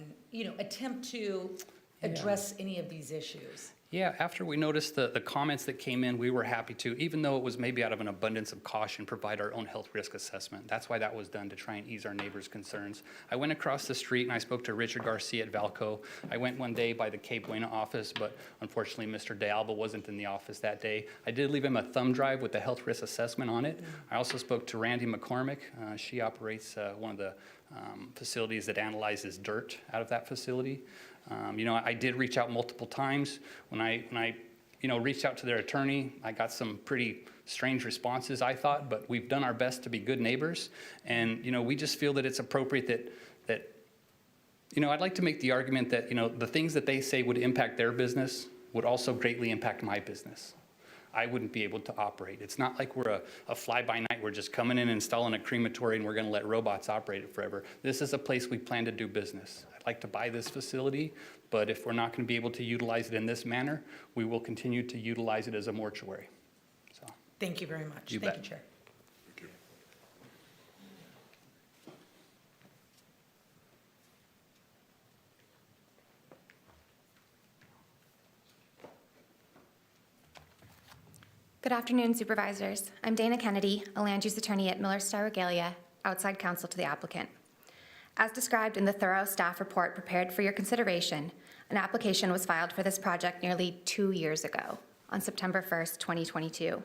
attempt to address any of these issues? Yeah, after we noticed the comments that came in, we were happy to, even though it was maybe out of an abundance of caution, provide our own health risk assessment. That's why that was done, to try and ease our neighbors' concerns. I went across the street and I spoke to Richard Garcia at Valco. I went one day by the Cape Buena office, but unfortunately Mr. De Alba wasn't in the office that day. I did leave him a thumb drive with the health risk assessment on it. I also spoke to Randy McCormick. She operates one of the facilities that analyzes dirt out of that facility. I did reach out multiple times. When I reached out to their attorney, I got some pretty strange responses, I thought, but we've done our best to be good neighbors. And, we just feel that it's appropriate that I'd like to make the argument that, the things that they say would impact their business would also greatly impact my business. I wouldn't be able to operate. It's not like we're a fly-by-night. We're just coming in and installing a crematory and we're going to let robots operate it forever. This is a place we plan to do business. I'd like to buy this facility, but if we're not going to be able to utilize it in this manner, we will continue to utilize it as a mortuary. So, Thank you very much. You Thank bet. you, Chair. Thank you. Good afternoon, Supervisors. I'm Dana Kennedy, a land use attorney at Miller Star Regalia, outside counsel to the applicant. As described in the thorough staff report prepared for your consideration, an application was filed for this project nearly 2 years ago, on September 1st, 2022.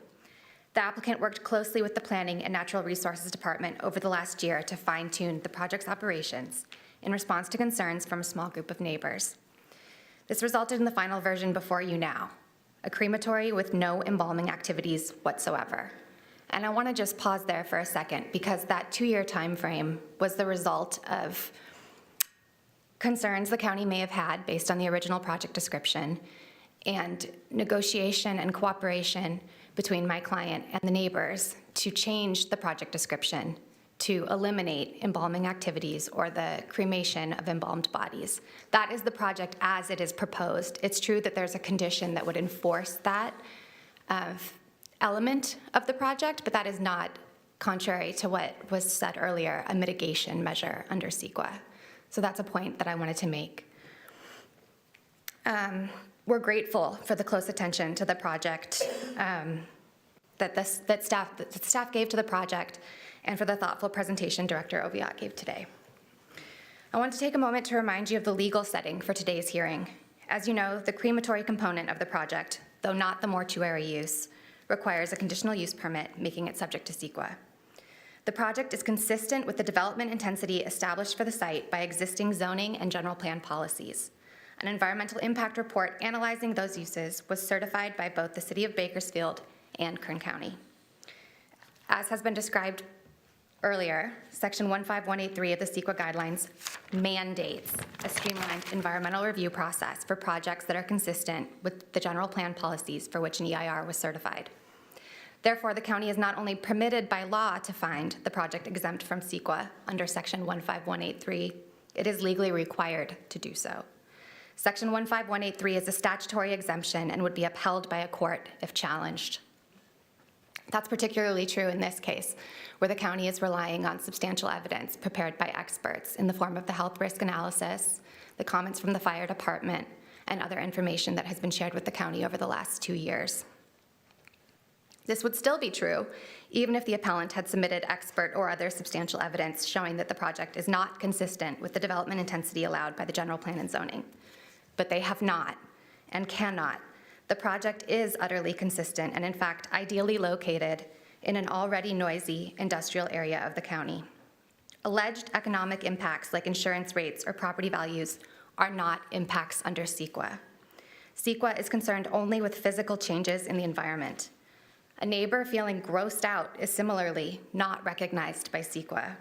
The applicant worked closely with the Planning and Natural Resources Department over the last year to fine-tune the project's operations in response to concerns from a small group of neighbors. This resulted in the final version before you now, a crematory with no embalming activities whatsoever. And I want to just pause there for a second, because that 2-year time frame was the result of concerns the county may have had based on the original project description, and negotiation and cooperation between my client and the neighbors to change the project description to eliminate embalming activities or the cremation of embalmed bodies. That is the project as it is proposed. It's true that there's a condition that would enforce that element of the project, but that is not, contrary to what was said earlier, a mitigation measure under CEQA. So that's a point that I wanted to make. We're grateful for the close attention to the project that staff gave to the project, and for the thoughtful presentation Director Oviatt gave today. I want to take a moment to remind you of the legal setting for today's hearing. As you know, the crematory component of the project, though not the mortuary use, requires a conditional use permit, making it subject to CEQA. The project is consistent with the development intensity established for the site by existing zoning and general plan policies. An environmental impact report analyzing those uses was certified by both the City of Bakersfield and Kern County. As has been described earlier, Section 15183 of the CEQA guidelines mandates a streamlined environmental review process for projects that are consistent with the general plan policies for which an EIR was certified. Therefore, the county is not only permitted by law to find the project exempt from CEQA under Section 15183, it is legally required to do so. Section 15183 is a statutory exemption and would be upheld by a court if challenged. That's particularly true in this case, where the county is relying on substantial evidence prepared by experts in the form of the health risk analysis, the comments from the fire department, and other information that has been shared with the county over the last 2 years. This would still be true even if the appellant had submitted expert or other substantial evidence showing that the project is not consistent with the development intensity allowed by the general plan and zoning. But they have not and cannot. The project is utterly consistent and, in fact, ideally located in an already noisy industrial area of the county. Alleged economic impacts like insurance rates or property values are not impacts under CEQA. CEQA is concerned only with physical changes in the environment. A neighbor feeling grossed out is similarly not recognized by CEQA.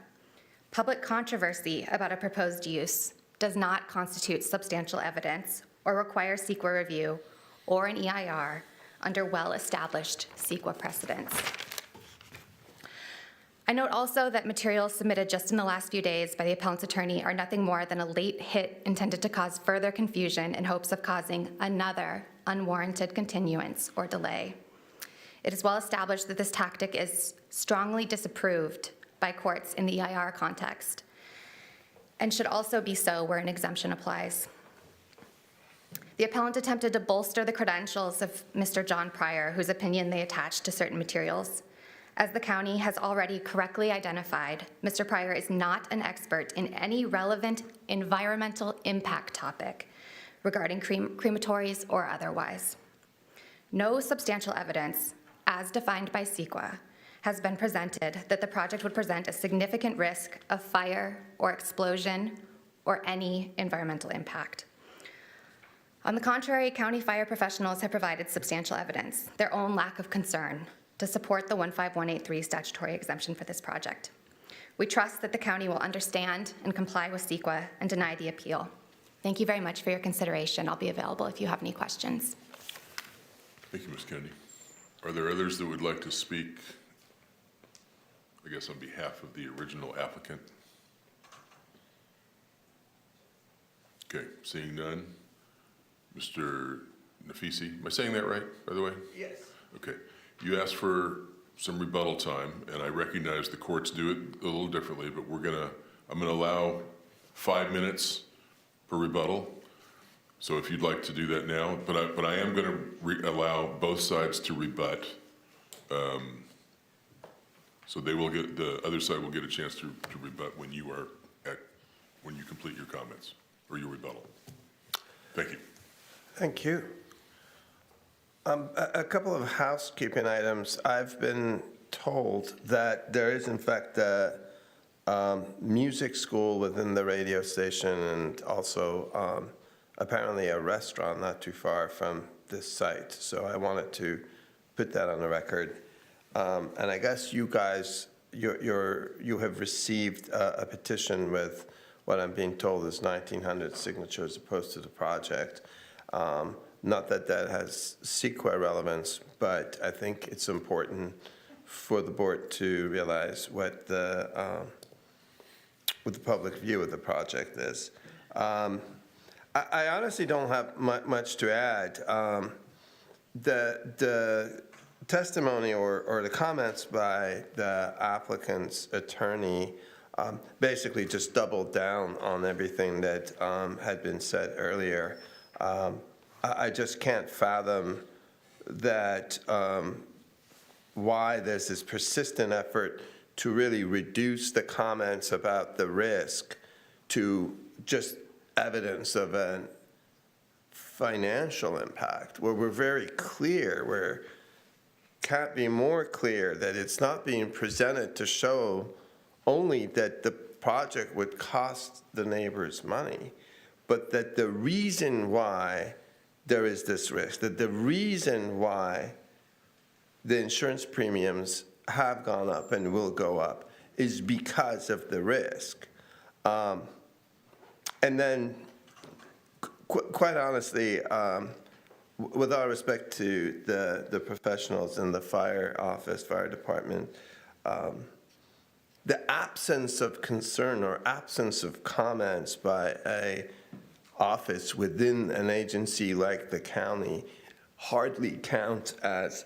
Public controversy about a proposed use does not constitute substantial evidence or require CEQA review or an EIR under well-established CEQA precedents. I note also that materials submitted just in the last few days by the appellant's attorney are nothing more than a late hit intended to cause further confusion in hopes of causing another unwarranted continuance or delay. It is well established that this tactic is strongly disapproved by courts in the EIR context and should also be so where an exemption applies. The appellant attempted to bolster the credentials of Mr. John Pryor, whose opinion they attached to certain materials. As the county has already correctly identified, Mr. Pryor is not an expert in any relevant environmental impact topic regarding crematories or otherwise. No substantial evidence, as defined by CEQA, has been presented that the project would present a significant risk of fire or explosion or any environmental impact. On the contrary, county fire professionals have provided substantial evidence, their own lack of concern, to support the 15183 statutory exemption for this project. We trust that the county will understand and comply with CEQA and deny the appeal. Thank you very much for your consideration. I'll be available if you have any questions. Thank you, Ms. Kennedy. Are there others that would like to speak, I guess, on behalf of the original applicant? Okay, seeing none. Mr. Nafisi, am I saying that right, by the way? Yes. Okay. You asked for some rebuttal time, and I recognize the courts do it a little differently, but I'm gonna allow 5 minutes per rebuttal. So if you'd like to do that now, but I am gonna allow both sides to rebut. So they will get, the other side will get a chance to rebut when you complete your comments or your rebuttal. Thank you. Thank you. A couple of housekeeping items. I've been told that there is, in fact, a music school within the radio station and also apparently a restaurant not too far from this site. So I wanted to put that on the record. And I guess you guys, you have received a petition with what I'm being told is 1,900 signatures opposed to the project. Not that that has CEQA relevance, but I think it's important for the board to realize what the public view of the project is. I honestly don't have much to add. The testimony or the comments by the applicant's attorney basically just doubled down on everything that had been said earlier. I just can't fathom that why there's this persistent effort to really reduce the comments about the risk to just evidence of a financial impact, where we're very clear, where can't be more clear that it's not being presented to show only that the project would cost the neighbors money, but that the reason why there is this risk, that the reason why the insurance premiums have gone up and will go up is because of the risk. And then, quite honestly, with all respect to the professionals in the fire office, fire department, the absence of concern or absence of comments by a office within an agency like the county hardly counts as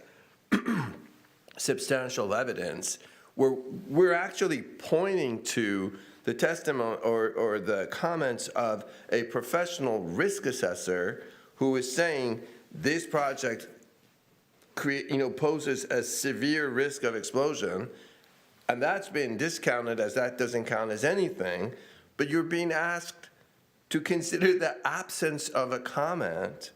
substantial evidence. We're actually pointing to the testimony or the comments of a professional risk assessor who is saying this project poses a severe risk of explosion, and that's been discounted as that doesn't count as anything, but you're being asked to consider the absence of a comment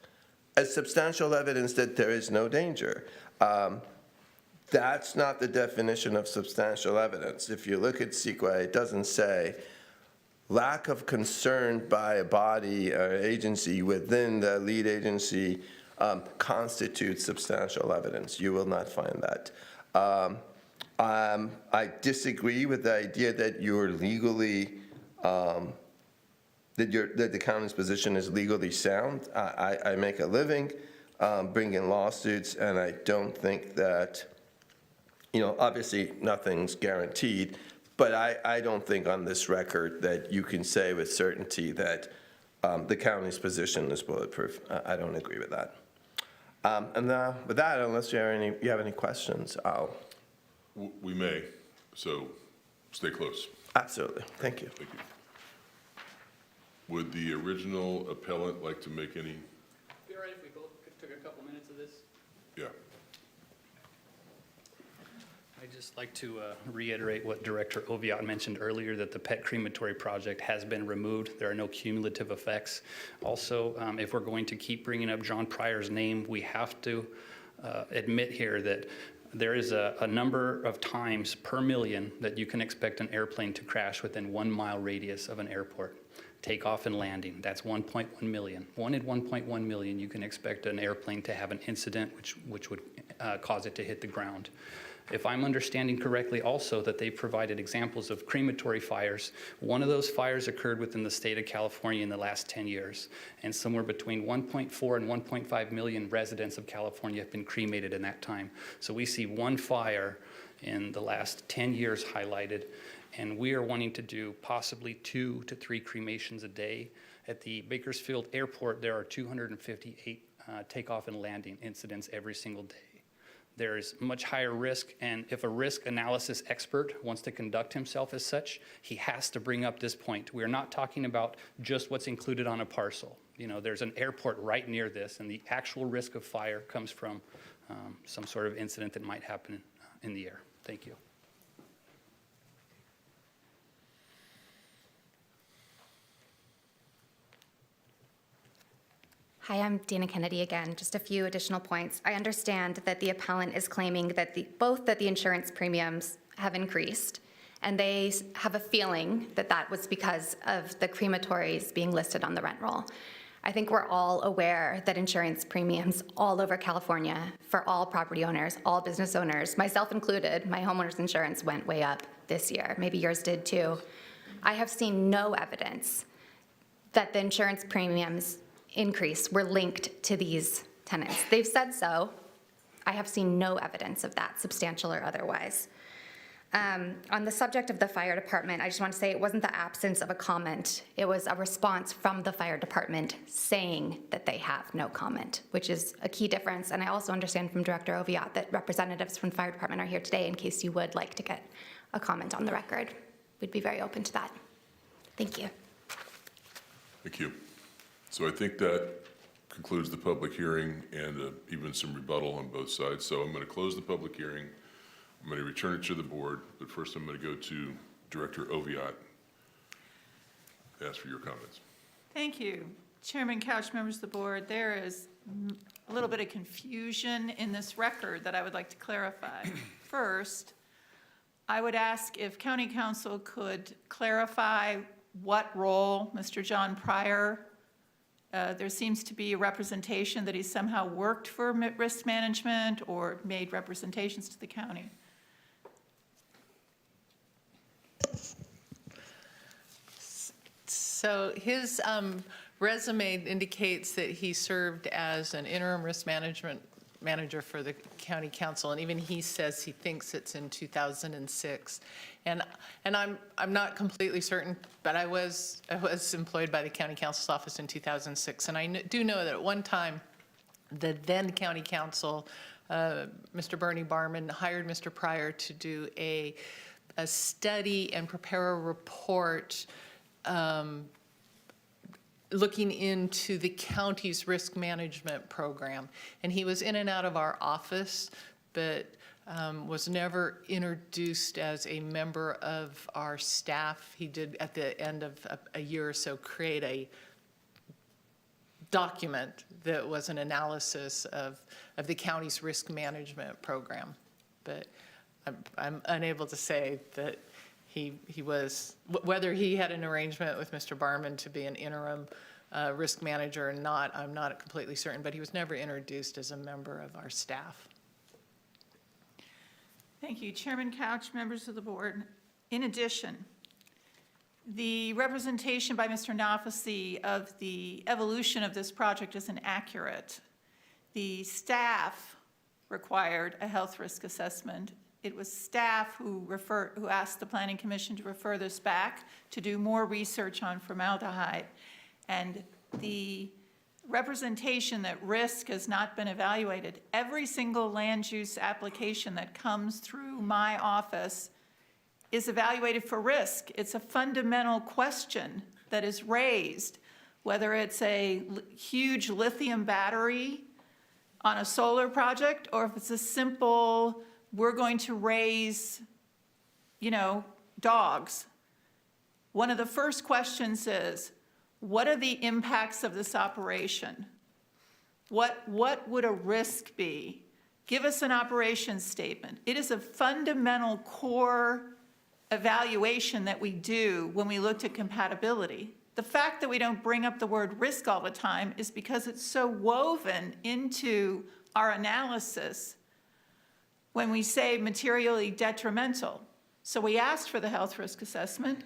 as substantial evidence that there is no danger. That's not the definition of substantial evidence. If you look at CEQA, it doesn't say lack of concern by a body or agency within the lead agency constitutes substantial evidence. You will not find that. I disagree with the idea that you're legally that the county's position is legally sound. I make a living bringing lawsuits, and I don't think that obviously, nothing's guaranteed, but I don't think on this record that you can say with certainty that the county's position is bulletproof. I don't agree with that. And with that, unless you have any questions, We may, so stay close. Absolutely. Thank you. Thank you. Would the original appellant like to make any? Be all right if we both took a couple minutes of this? Yeah. I'd just like to reiterate what Director Oviatt mentioned earlier, that the pet crematory project has been removed. There are no cumulative effects. Also, if we're going to keep bringing up John Pryor's name, we have to admit here that there is a number of times per million that you can expect an airplane to crash within 1 mile radius of an airport. Takeoff and landing, that's 1.1 million. 1 in 1.1 million, you can expect an airplane to have an incident which would cause it to hit the ground. If I'm understanding correctly also that they provided examples of crematory fires, one of those fires occurred within the state of California in the last 10 years, and somewhere between 1.4 and 1.5 million residents of California have been cremated in that time. So we see one fire in the last 10 years highlighted, and we are wanting to do possibly 2 to 3 cremations a day. At the Bakersfield Airport, there are 258 takeoff and landing incidents every single day. There's much higher risk, and if a risk analysis expert wants to conduct himself as such, he has to bring up this point. We're not talking about just what's included on a parcel. There's an airport right near this, and the actual risk of fire comes from some sort of incident that might happen in the air. Thank you. Hi, I'm Dana Kennedy again. Just a few additional points. I understand that the appellant is claiming that both the insurance premiums have increased, and they have a feeling that that was because of the crematories being listed on the rent roll. I think we're all aware that insurance premiums all over California for all property owners, all business owners, myself included, my homeowner's insurance went way up this year. Maybe yours did too. I have seen no evidence that the insurance premiums increase were linked to these tenants. They've said so. I have seen no evidence of that, substantial or otherwise. On the subject of the fire department, I just want to say it wasn't the absence of a comment. It was a response from the fire department saying that they have no comment, which is a key difference. And I also understand from Director Oviatt that representatives from the fire department are here today in case you would like to get a comment on the record. We'd be very open to that. Thank you. Thank you. So I think that concludes the public hearing and even some rebuttal on both sides. So I'm going to close the public hearing. I'm going to return it to the board, but first I'm going to go to Director Oviatt. Ask for your comments. Thank you. Chairman Couch, members of the board, there is a little bit of confusion in this record that I would like to clarify. First, I would ask if County Council could clarify what role Mr. John Pryor, there seems to be a representation that he somehow worked for risk management or made representations to the county. So his resume indicates that he served as an interim risk management manager for the county council, and even he says he thinks it's in 2006. And I'm not completely certain, but I was employed by the county council's office in 2006, and I do know that at one time, the then county council, Mr. Bernie Barman, hired Mr. Pryor to do a study and prepare a report looking into the county's risk management program. And he was in and out of our office, but was never introduced as a member of our staff. He did, at the end of a year or so, create a document that was an analysis of the county's risk management program. But I'm unable to say that he was, whether he had an arrangement with Mr. Barman to be an interim risk manager or not, I'm not completely certain, but he was never introduced as a member of our staff. Thank you. Chairman Couch, members of the board. In addition, the representation by Mr. Nafasi of the evolution of this project is inaccurate. The staff required a health risk assessment. It was staff who asked the Planning Commission to refer this back to do more research on formaldehyde. And the representation that risk has not been evaluated, every single land use application that comes through my office is evaluated for risk. It's a fundamental question that is raised, whether it's a huge lithium battery on a solar project, or if it's a simple, we're going to raise, dogs. One of the first questions is, what are the impacts of this operation? What would a risk be? Give us an operations statement. It is a fundamental core evaluation that we do when we look at compatibility. The fact that we don't bring up the word risk all the time is because it's so woven into our analysis when we say materially detrimental. So we asked for the health risk assessment.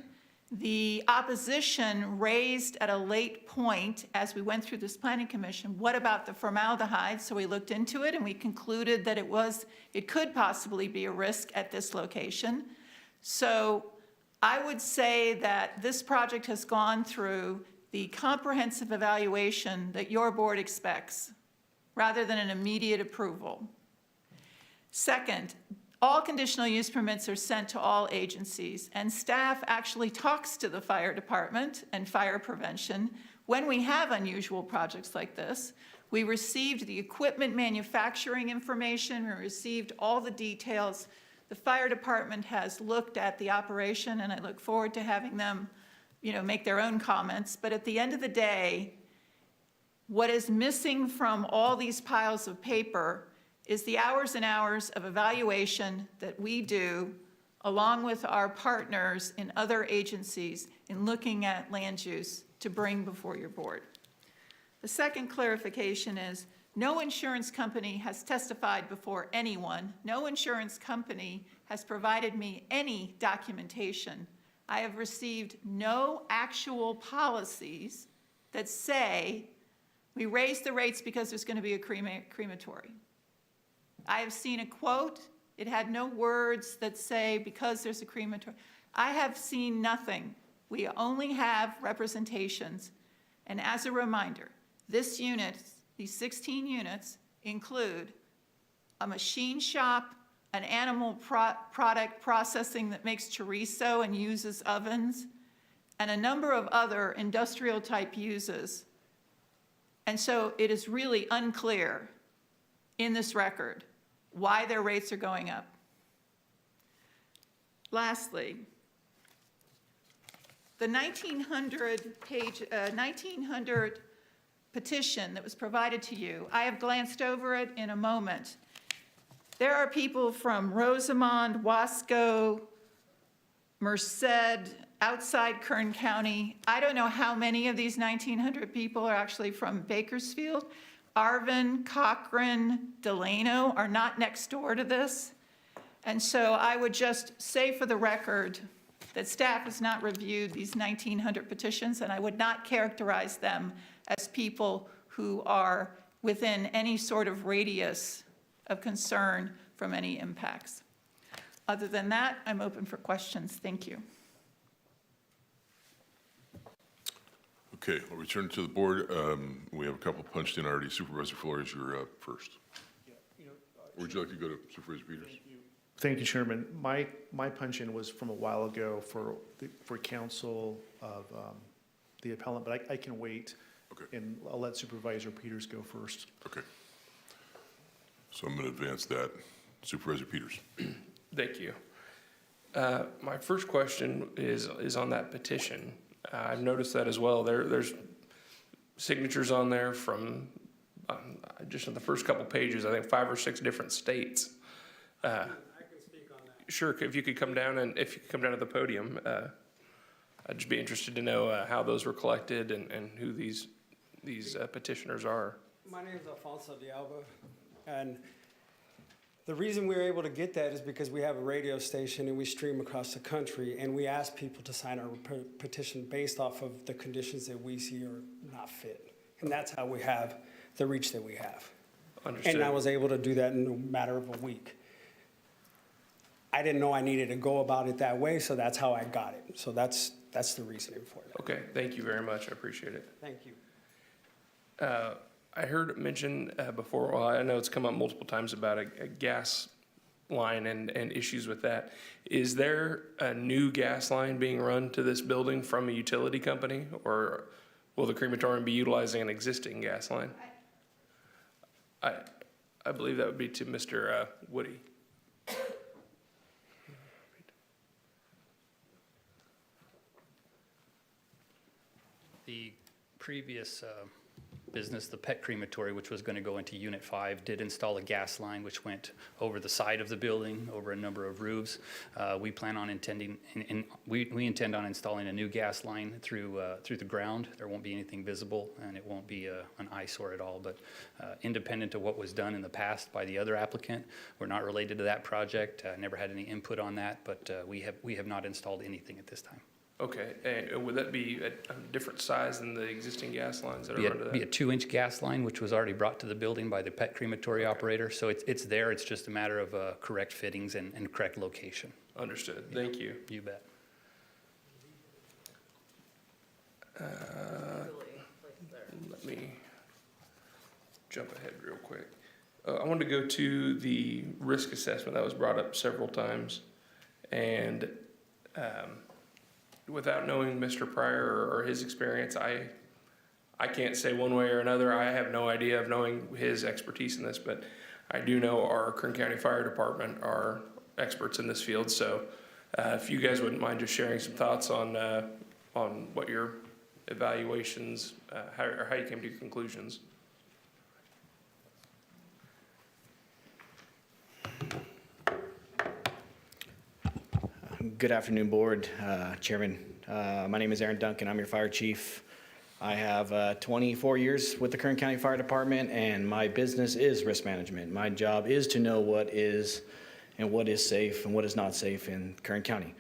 The opposition raised at a late point as we went through this planning commission, what about the formaldehyde? So we looked into it and we concluded that it could possibly be a risk at this location. So I would say that this project has gone through the comprehensive evaluation that your board expects, rather than an immediate approval. Second, all conditional use permits are sent to all agencies, and staff actually talks to the fire department and fire prevention when we have unusual projects like this. We received the equipment manufacturing information, we received all the details. The fire department has looked at the operation, and I look forward to having them, make their own comments. But at the end of the day, what is missing from all these piles of paper is the hours and hours of evaluation that we do along with our partners in other agencies in looking at land use to bring before your board. The second clarification is, no insurance company has testified before anyone. No insurance company has provided me any documentation. I have received no actual policies that say we raised the rates because there's going to be a crematory. I have seen a quote. It had no words that say because there's a crematory. I have seen nothing. We only have representations. And as a reminder, this unit, these 16 units include a machine shop, an animal product processing that makes chorizo and uses ovens, and a number of other industrial type uses. And so it is really unclear in this record why their rates are going up. Lastly, the 1900 petition that was provided to you, I have glanced over it in a moment. There are people from Rosamond, Wasco, Merced, outside Kern County. I don't know how many of these 1,900 people are actually from Bakersfield. Arvin, Cochran, Delano are not next door to this. And so I would just say for the record that staff has not reviewed these 1,900 petitions, and I would not characterize them as people who are within any sort of radius of concern from any impacts. Other than that, I'm open for questions. Thank you. Okay, I'll return to the board. We have a couple punched in already. Supervisor Flores, you're up first. Would you like to go to Supervisor Peters? Thank you, Chairman. My punch-in was from a while ago for counsel of the appellant, but I can wait. Okay. And I'll let Supervisor Peters go first. Okay. So I'm going to advance that. Supervisor Peters. Thank you. My first question is on that petition. I've noticed that as well. There's signatures on there from just in the first couple pages, I think 5 or 6 different states. I can speak on that. Sure, if you could come down to the podium, I'd just be interested to know how those were collected and who these petitioners are. My name is Alfonso Dialba, and the reason we were able to get that is because we have a radio station and we stream across the country, and we ask people to sign our petition based off of the conditions that we see are not fit. And that's how we have the reach that we have. Understood. And I was able to do that in a matter of a week. I didn't know I needed to go about it that way, so that's how I got it. So that's the reasoning for that. Okay, thank you very much. I appreciate it. Thank you. I heard it mentioned before, well, I know it's come up multiple times about a gas line and issues with that. Is there a new gas line being run to this building from a utility company, or will the crematorium be utilizing an existing gas line? I believe that would be to Mr. Woody. The previous business, the pet crematory, which was going to go into Unit 5, did install a gas line which went over the side of the building, over a number of roofs. We plan on we intend on installing a new gas line through the ground. There won't be anything visible, and it won't be an eyesore at all. But independent of what was done in the past by the other applicant, we're not related to that project. Never had any input on that, but we have not installed anything at this time. Okay, and would that be a different size than the existing gas lines that are under that? Be a 2-inch gas line, which was already brought to the building by the pet crematory operator. So it's there. It's just a matter of correct fittings and correct location. Understood. Thank you. You bet. Let me jump ahead real quick. I wanted to go to the risk assessment that was brought up several times. And without knowing Mr. Pryor or his experience, I can't say one way or another. I have no idea of knowing his expertise in this, but I do know our Kern County Fire Department are experts in this field. So if you guys wouldn't mind just sharing some thoughts on what your evaluations, how you came to your conclusions. Good afternoon, Board, Chairman. My name is Aaron Duncan. I'm your fire chief. I have 24 years with the Kern County Fire Department, and my business is risk management. My job is to know what is safe and what is not safe in Kern County.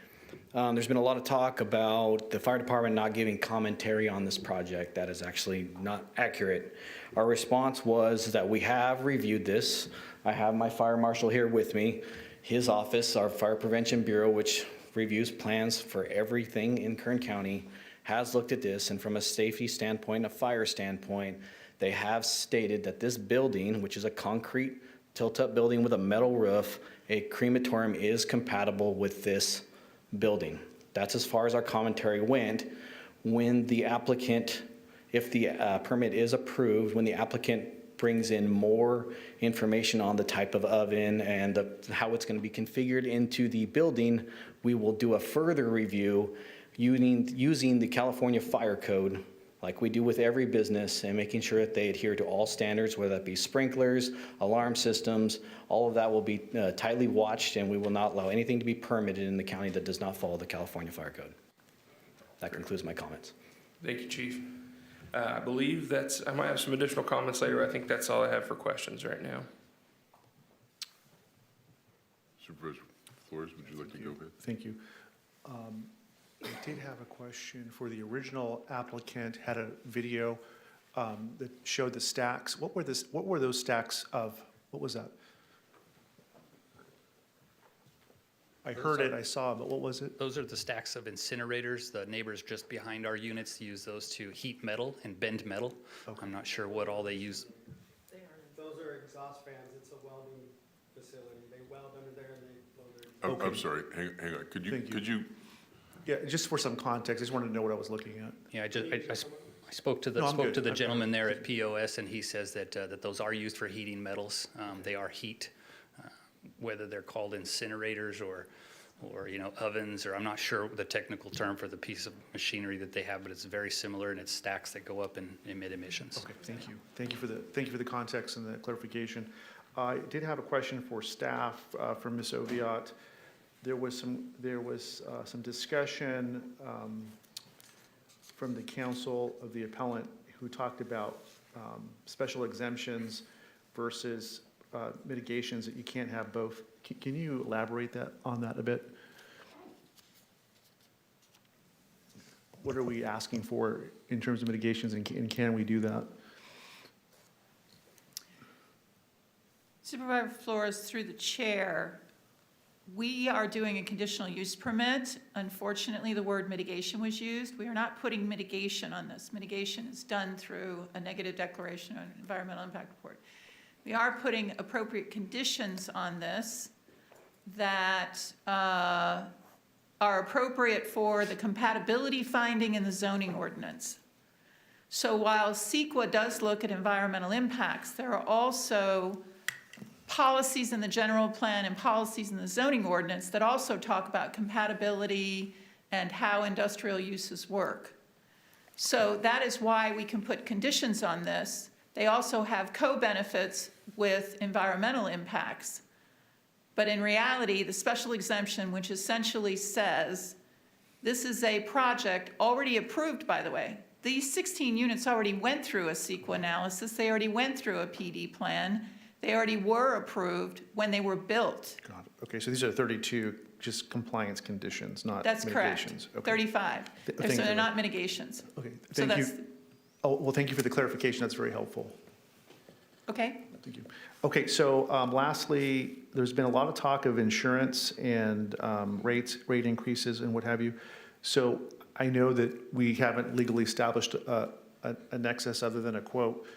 There's been a lot of talk about the fire department not giving commentary on this project. That is actually not accurate. Our response was that we have reviewed this. I have my fire marshal here with me. His office, our Fire Prevention Bureau, which reviews plans for everything in Kern County, has looked at this, and from a safety standpoint, a fire standpoint, they have stated that this building, which is a concrete tilt-up building with a metal roof, a crematorium is compatible with this building. That's as far as our commentary went. When the applicant, if the permit is approved, when the applicant brings in more information on the type of oven and how it's going to be configured into the building, we will do a further review using the California Fire Code, like we do with every business, and making sure that they adhere to all standards, whether that be sprinklers, alarm systems. All of that will be tightly watched, and we will not allow anything to be permitted in the county that does not follow the California Fire Code. That concludes my comments. Thank you, Chief. I believe I might have some additional comments later. I think that's all I have for questions right now. Supervisor Flores, would you like to go ahead? Thank you. I did have a question for the original applicant, had a video that showed the stacks. What were those stacks of? What was that? I heard it, I saw it, but what was it? Those are the stacks of incinerators. The neighbors just behind our units use those to heat metal and bend metal. Okay. I'm not sure what all they use. Those are exhaust fans. It's a welding facility. They weld under there and they blow their... I'm sorry, hang on. Could you? Yeah, just for some context, I just wanted to know what I was looking at. Yeah, I spoke to the gentleman there at POS, and he says that those are used for heating metals. They are heat, whether they're called incinerators or ovens, or I'm not sure the technical term for the piece of machinery that they have, but it's very similar, and it's stacks that go up and emit emissions. Okay, thank you. Thank you for the context and the clarification. I did have a question for staff from Ms. Oviatt. There was some discussion from the counsel of the appellant who talked about special exemptions versus mitigations, that you can't have both. Can you elaborate on that a bit? What are we asking for in terms of mitigations, and can we do that? Supervisor Flores, through the chair, We are doing a conditional use permit. Unfortunately, the word mitigation was used. We are not putting mitigation on this. Mitigation is done through a negative declaration or an environmental impact report. We are putting appropriate conditions on this that are appropriate for the compatibility finding in the zoning ordinance. So while CEQA does look at environmental impacts, there are also policies in the general plan and policies in the zoning ordinance that also talk about compatibility and how industrial uses work. So that is why we can put conditions on this. They also have co-benefits with environmental impacts. But in reality, the special exemption, which essentially says, this is a project already approved, by the way. These 16 units already went through a CEQA analysis. They already went through a PD plan. They already were approved when they were built. Got it. Okay, so these are 32 just compliance conditions, not That's correct. mitigations. Okay. 35. Thank So you. they're not mitigations. Okay, So thank you. that's- Oh, well, thank you for the clarification. That's very helpful. Okay. Thank you. Okay, so lastly, there's been a lot of talk of insurance and rate increases and what have you. So I know that we haven't legally established a nexus other than a quote,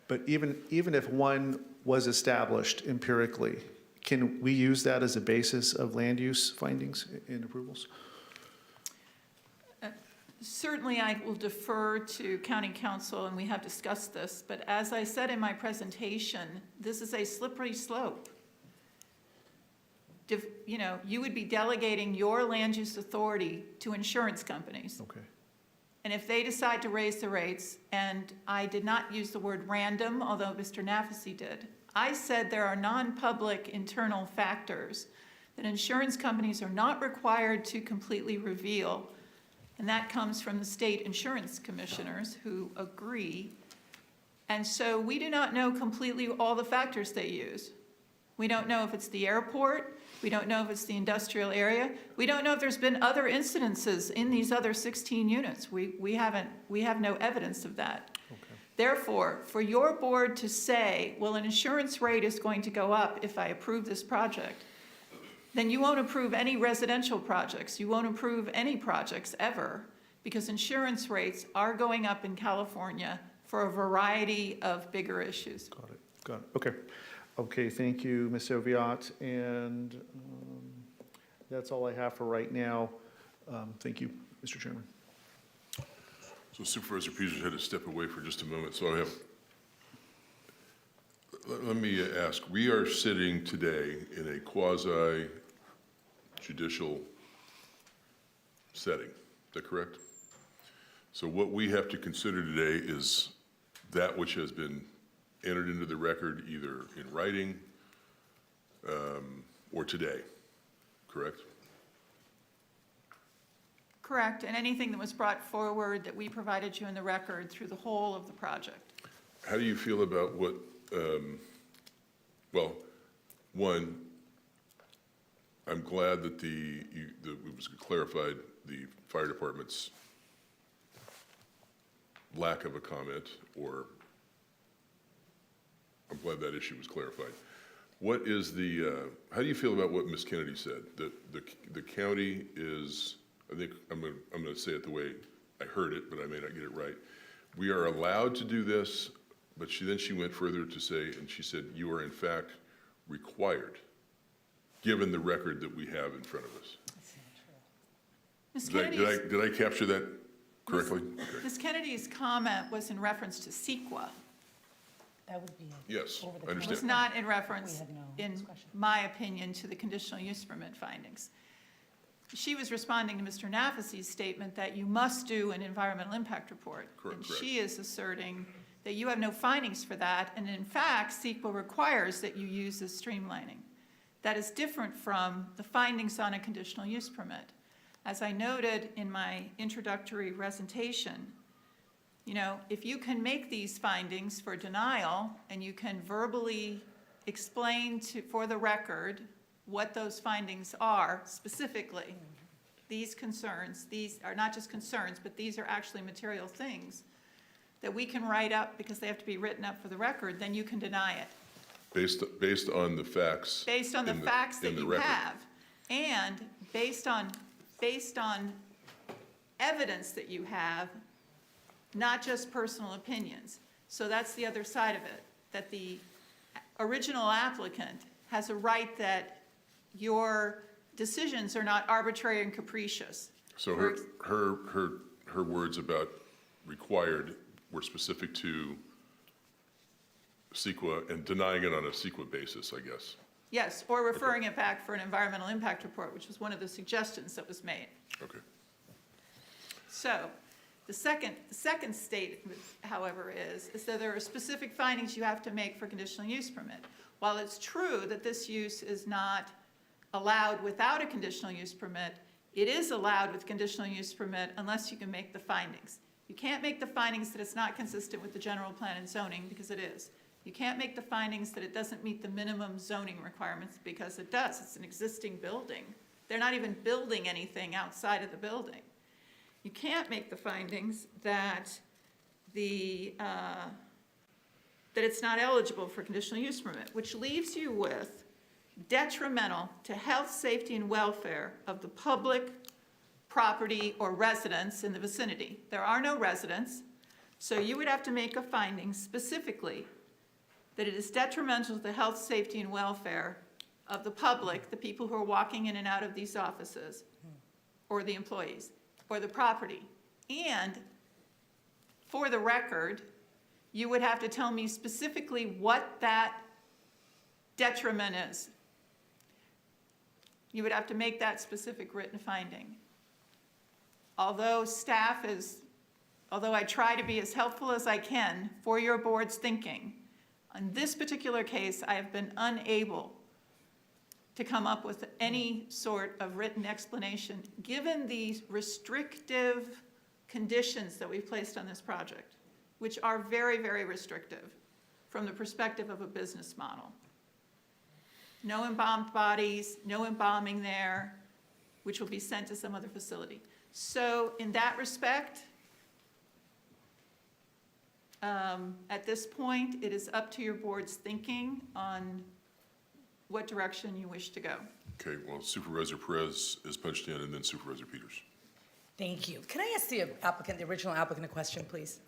but even if one was established empirically, can we use that as a basis of land use findings and approvals? Certainly, I will defer to county council, and we have discussed this, but as I said in my presentation, this is a slippery slope. You know, you would be delegating your land use authority to insurance companies. Okay. And if they decide to raise the rates, and I did not use the word random, although Mr. Nafasi did, I said there are non-public internal factors that insurance companies are not required to completely reveal. And that comes from the state insurance commissioners who agree. And so we do not know completely all the factors they use. We don't know if it's the airport. We don't know if it's the industrial area. We don't know if there's been other incidences in these other 16 units. We have no evidence of that. Okay. Therefore, for your board to say, well, an insurance rate is going to go up if I approve this project, then you won't approve any residential projects. You won't approve any projects ever, because insurance rates are going up in California for a variety of bigger issues. Got it. Okay. Okay, thank you, Ms. Oviatt. And that's all I have for right now. Thank you, Mr. Chairman. So Supervisor Peters had to step away for just a moment, so I have, let me ask, we are sitting today in a quasi-judicial setting, is that correct? So what we have to consider today is that which has been entered into the record either in writing or today, correct? Correct, and anything that was brought forward that we provided you in the record through the whole of the project. How do you feel about what, well, one, I'm glad that it was clarified, the fire department's lack of a comment, or I'm glad that issue was clarified. What is how do you feel about what Ms. Kennedy said? That the county is, I think, I'm gonna say it the way I heard it, but I may not get it right. We are allowed to do this, but then she went further to say, and she said, you are in fact required, given the record that we have in front of us. Ms. Did I capture that correctly? Okay. Ms. Kennedy's comment was in reference to CEQA. That would be Yes, I It was understand. not in reference, in my opinion, to the conditional use permit findings. She was responding to Mr. Nafasi's statement that you must do an environmental impact report. Correct. And she is asserting that you have no findings for that, and in fact, CEQA requires that you use this streamlining. That is different from the findings on a conditional use permit. As I noted in my introductory presentation, you know, if you can make these findings for denial and you can verbally explain for the record what those findings are specifically, these concerns, these are not just concerns, but these are actually material things that we can write up because they have to be written up for the record, then you can deny it. Based on the facts. Based on the facts that you record. have. and based on evidence that you have, not just personal opinions. So that's the other side of it, that the original applicant has a right that your decisions are not arbitrary and capricious. So her words about required were specific to CEQA and denying it on a CEQA basis, I guess. Yes, or referring it back for an environmental impact report, which was one of the suggestions that was made. Okay. So the second statement, however, is that there are specific findings you have to make for conditional use permit. While it's true that this use is not allowed without a conditional use permit, it is allowed with conditional use permit unless you can make the findings. You can't make the findings that it's not consistent with the general plan and zoning, because it is. You can't make the findings that it doesn't meet the minimum zoning requirements, because it does. It's an existing building. They're not even building anything outside of the building. You can't make the findings that that it's not eligible for conditional use permit, which leaves you with detrimental to health, safety, and welfare of the public, property, or residents in the vicinity. There are no residents, so you would have to make a finding specifically that it is detrimental to the health, safety, and welfare of the public, the people who are walking in and out of these offices, or the employees, or the property. And for the record, you would have to tell me specifically what that detriment is. You would have to make that specific written finding. Although I try to be as helpful as I can for your board's thinking, on this particular case, I have been unable to come up with any sort of written explanation, given the restrictive conditions that we've placed on this project, which are very, very restrictive from the perspective of a business model. No embalmed bodies, no embalming there, which will be sent to some other facility. So in that respect, at this point, it is up to your board's thinking on what direction you wish to go. Okay, well, Supervisor Perez is punched in, and then Supervisor Peters. Thank you. Can I ask the applicant, the original applicant, a question, please?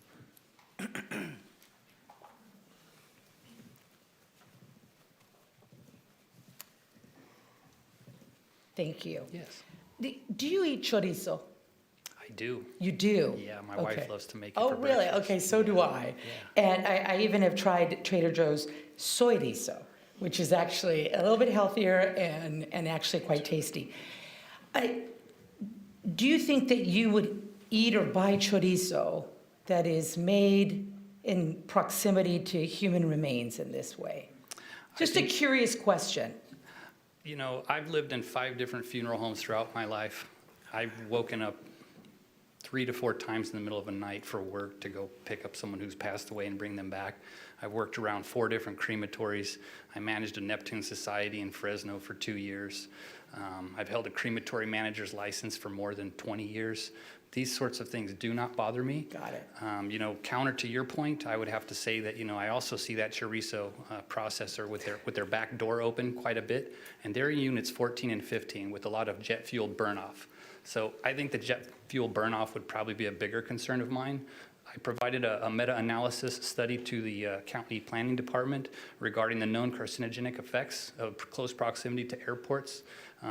Thank you. Yes. Do you eat chorizo? I do. You do? Yeah, my Okay. wife loves to make it Oh, for really? breakfast. Okay, so do I. And I even have tried Trader Joe's soy rizo, which is actually a little bit healthier and actually quite tasty. Do you think that you would eat or buy chorizo that is made in proximity to human remains in this way? Just a curious question. You know, I've lived in 5 different funeral homes throughout my life. I've woken up 3 to 4 times in the middle of a night for work to go pick up someone who's passed away and bring them back. I've worked around 4 different crematories. I managed a Neptune Society in Fresno for 2 years. I've held a crematory manager's license for more than 20 years. These sorts of things do not bother me. Got it. You know, counter to your point, I would have to say that, you know, I also see that chorizo processor with their back door open quite a bit, and they're in units 14 and 15 with a lot of jet fuel burn-off. So I think the jet fuel burn-off would probably be a bigger concern of mine. I provided a meta-analysis study to the county planning department regarding the known carcinogenic effects of close proximity to airports.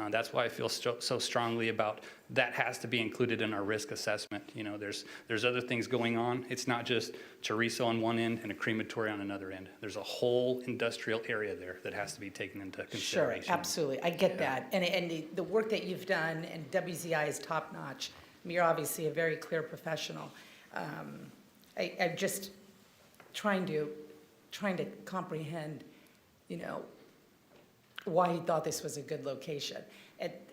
That's why I feel so strongly about that has to be included in our risk assessment. You know, there's other things going on. It's not just chorizo on one end and a crematory on another end. There's a whole industrial area there that has to be taken into consideration. Sure, absolutely. I get that. And the work that you've done, and WZI is top-notch. I mean, you're obviously a very clear professional. I'm just trying to comprehend, you know, why he thought this was a good location.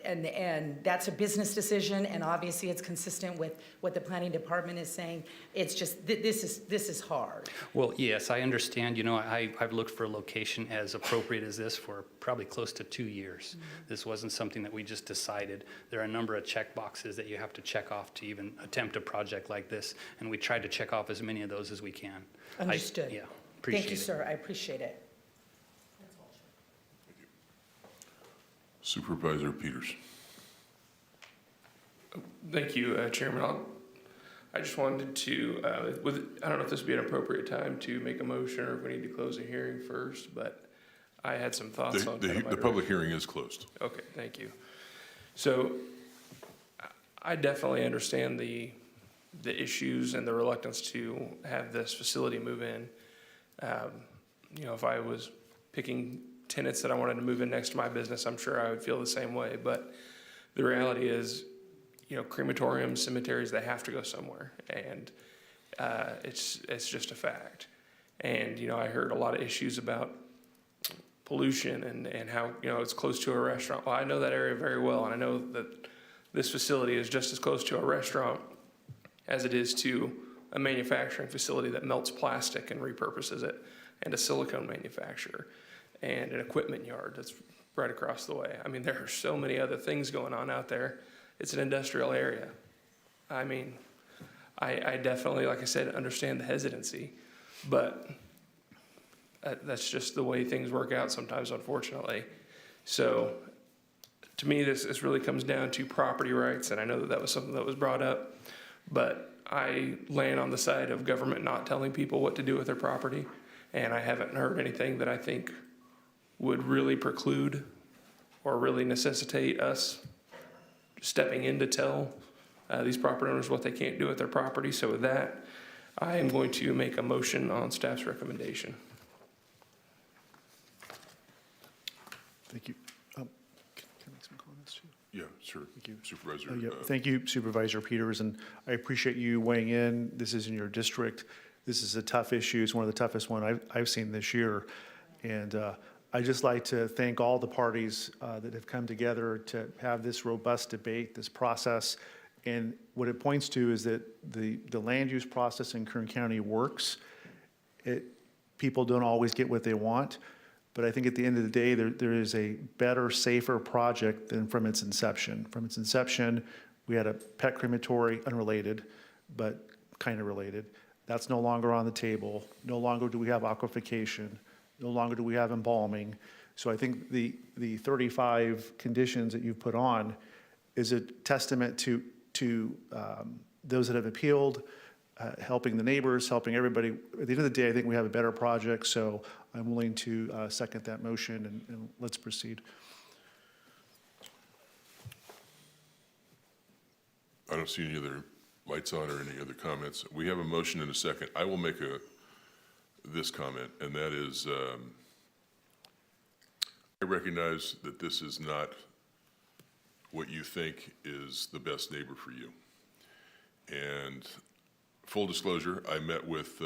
And that's a business decision, and obviously it's consistent with what the planning department is saying. It's just, this is hard. Well, yes, I understand. You know, I've looked for a location as appropriate as this for probably close to 2 years. This wasn't something that we just decided. There are a number of check boxes that you have to check off to even attempt a project like this, and we tried to check off as many of those as we can. Understood. Yeah, appreciate it. Thank you, sir. I appreciate it. Supervisor Peters. Thank you, Chairman. I just wanted to, I don't know if this would be an appropriate time to make a motion or if we need to close the hearing first, but I had some thoughts on. The public hearing is closed. Okay, thank you. So I definitely understand the issues and the reluctance to have this facility move in. You know, if I was picking tenants that I wanted to move in next to my business, I'm sure I would feel the same way. But the reality is, you know, crematoriums, cemeteries, they have to go somewhere. And it's just a fact. And, you know, I heard a lot of issues about pollution and how, you know, it's close to a restaurant. Well, I know that area very well, and I know that this facility is just as close to a restaurant as it is to a manufacturing facility that melts plastic and repurposes it, and a silicone manufacturer, and an equipment yard that's right across the way. I mean, there are so many other things going on out there. It's an industrial area. I mean, I definitely, like I said, understand the hesitancy, but that's just the way things work out sometimes, unfortunately. So to me, this really comes down to property rights, and I know that that was something that was brought up, but I land on the side of government not telling people what to do with their property, and I haven't heard anything that I think would really preclude or really necessitate us stepping in to tell these property owners what they can't do with their property. So with that, I am going to make a motion on staff's recommendation. Thank you. Can I make some comments too? Yeah, sure. Thank you. Supervisor. Thank you, Supervisor Peters, and I appreciate you weighing in. This is in your district. This is a tough issue. It's one of the toughest one I've seen this year. And I'd just like to thank all the parties that have come together to have this robust debate, this process. And what it points to is that the land use process in Kern County works. People don't always get what they want, but I think at the end of the day, there is a better, safer project than from its inception. From its inception, we had a pet crematory, unrelated, but kind of related. That's no longer on the table. No longer do we have aquafication. No longer do we have embalming. So I think the 35 conditions that you've put on is a testament to those that have appealed, helping the neighbors, helping everybody. At the end of the day, I think we have a better project, so I'm willing to second that motion, and let's proceed. I don't see any other lights on or any other comments. We have a motion and a second. I will make this comment, and that is, I recognize that this is not what you think is the best neighbor for you. And full disclosure, I met with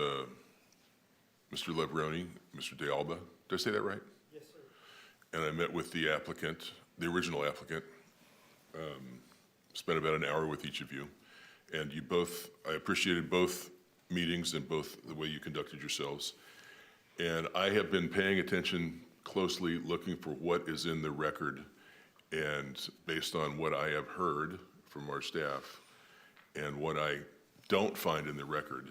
Mr. Lebroni, Mr. De Alba. Did I say that right? Yes, sir. And I met with the applicant, the original applicant, spent about an hour with each of you. And you both, I appreciated both meetings and both the way you conducted yourselves. And I have been paying attention closely, looking for what is in the record. And based on what I have heard from our staff and what I don't find in the record,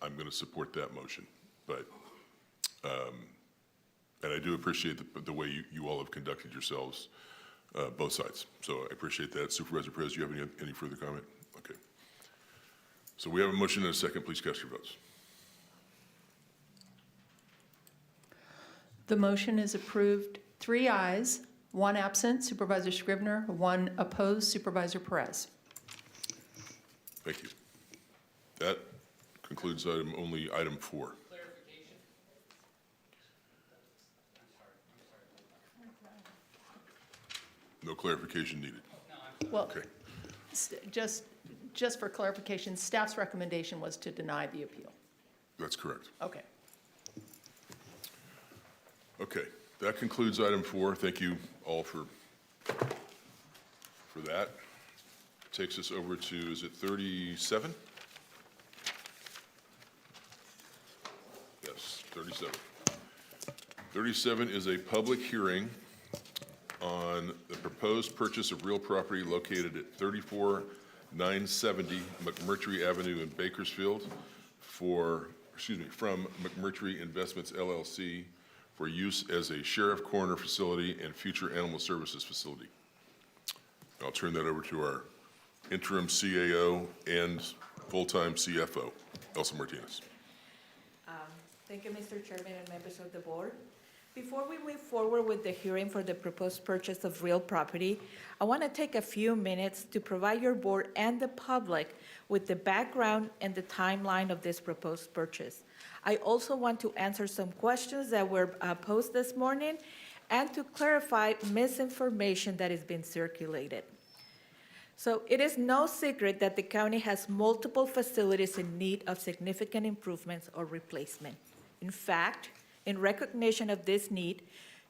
I'm going to support that motion. But, and I do appreciate the way you all have conducted yourselves, both sides. So I appreciate that. Supervisor Perez, do you have any further comment? Okay. So we have a motion and a second. Please cast your votes. The motion is approved, 3 ayes, 1 absent, Supervisor Scrivener, 1 opposed, Supervisor Perez. Thank you. That concludes item 4. No clarification needed. Well, Okay. just for clarification, staff's recommendation was to deny the appeal. That's correct. Okay. Okay, that concludes item 4. Thank you all for that. Takes us over to, is it 37? Yes, 37. 37 is a public hearing on the proposed purchase of real property located at 34970 McMurtry Avenue in Bakersfield from McMurtry Investments LLC for use as a sheriff coroner facility and future animal services facility. I'll turn that over to our interim CAO, and full-time CFO. Elsa Martinez. Thank you, Mr. Chairman and members of the board. Before we move forward with the hearing for the proposed purchase of real property, I want to take a few minutes to provide your board and the public with the background and the timeline of this proposed purchase. I also want to answer some questions that were posed this morning and to clarify misinformation that has been circulated. So it is no secret that the county has multiple facilities in need of significant improvements or replacement. In fact, in recognition of this need,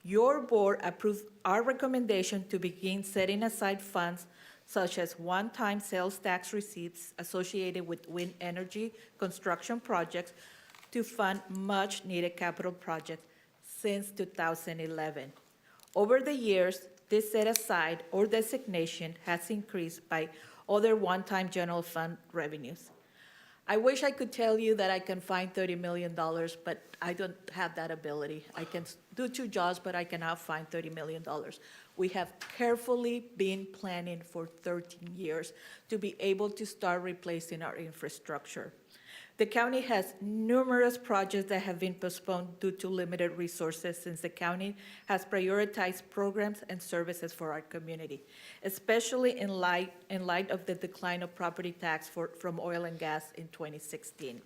your board approved our recommendation to begin setting aside funds such as one-time sales tax receipts associated with wind energy construction projects to fund much-needed capital projects since 2011. Over the years, this set-aside or designation has increased by other one-time general fund revenues. I wish I could tell you that I can find $30 million, but I don't have that ability. I can do two jobs, but I cannot find $30 million. We have carefully been planning for 13 years to be able to start replacing our infrastructure. The county has numerous projects that have been postponed due to limited resources since the county has prioritized programs and services for our community, especially in light of the decline of property tax from oil and gas in 2016.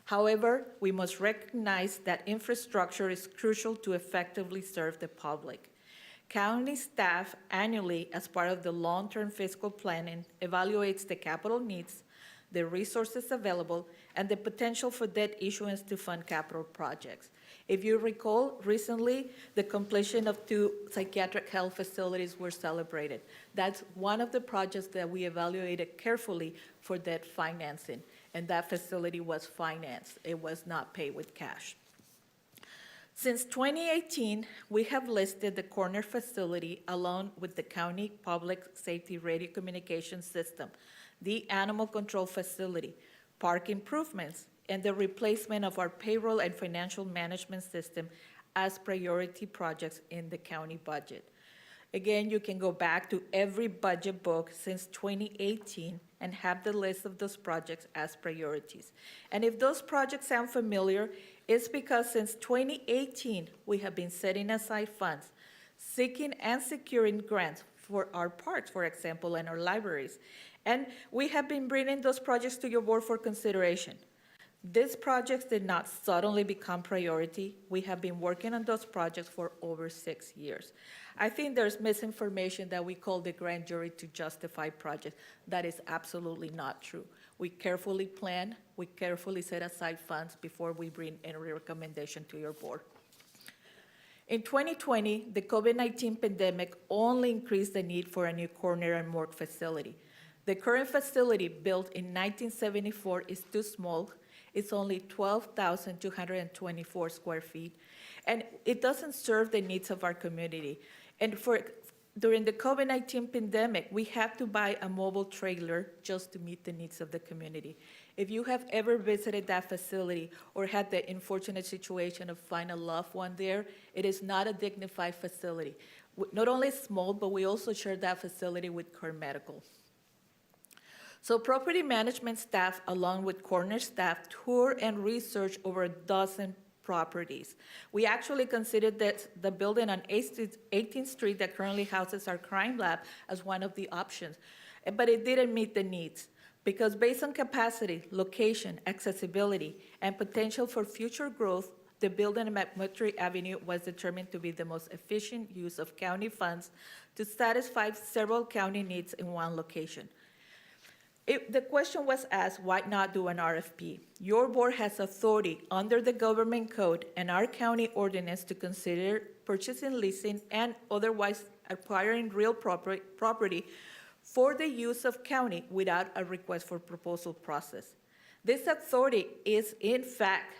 However, we must recognize that infrastructure is crucial to effectively serve the public. County staff annually, as part of the long-term fiscal planning, evaluates the capital needs, the resources available, and the potential for debt issuance to fund capital projects. If you recall, recently, the completion of 2 psychiatric health facilities were celebrated. That's one of the projects that we evaluated carefully for debt financing, and that facility was financed. It was not paid with cash. Since 2018, we have listed the Corner facility along with the County Public Safety Radio Communication System, the Animal Control Facility, park improvements, and the replacement of our payroll and financial management system as priority projects in the county budget. Again, you can go back to every budget book since 2018 and have the list of those projects as priorities. And if those projects sound familiar, it's because since 2018, we have been setting aside funds, seeking and securing grants for our parks, for example, and our libraries. And we have been bringing those projects to your board for consideration. These projects did not suddenly become priority. We have been working on those projects for over 6 years. I think there's misinformation that we call the grand jury to justify projects. That is absolutely not true. We carefully plan, we carefully set aside funds before we bring any recommendation to your board. In 2020, the COVID-19 pandemic only increased the need for a new corner and morgue facility. The current facility, built in 1974, is too small. It's only 12,224 square feet, and it doesn't serve the needs of our community. And during the COVID-19 pandemic, we had to buy a mobile trailer just to meet the needs of the community. If you have ever visited that facility or had the unfortunate situation of finding a loved one there, it is not a dignified facility. Not only small, but we also share that facility with Kern Medical. So property management staff, along with Corner staff, tour and research over a dozen properties. We actually considered that the building on 18th Street that currently houses our crime lab as one of the options, but it didn't meet the needs because based on capacity, location, accessibility, and potential for future growth, the building on Crematory Avenue was determined to be the most efficient use of county funds to satisfy several county needs in one location. The question was asked, why not do an RFP? Your board has authority under the government code and our county ordinance to consider purchasing, leasing, and otherwise acquiring real property for the use of county without a request for proposal process. This authority is, in fact,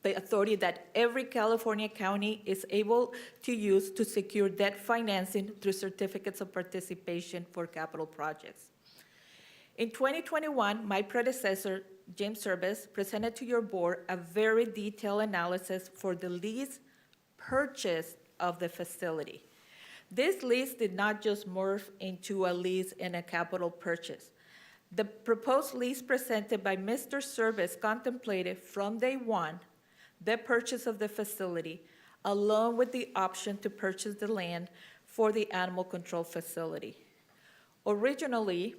the authority that every California county is able to use to secure debt financing through certificates of participation for capital projects. In 2021, my predecessor, James Service, presented to your board a very detailed analysis for the lease purchase of the facility. This lease did not just morph into a lease and a capital purchase. The proposed lease presented by Mr. Service contemplated from day one the purchase of the facility, along with the option to purchase the land for the animal control facility. Originally,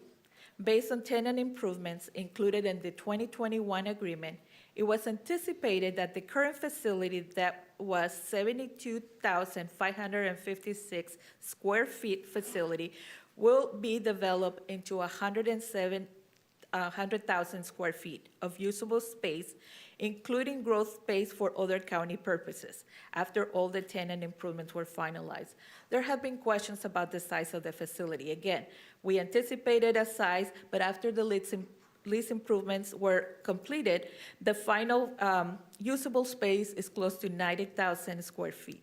based on tenant improvements included in the 2021 agreement, it was anticipated that the current facility that was 72,556 square feet facility will be developed into 100,000 square feet of usable space, including growth space for other county purposes, after all the tenant improvements were finalized. There have been questions about the size of the facility. Again, we anticipated a size, but after the lease improvements were completed, the final usable space is close to 90,000 square feet.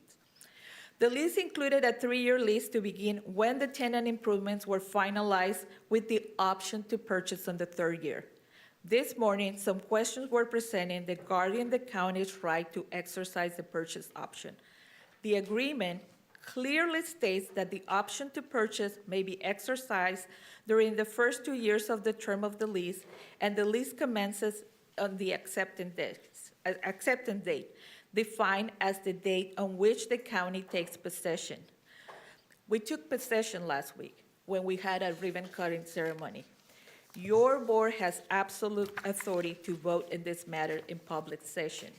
The lease included a 3-year lease to begin when the tenant improvements were finalized, with the option to purchase on the 3rd year. This morning, some questions were presented regarding the county's right to exercise the purchase option. The agreement clearly states that the option to purchase may be exercised during the first 2 years of the term of the lease, and the lease commences on the acceptance date, defined as the date on which the county takes possession. We took possession last week when we had a ribbon cutting ceremony. Your board has absolute authority to vote in this matter in public session.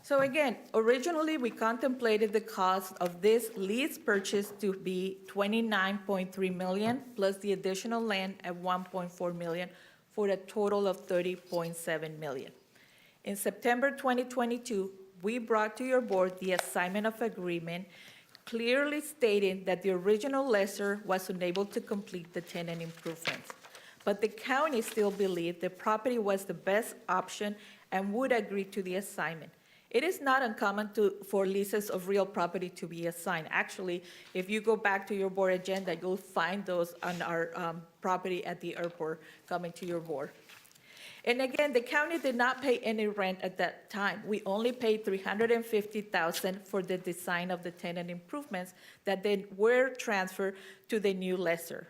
So again, originally we contemplated the cost of this lease purchase to be $29.3 million plus the additional land at $1.4 million, for a total of $30.7 million. In September 2022, we brought to your board the assignment of agreement, clearly stating that the original lessor was unable to complete the tenant improvements. But the county still believed the property was the best option and would agree to the assignment. It is not uncommon for leases of real property to be assigned. Actually, if you go back to your board agenda, you'll find those on our property at the airport coming to your board. And again, the county did not pay any rent at that time. We only paid $350,000 for the design of the tenant improvements that then were transferred to the new lessor.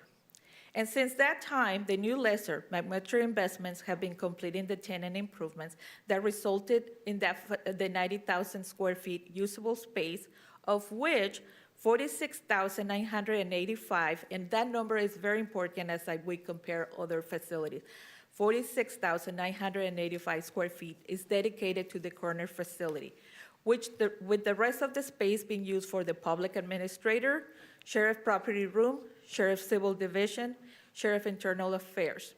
And since that time, the new lessor, Crematory Investments, have been completing the tenant improvements that resulted in the 90,000 square feet usable space, of which 46,985, and that number is very important as we compare other facilities. 46,985 square feet is dedicated to the Kern facility, with the rest of the space being used for the public administrator, sheriff property room, sheriff civil division, sheriff internal affairs.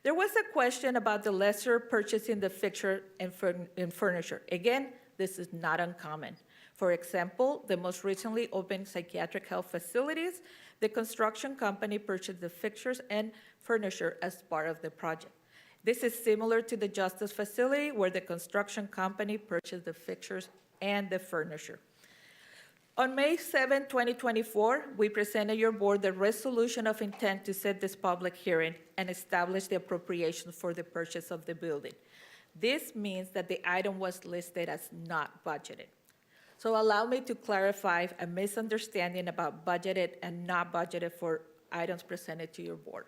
There was a question about the lessor purchasing the fixture and furniture. Again, this is not uncommon. For example, the most recently opened psychiatric health facilities, the construction company purchased the fixtures and furniture as part of the project. This is similar to the justice facility, where the construction company purchased the fixtures and the furniture. On May 7, 2024, we presented your board the resolution of intent to set this public hearing and establish the appropriations for the purchase of the building. This means that the item was listed as not budgeted. So allow me to clarify a misunderstanding about budgeted and not budgeted for items presented to your board.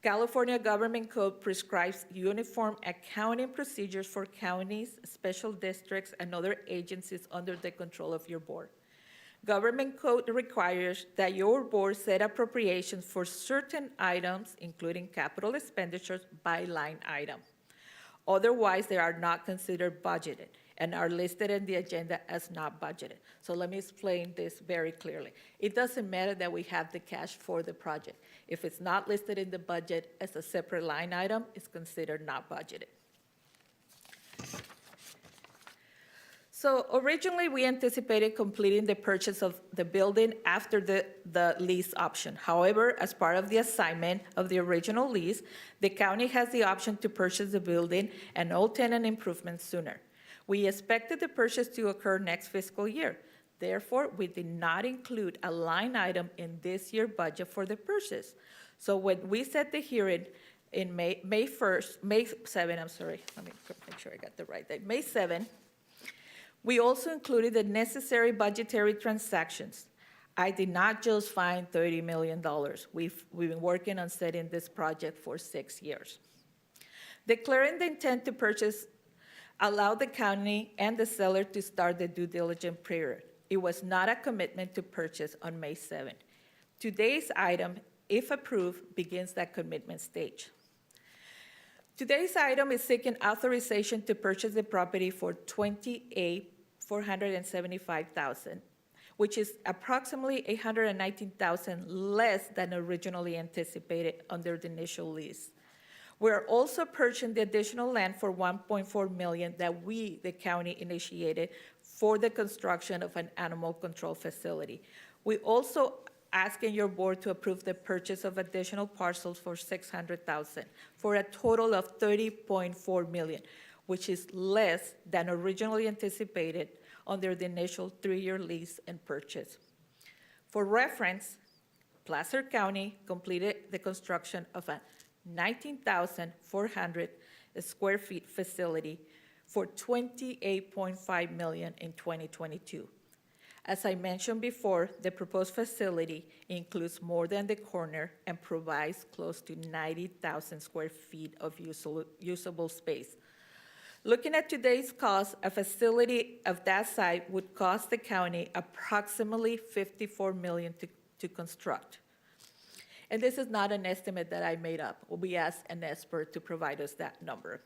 California Government Code prescribes uniform accounting procedures for counties, special districts, and other agencies under the control of your board. Government Code requires that your board set appropriations for certain items, including capital expenditures, by line item. Otherwise, they are not considered budgeted and are listed in the agenda as not budgeted. So let me explain this very clearly. It doesn't matter that we have the cash for the project. If it's not listed in the budget as a separate line item, it's considered not budgeted. So originally, we anticipated completing the purchase of the building after the lease option. However, as part of the assignment of the original lease, the county has the option to purchase the building and all tenant improvements sooner. We expected the purchase to occur next fiscal year. Therefore, we did not include a line item in this year's budget for the purchase. So when we set the hearing in May 7, let me make sure I got the right date, May 7, We also included the necessary budgetary transactions. I did not just find $30 million. We've been working on setting this project for 6 years. Declaring the intent to purchase allowed the county and the seller to start the due diligence period. It was not a commitment to purchase on May 7th. Today's item, if approved, begins that commitment stage. Today's item is seeking authorization to purchase the property for $28,475,000, which is approximately $819,000 less than originally anticipated under the initial lease. We're also purchasing the additional land for $1.4 million that we, the county, initiated for the construction of an animal control facility. We also asking your board to approve the purchase of additional parcels for $600,000 for a total of $30.4 million, which is less than originally anticipated under the initial 3-year lease and purchase. For reference, Placer County completed the construction of a 19,400 square feet facility for $28.5 million in 2022. As I mentioned before, the proposed facility includes more than the corner and provides close to 90,000 square feet of usable space. Looking at today's cost, a facility of that size would cost the county approximately $54 million to construct. And this is not an estimate that I made up. We asked an expert to provide us that number.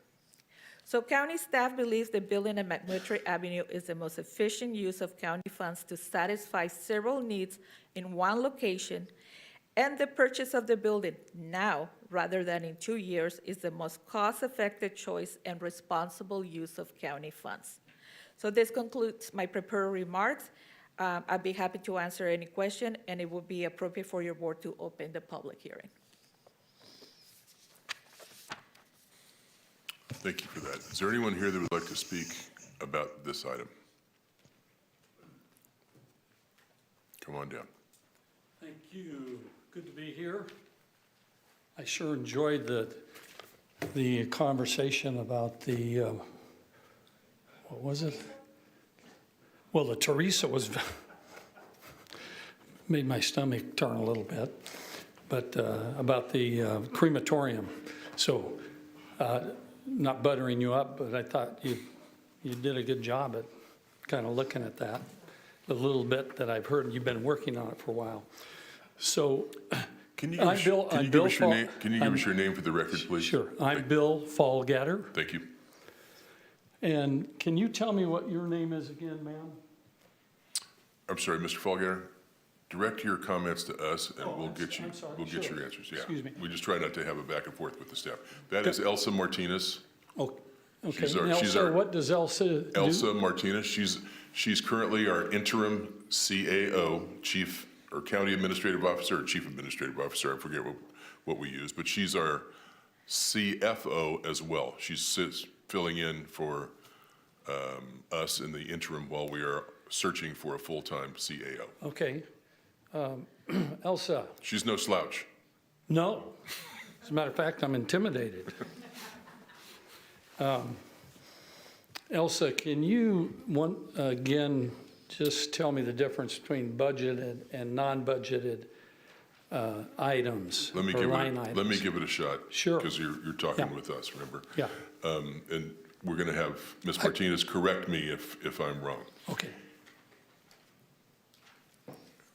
So county staff believes the building at McMurtry Avenue is the most efficient use of county funds to satisfy several needs in one location, and the purchase of the building now, rather than in 2 years, is the most cost-effective choice and responsible use of county funds. So this concludes my prepared remarks. I'd be happy to answer any question, and it would be appropriate for your board to open the public hearing. Thank you for that. Is there anyone here that would like to speak about this item? Come on down. Thank you. Good to be here. I sure enjoyed the conversation about the, what was it? Well, the Teresa was, made my stomach turn a little bit, but about the crematorium. So, not buttering you up, but I thought you did a good job at kind of looking at that. The little bit that I've heard, you've been working on it for a while. So, Can you give us your name for the record, please? Sure. I'm Bill Fallgatter. Thank you. And can you tell me what your name is again, ma'am? I'm sorry, Mr. Fallgatter. Direct your comments to us, and we'll get you. I'm sorry. We'll get Sure. your answers. Yeah. Excuse me. We just try not to have a back and forth with the staff. That is Elsa Martinez. Oh, okay. Elsa, what does Elsa do? Elsa Martinez. She's currently our interim CAO, Chief or County Administrative Officer, or Chief Administrative Officer. I forget what we use, but she's our CFO as well. She's filling in for us in the interim while we are searching for a full-time CAO. Okay. Elsa. She's no slouch. No. As a matter of fact, I'm intimidated. Elsa, can you again just tell me the difference between budgeted and non-budgeted items? Let me give it a shot. Sure. Because you're talking with us, remember? Yeah. And we're going to have Ms. Martinez correct me if I'm wrong. Okay.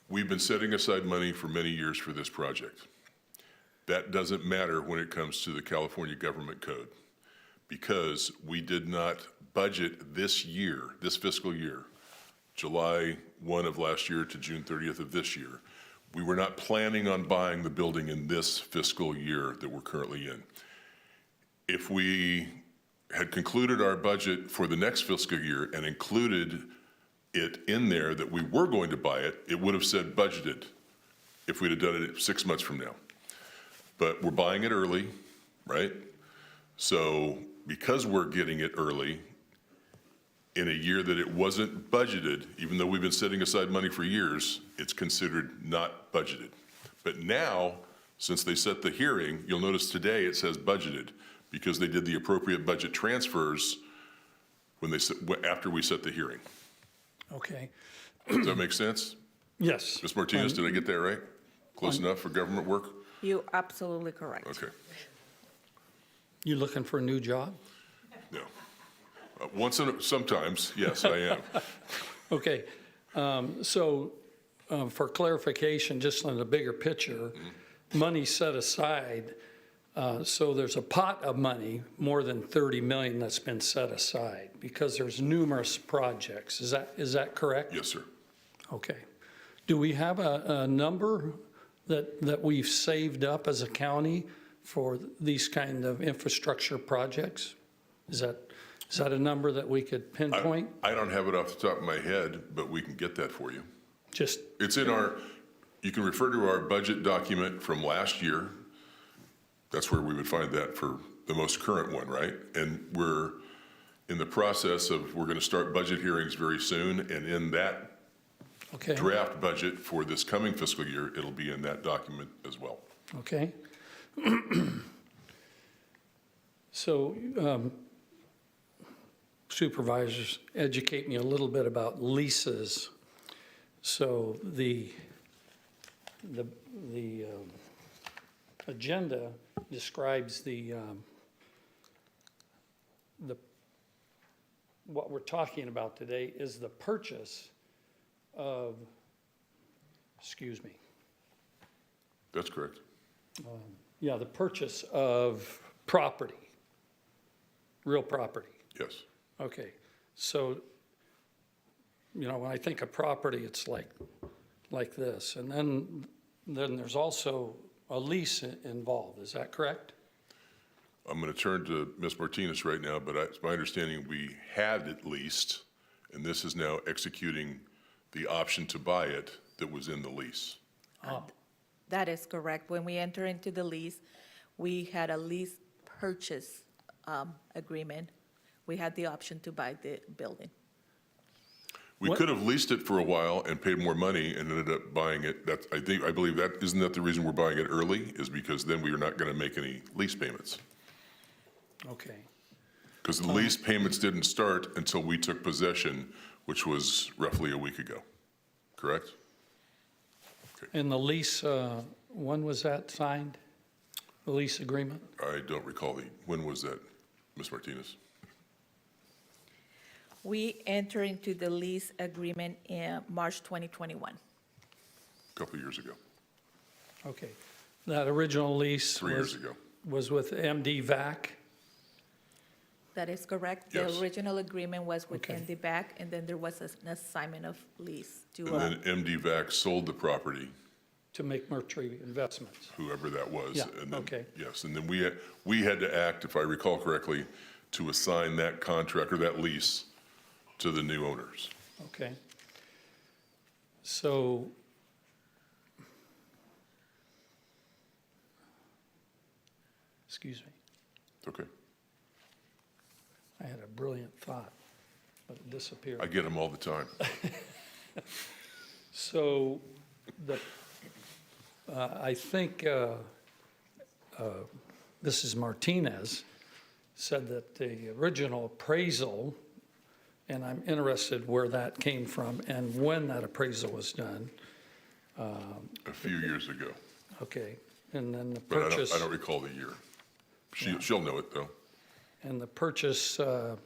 We've been setting aside money for many years for this project. That doesn't matter when it comes to the California Government Code, because we did not budget this year, this fiscal year, July 1 of last year to June 30th of this year. We were not planning on buying the building in this fiscal year that we're currently in. If we had concluded our budget for the next fiscal year and included it in there that we were going to buy it, it would have said budgeted if we'd have done it 6 months from now. But we're buying it early, right? So because we're getting it early in a year that it wasn't budgeted, even though we've been setting aside money for years, it's considered not budgeted. But now, since they set the hearing, you'll notice today it says budgeted because they did the appropriate budget transfers after we set the hearing. Okay, Does that make sense? yes. Ms. Martinez, did I get that right? Close enough for government work? You're absolutely correct. Okay. You looking for a new job? No. Sometimes, yes, I am. Okay, for clarification, just on the bigger picture, money set aside, so there's a pot of money, more than 30 million that's been set aside, because there's numerous projects. Is that correct? Yes, sir. Okay. Do we have a number that we've saved up as a county for these kind of infrastructure projects? Is that a number that we could pinpoint? I don't have it off the top of my head, but we can get that for you. It's in you can refer to our budget document from last year. That's where we would find that for the most current one, right? And we're in the process we're going to start budget hearings very soon, and in that draft budget for this coming fiscal year, it'll be in that document as well. Okay. So, supervisors, educate me a little bit about leases. So the agenda describes what we're talking about today is the purchase of, excuse me. That's correct. Yeah, the purchase of property, real property. Yes. Okay, so, when I think of property, it's like this. And then there's also a lease involved, is that correct? I'm going to turn to Ms. Martinez right now, but it's my understanding we had it leased, and this is now executing the option to buy it that was in the lease. That is correct. When we enter into the lease, we had a lease purchase agreement. We had the option to buy the building. We could have leased it for a while and paid more money and ended up buying it. I believe isn't that the reason we're buying it early, is because then we are not going to make any lease payments. Okay. Because the lease payments didn't start until we took possession, which was roughly a week ago, correct? And the lease, when was that signed? The lease agreement? I don't recall when was that, Ms. Martinez? We enter into the lease agreement in March 2021. A couple of years ago. Okay. That original lease 3 years ago. was with MD VAC? That is correct. Yes. The original agreement was with NDBAC, and then there was an assignment of lease to. And then MD-VAC sold the property. To make Mercury Investments? Whoever that was. Yeah, And then, okay. yes, and then we had to act, if I recall correctly, to assign that contract or that lease to the new owners. Okay. So, excuse me. It's okay. I had a brilliant thought, but it disappeared. I get them all the time. So, I think this is Martinez, said that the original appraisal, and I'm interested where that came from and when that appraisal was done. A few years ago. Okay, and then the But purchase. I don't recall the year. She'll know it, though. And the purchase, the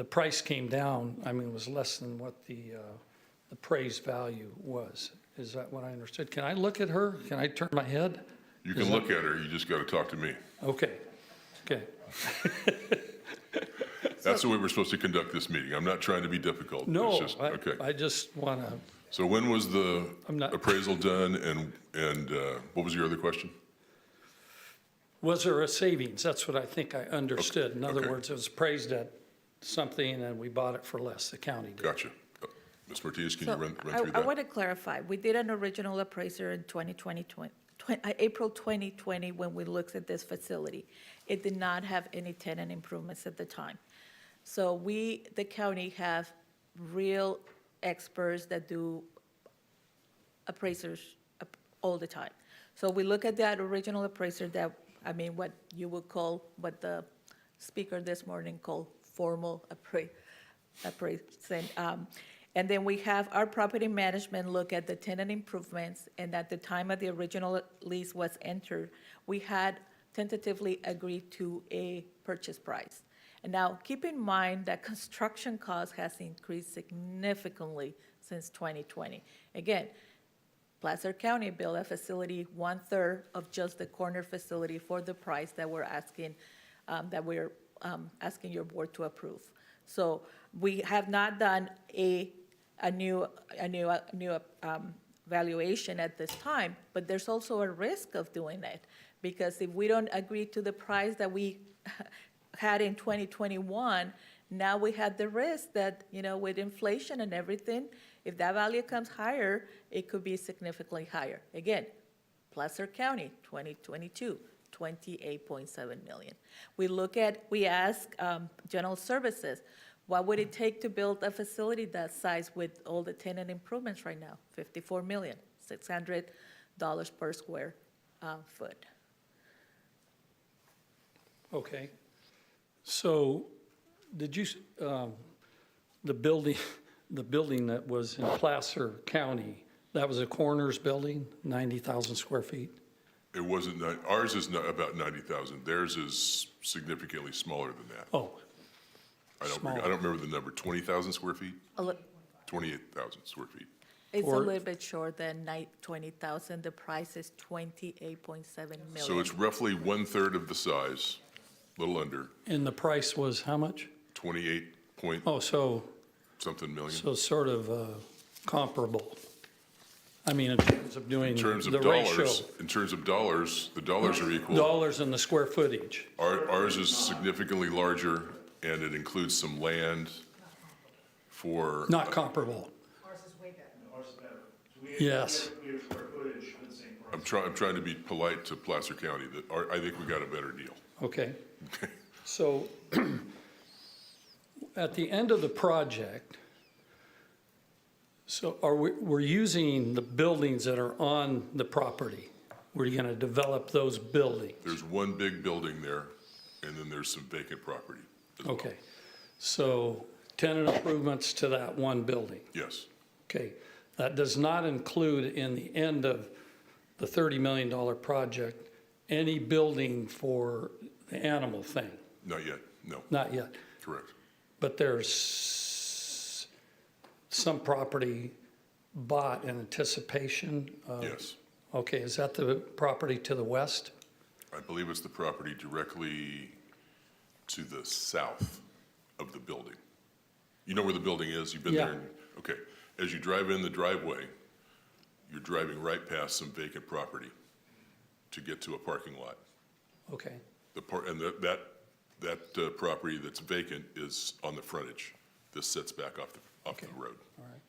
price came down, I mean, it was less than what the appraised value was. Is that what I understood? Can I look at her? Can I turn my head? You can look at her, you just got to talk to me. Okay, okay. That's the way we're supposed to conduct this meeting. I'm not trying to be difficult. No, It's just, okay. I just want to, So when was the I'm not- appraisal done, and what was your other question? was there a savings? That's what I think I understood. In other okay. words, it was appraised at something and we bought it for less, the county did. Gotcha. Ms. Martinez, can you So run through I that? want to clarify, we did an original appraiser in April 2020 when we looked at this facility. It did not have any tenant improvements at the time. So we, the county, have real experts that do appraisers all the time. So we look at that original appraiser what you would call, what the speaker this morning called formal at present. And then we have our property management look at the tenant improvements, and at the time of the original lease was entered, we had tentatively agreed to a purchase price. And now, keep in mind that construction cost has increased significantly since 2020. Again, Placer County built a facility 1/3 of just the corner facility for the price that we're asking your board to approve. So we have not done a new valuation at this time, but there's also a risk of doing it, because if we don't agree to the price that we had in 2021, now we have the risk that, with inflation and everything, if that value comes higher, it could be significantly higher. Again, Placer County, 2022, $28.7 million. We ask General Services, what would it take to build a facility that size with all the tenant improvements right now? $54 million, $600 per square foot. Okay. So did you, the building that was in Placer County, that was a coroner's building, 90,000 square feet? It wasn't, ours is about 90,000. Theirs is significantly smaller than that. Oh, I don't remember the number, 20,000 square feet? 28,000 square feet. It's a little bit short than 20,000. The price is $28.7 million. So it's roughly 1/3 of the size, a little under, And the price was how much? 28 point Oh, so, something million. so sort of comparable. I mean, in terms of doing In terms of the ratio. dollars, the dollars are equal. Dollars and the square footage. Ours is significantly larger, and it includes some land for. Not comparable. Yes. I'm trying to be polite to Placer County, that I think we got a better deal. Okay. So at the end of the project, so we're using the buildings that are on the property. We're going to develop those buildings. There's one big building there, and then there's some vacant property as well. Okay. So tenant improvements to that one building. Yes, Okay. That does not include in the end of the $30 million project any building for the animal thing. not yet, no, Not yet. correct. But there's some property bought in anticipation of. Yes, Okay, is that the property to the west? I believe it's the property directly to the south of the building. You know where the building is? You've been Yeah. there? Okay. As you drive in the driveway, you're driving right past some vacant property to get to a parking lot. Okay, And that property that's vacant is on the frontage. This sets back off the road. all right.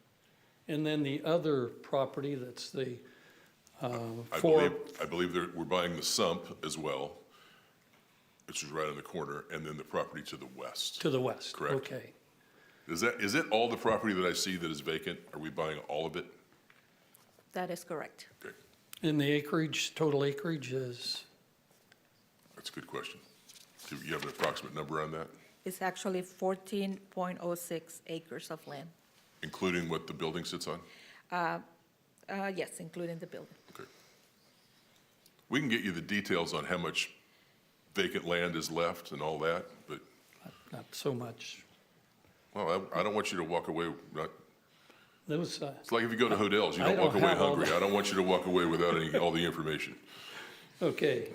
And then the other property that's the, I believe we're buying the sump as well, which is right on the corner, and then the property to the west. to the west. Correct. Okay. Is it all the property that I see that is vacant? Are we buying all of it? That is correct. Okay, And the acreage, total acreage is, that's a good question. Do you have an approximate number on that, It's actually 14.06 acres of land. including what the building sits on? Yes, including the building. Okay. We can get you the details on how much vacant land is left and all that, but, not so much. well, I don't want you to walk away, Those, it's like if you go to hotels, you I don't walk don't away have all hungry. that. I don't want you to walk away without all the information. Okay.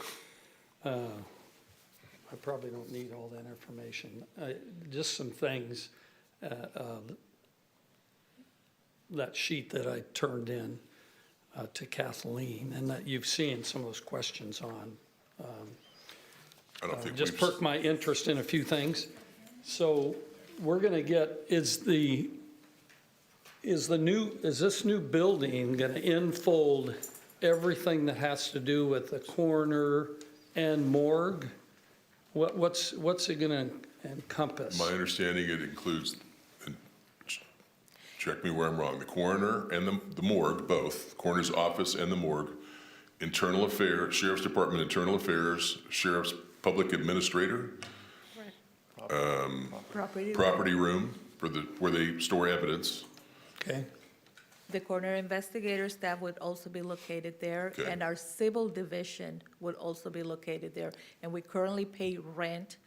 I probably don't need all that information. Just some things, that sheet that I turned in to Kathleen, and that you've seen some of those questions on. I don't think Just we've, perked my interest in a few things. So we're going to get, is this new building going to enfold everything that has to do with the coroner and morgue? What's it going to encompass? my understanding, it includes, and check me where I'm wrong, the coroner and the morgue, both, coroner's office and the morgue, internal affairs, sheriff's department, internal affairs, sheriff's public administrator, Property. property room, where they store evidence. Okay, The coroner investigator staff would also be located there, Okay. and our civil division would also be located there. And we currently pay rent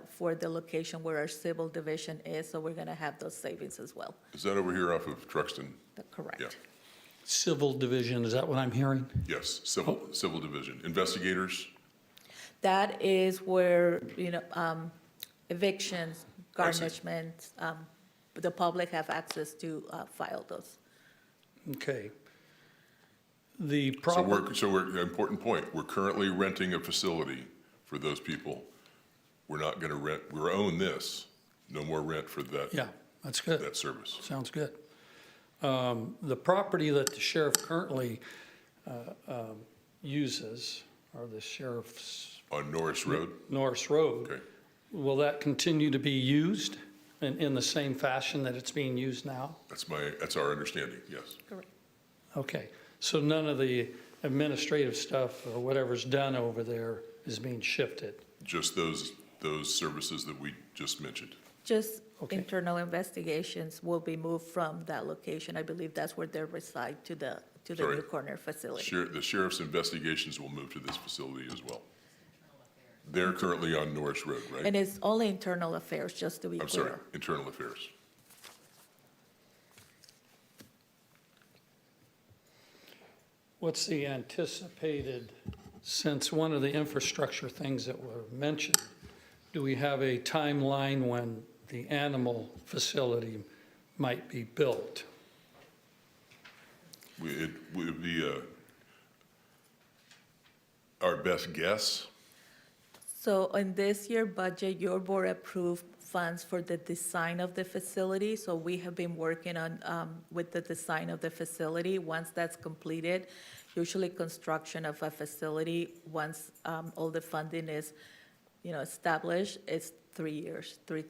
for the location where our civil division is, so we're gonna have those savings as well. Is that over here off of Truxton? Correct. Yeah. civil division, is that what I'm hearing? Yes, civil division. Investigators? That is where, evictions, I see. garnishments, the public have access to file those. Okay. The So we're, important point, we're currently renting a facility for those people. We're not gonna rent, we own this, no more rent for that. Yeah, that's good. That service. Sounds good. The property that the sheriff currently uses, or the sheriff's. On Norris Road? Norris Road. Okay. Will that continue to be used in the same fashion that it's being used now? That's our understanding, yes. Correct. Okay, so none of the administrative stuff or whatever's done over there is being shifted? Just those services that we just mentioned. Just Okay. internal investigations will be moved from that location. I believe that's where they reside, to the Sorry. new corner facility. The sheriff's investigations will move to this facility as well. They're currently on Norris Road, right? And it's only internal affairs, just to be I'm clear. sorry, internal affairs. What's the anticipated, since one of the infrastructure things that were mentioned, do we have a timeline when the animal facility might be built? It would be our best guess. So in this year budget, your board approved funds for the design of the facility. So we have been working on, with the design of the facility. Once that's completed, usually construction of a facility, once all the funding is, established, it's 3 years, 3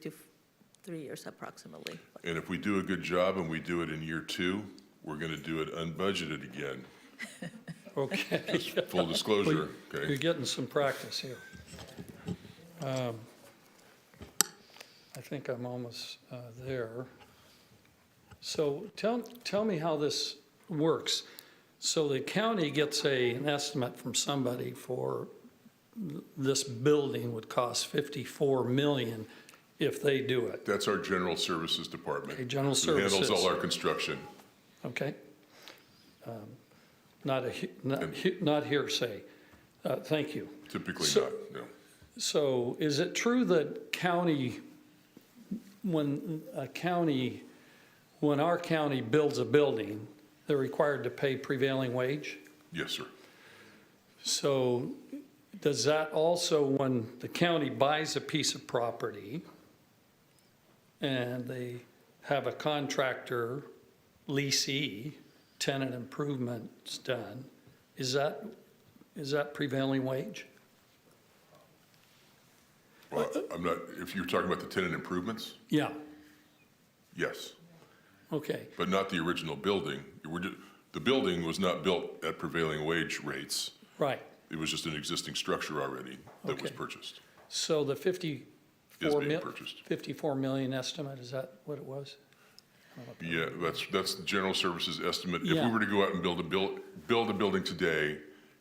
years approximately. And if we do a good job and we do it in year 2, we're going to do it unbudgeted again. Okay. Full disclosure, okay? You're getting some practice here. I think I'm almost there. So tell me how this works. So the county gets an estimate from somebody for this building would cost $54 million if they do it. That's our general services department. Okay, general Who handles services. all our construction. Okay. Not hearsay. Thank you. Typically So- not, no. So is it true that when our county builds a building, they're required to pay prevailing wage? Yes, sir. So does that also, when the county buys a piece of property and they have a contractor, leasee, tenant improvements done, is that prevailing wage? Well, I'm not, if you're talking about the tenant improvements, Yeah, yes, okay, but not the original building. The building was not built at prevailing wage rates. right. It was just an existing structure already that was Okay. purchased. So the Is being purchased. 54 million estimate, is that what it was? Yeah, that's the general services estimate. If Yeah. we were to go out and build a building today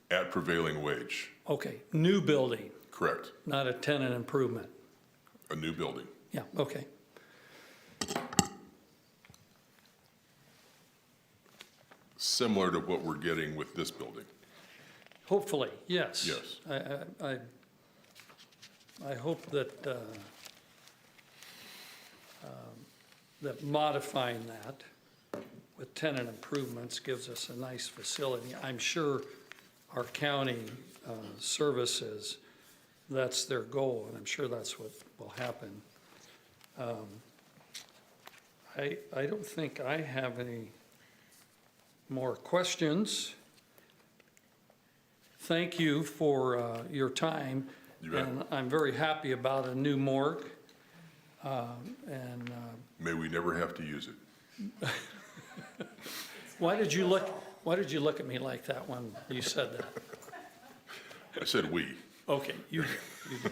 at prevailing wage, Okay, new building, correct, not a tenant improvement. a new building. Yeah, okay. Similar to what we're getting with this building. Hopefully, yes. Yes. I hope that, that modifying that with tenant improvements gives us a nice facility. I'm sure our county services, that's their goal, and I'm sure that's what will happen. I don't think I have any more questions. Thank you for your time. You bet. And I'm very happy about a new morgue. May we never have to use it. Why did you look at me like that when you said that? I said we. Okay, you did.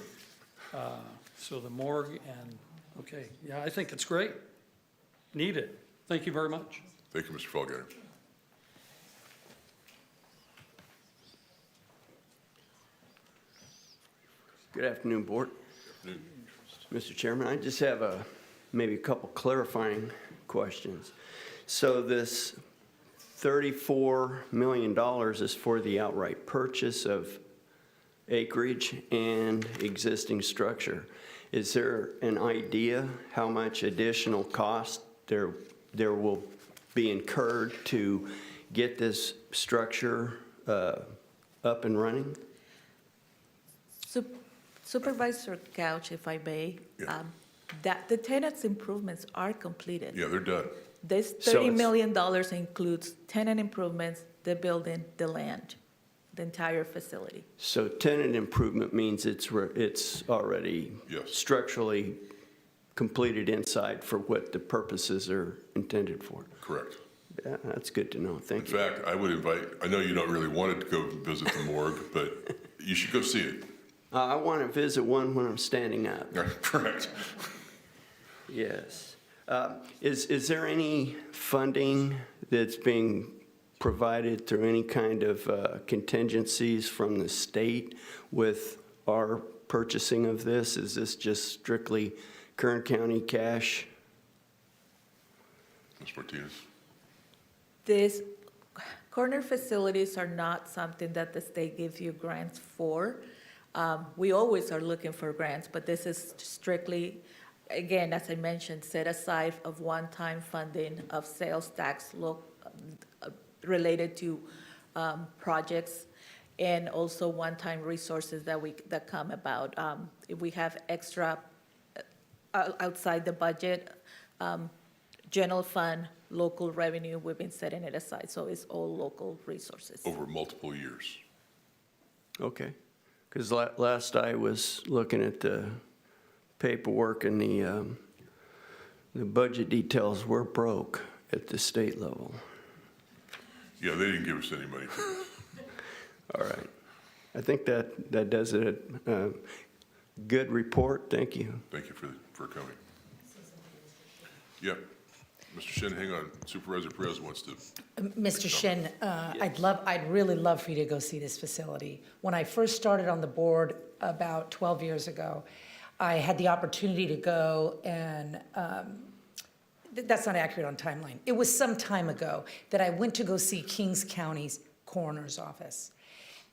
So the morgue and Okay, yeah, I think it's great. Need it. Thank you very much. Thank you, Mr. Felgater. Good afternoon, Board. Mr. Chairman, I just have maybe a couple clarifying questions. So this $34 million is for the outright purchase of acreage and existing structure. Is there an idea how much additional cost there will be incurred to get this structure up and running? Supervisor Couch, if I may, that the tenant's improvements are completed. Yeah, they're done. This So $30 million includes tenant improvements, the building, the land, the entire facility. So tenant improvement means it's already structurally completed inside for what the purposes are intended for. Correct. Yeah, that's good to know. Thank you. In fact, I would invite, I know you don't really want to go visit the morgue, but you should go see it. I want to visit one when I'm standing up. Correct. Yes. Is there any funding that's being provided through any kind of contingencies from the state with our purchasing of this? Is this just strictly Kern County cash? Ms. Martinez? These corner facilities are not something that the state gives you grants for. We always are looking for grants, but this is strictly, again, as I mentioned, set aside of one-time funding of sales tax related to projects, and also one-time resources that come about. If we have extra outside the budget, general fund, local revenue, we've been setting it aside, so it's all local resources. Over multiple years. Okay. Because last I was looking at the paperwork and the budget details were broke at the state level. Yeah, they didn't give us any money. All right. I think that does it. Good report. Thank you. Thank you for coming. Yeah. Mr. Shin, hang on. Supervisor Perez wants to. Mr. Shin, I'd really love for you to go see this facility. When I first started on the board about 12 years ago, I had the opportunity to go and, that's not accurate on timeline. It was some time ago that I went to go see Kings County's coroner's office.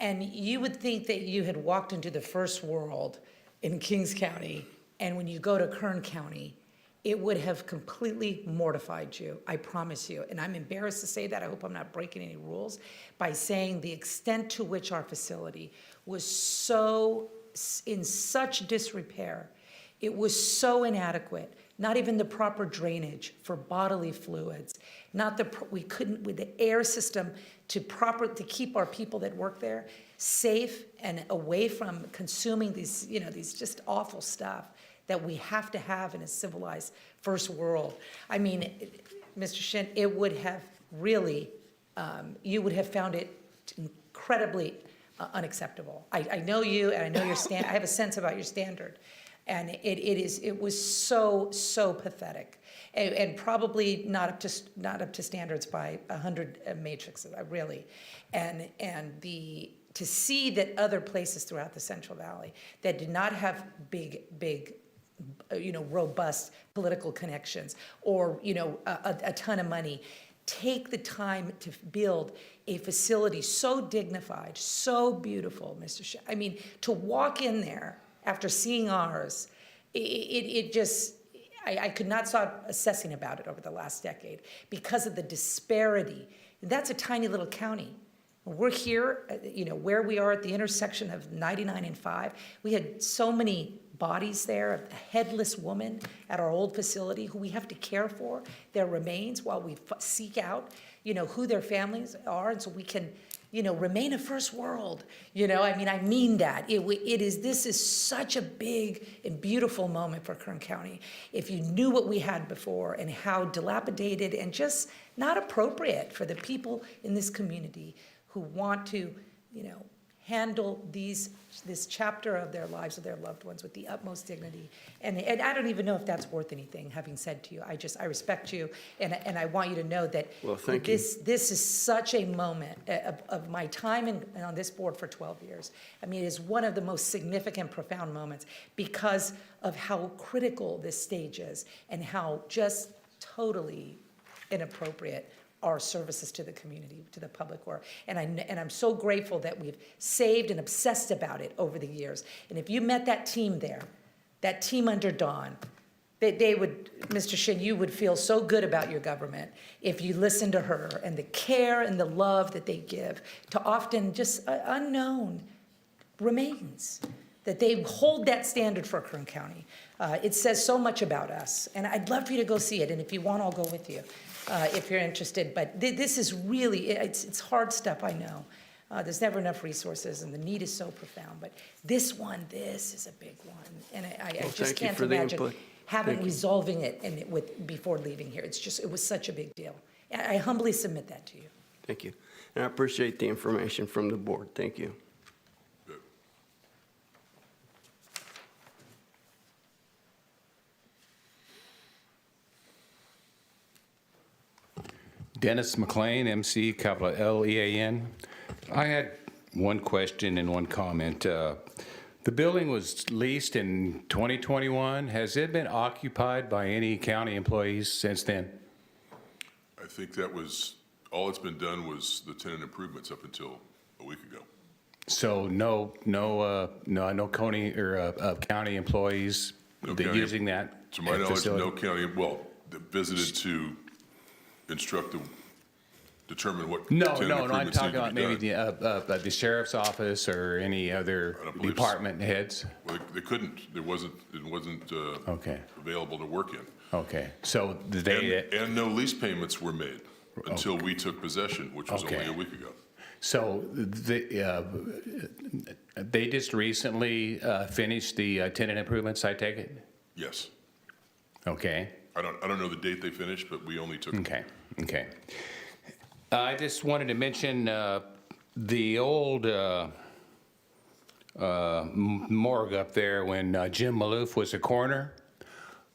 And you would think that you had walked into the first world in Kings County, and when you go to Kern County, it would have completely mortified you, I promise you. And I'm embarrassed to say that. I hope I'm not breaking any rules by saying the extent to which our facility was so in such disrepair. It was so inadequate. Not even the proper drainage for bodily fluids. We couldn't, with the air system to keep our people that work there safe and away from consuming these just awful stuff that we have to have in a civilized first world. I mean, Mr. Shin, it would have really, you would have found it incredibly unacceptable. I know you, and I know I have a sense about your standard. And it was so pathetic, and probably not up to standards by 100 matrices, really. And to see that other places throughout the Central Valley that did not have big robust political connections or a ton of money take the time to build a facility so dignified, so beautiful, Mr. Shin. I mean, to walk in there after seeing ours, I could not stop obsessing about it over the last decade because of the disparity. That's a tiny little county. We're here, where we are at the intersection of 99 and 5. We had so many bodies there, a headless woman at our old facility who we have to care for their remains while we seek out, who their families are, and so we can, remain a first world. I mean that. This is such a big and beautiful moment for Kern County. If you knew what we had before and how dilapidated and just not appropriate for the people in this community who want to, handle this chapter of their lives, of their loved ones, with the utmost dignity. And I don't even know if that's worth anything, having said to you. I respect you, and I want you to know that Well, thank you. this is such a moment of my time on this board for 12 years. I mean, it is one of the most significant, profound moments because of how critical this stage is and how just totally inappropriate our services to the community, to the public were. And I'm so grateful that we've saved and obsessed about it over the years. And if you met that team there, that team under Dawn, they would, Mr. Shin, you would feel so good about your government if you listened to her and the care and the love that they give to often just unknown remains, that they hold that standard for Kern County. It says so much about us, and I'd love for you to go see it, and if you want, I'll go with you, if you're interested. But this is really, it's hard stuff, I know. There's never enough resources, and the need is so profound, but this is a big one, and I just can't imagine resolving it before leaving here. It was such a big deal. I humbly submit that to you. Thank you. And I appreciate the information from the board. Thank you. Dennis McLean, MC, capital L-E-A-N. I had one question and one comment. The building was leased in 2021. Has it been occupied by any county employees since then? I think that was, all that's been done was the tenant improvements up until a week ago. So no county or county employees using that To my knowledge, facility? no county, well, they visited to determine what tenant No, I'm improvements talking need to about be maybe done. the sheriff's office or any other department heads? Well, they couldn't, it wasn't Okay. available to work in. Okay, so they... And no lease payments were made until we took possession, which was only a week ago. So they just recently finished the tenant improvements, I take it? Yes. Okay. I don't know the date they finished, but we only took. Okay. I just wanted to mention the old morgue up there when Jim Maloof was a coroner.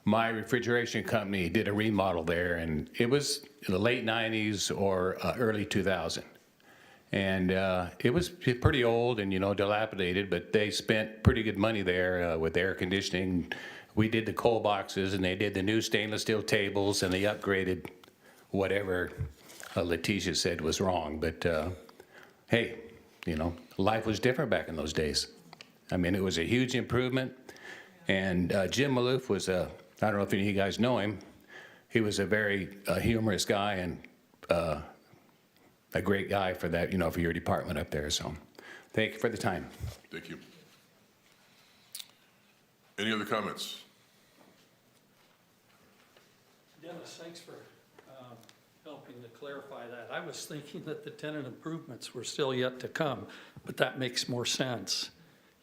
My refrigeration company did a remodel there, and it was in the late 90s or early 2000. And it was pretty old and, dilapidated, but they spent pretty good money there with air conditioning. We did the coal boxes, and they did the new stainless steel tables, and they upgraded whatever Letitia said was wrong. But hey, life was different back in those days. I mean, it was a huge improvement. And Jim Maloof was I don't know if any of you guys know him. He was a very humorous guy and a great guy for that, for your department up there. So thank you for the time. Thank you. Any other comments? Dennis, thanks for helping to clarify that. I was thinking that the tenant improvements were still yet to come, but that makes more sense.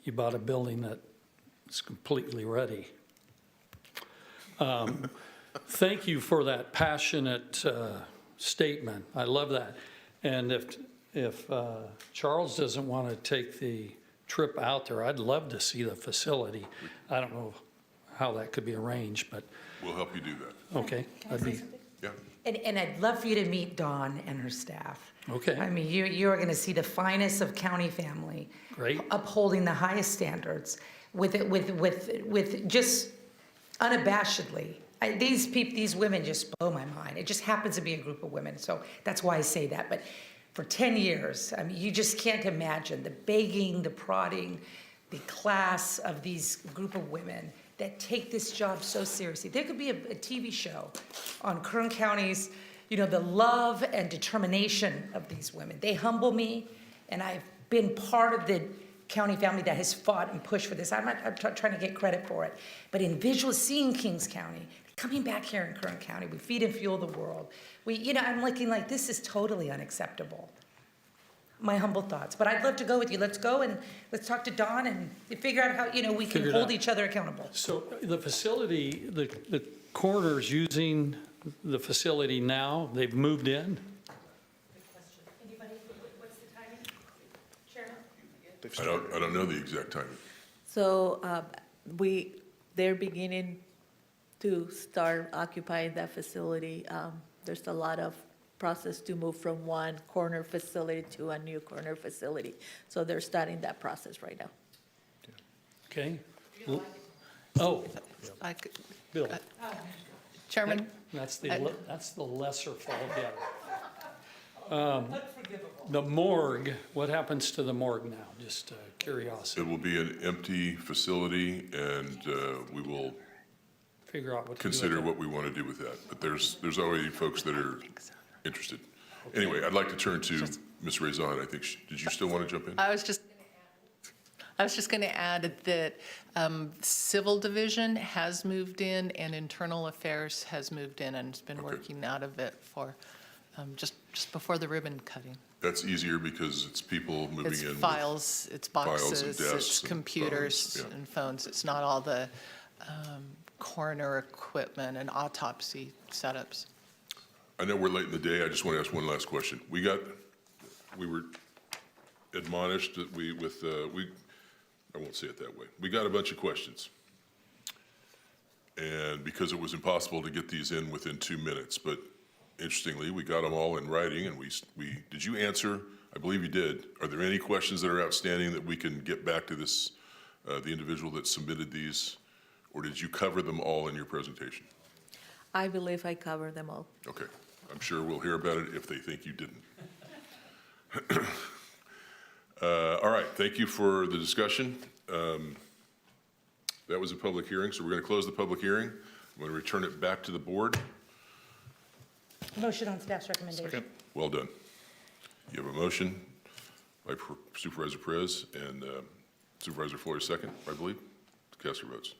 You bought a building that's completely ready. Thank you for that passionate statement. I love that. And if Charles doesn't want to take the trip out there, I'd love to see the facility. I don't know how that could be arranged, but. We'll help you do that. Okay. That'd be, Yeah. And I'd love for you to meet Dawn and her staff. Okay. I mean, you are going to see the finest of county family. Great. Upholding the highest standards with just unabashedly. These women just blow my mind. It just happens to be a group of women, so that's why I say that. But for 10 years, I mean, you just can't imagine the begging, the prodding, the class of these group of women that take this job so seriously. There could be a TV show on Kern County's, the love and determination of these women. They humble me, and I've been part of the county family that has fought and pushed for this. I'm not trying to get credit for it, but in seeing Kings County, coming back here in Kern County, we feed and fuel the world. I'm looking like this is totally unacceptable. My humble thoughts, but I'd love to go with you. Let's go and let's talk to Dawn and figure out how we can hold each other accountable. so the facility, the coroner's using the facility now. They've moved in. Anybody? What's the timing? Chairman? I don't know the exact timing. So they're beginning to start occupying that facility. There's a lot of process to move from one corner facility to a new corner facility. So they're starting that process right now. Okay. Oh, I could- Bill, Chairman? that's the lesser fault yet. The morgue, what happens to the morgue now? Just curiosity. It will be an empty facility, and we will Figure out what to do with consider it. what we want to do with that. But there's already folks that are interested. Anyway, I'd like to turn to Ms. Rezan. I think, did you still want to jump in? I was just going to add that Civil Division has moved in and Internal Affairs has moved in and has been working out of it for just before the ribbon cutting. That's easier because it's people moving It's in. with files, it's files and boxes, desks it's and computers phones, yeah. and phones. It's not all the coroner equipment and autopsy setups. I know we're late in the day. I just want to ask one last question. We were admonished that I won't say it that way. We got a bunch of questions. And because it was impossible to get these in within 2 minutes, but interestingly, we got them all in writing and did you answer? I believe you did. Are there any questions that are outstanding that we can get back to this, the individual that submitted these? Or did you cover them all in your presentation? I believe I covered them all. Okay. I'm sure we'll hear about it if they think you didn't. All right. Thank you for the discussion. That was a public hearing, so we're going to close the public hearing. I'm going to return it back to the board. Motion on staff's recommendation. Well done. You have a motion by Supervisor Perez and Supervisor Flores second, I believe. Cast your votes.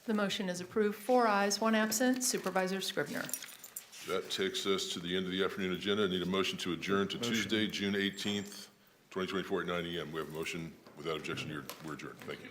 The motion is approved, 4 ayes, 1 absent. Supervisor Scribner. That takes us to the end of the afternoon agenda. I need a motion to adjourn to Tuesday, June 18th, 2024 at 9 a.m. We have a motion. Without objection, we're adjourned. Thank you.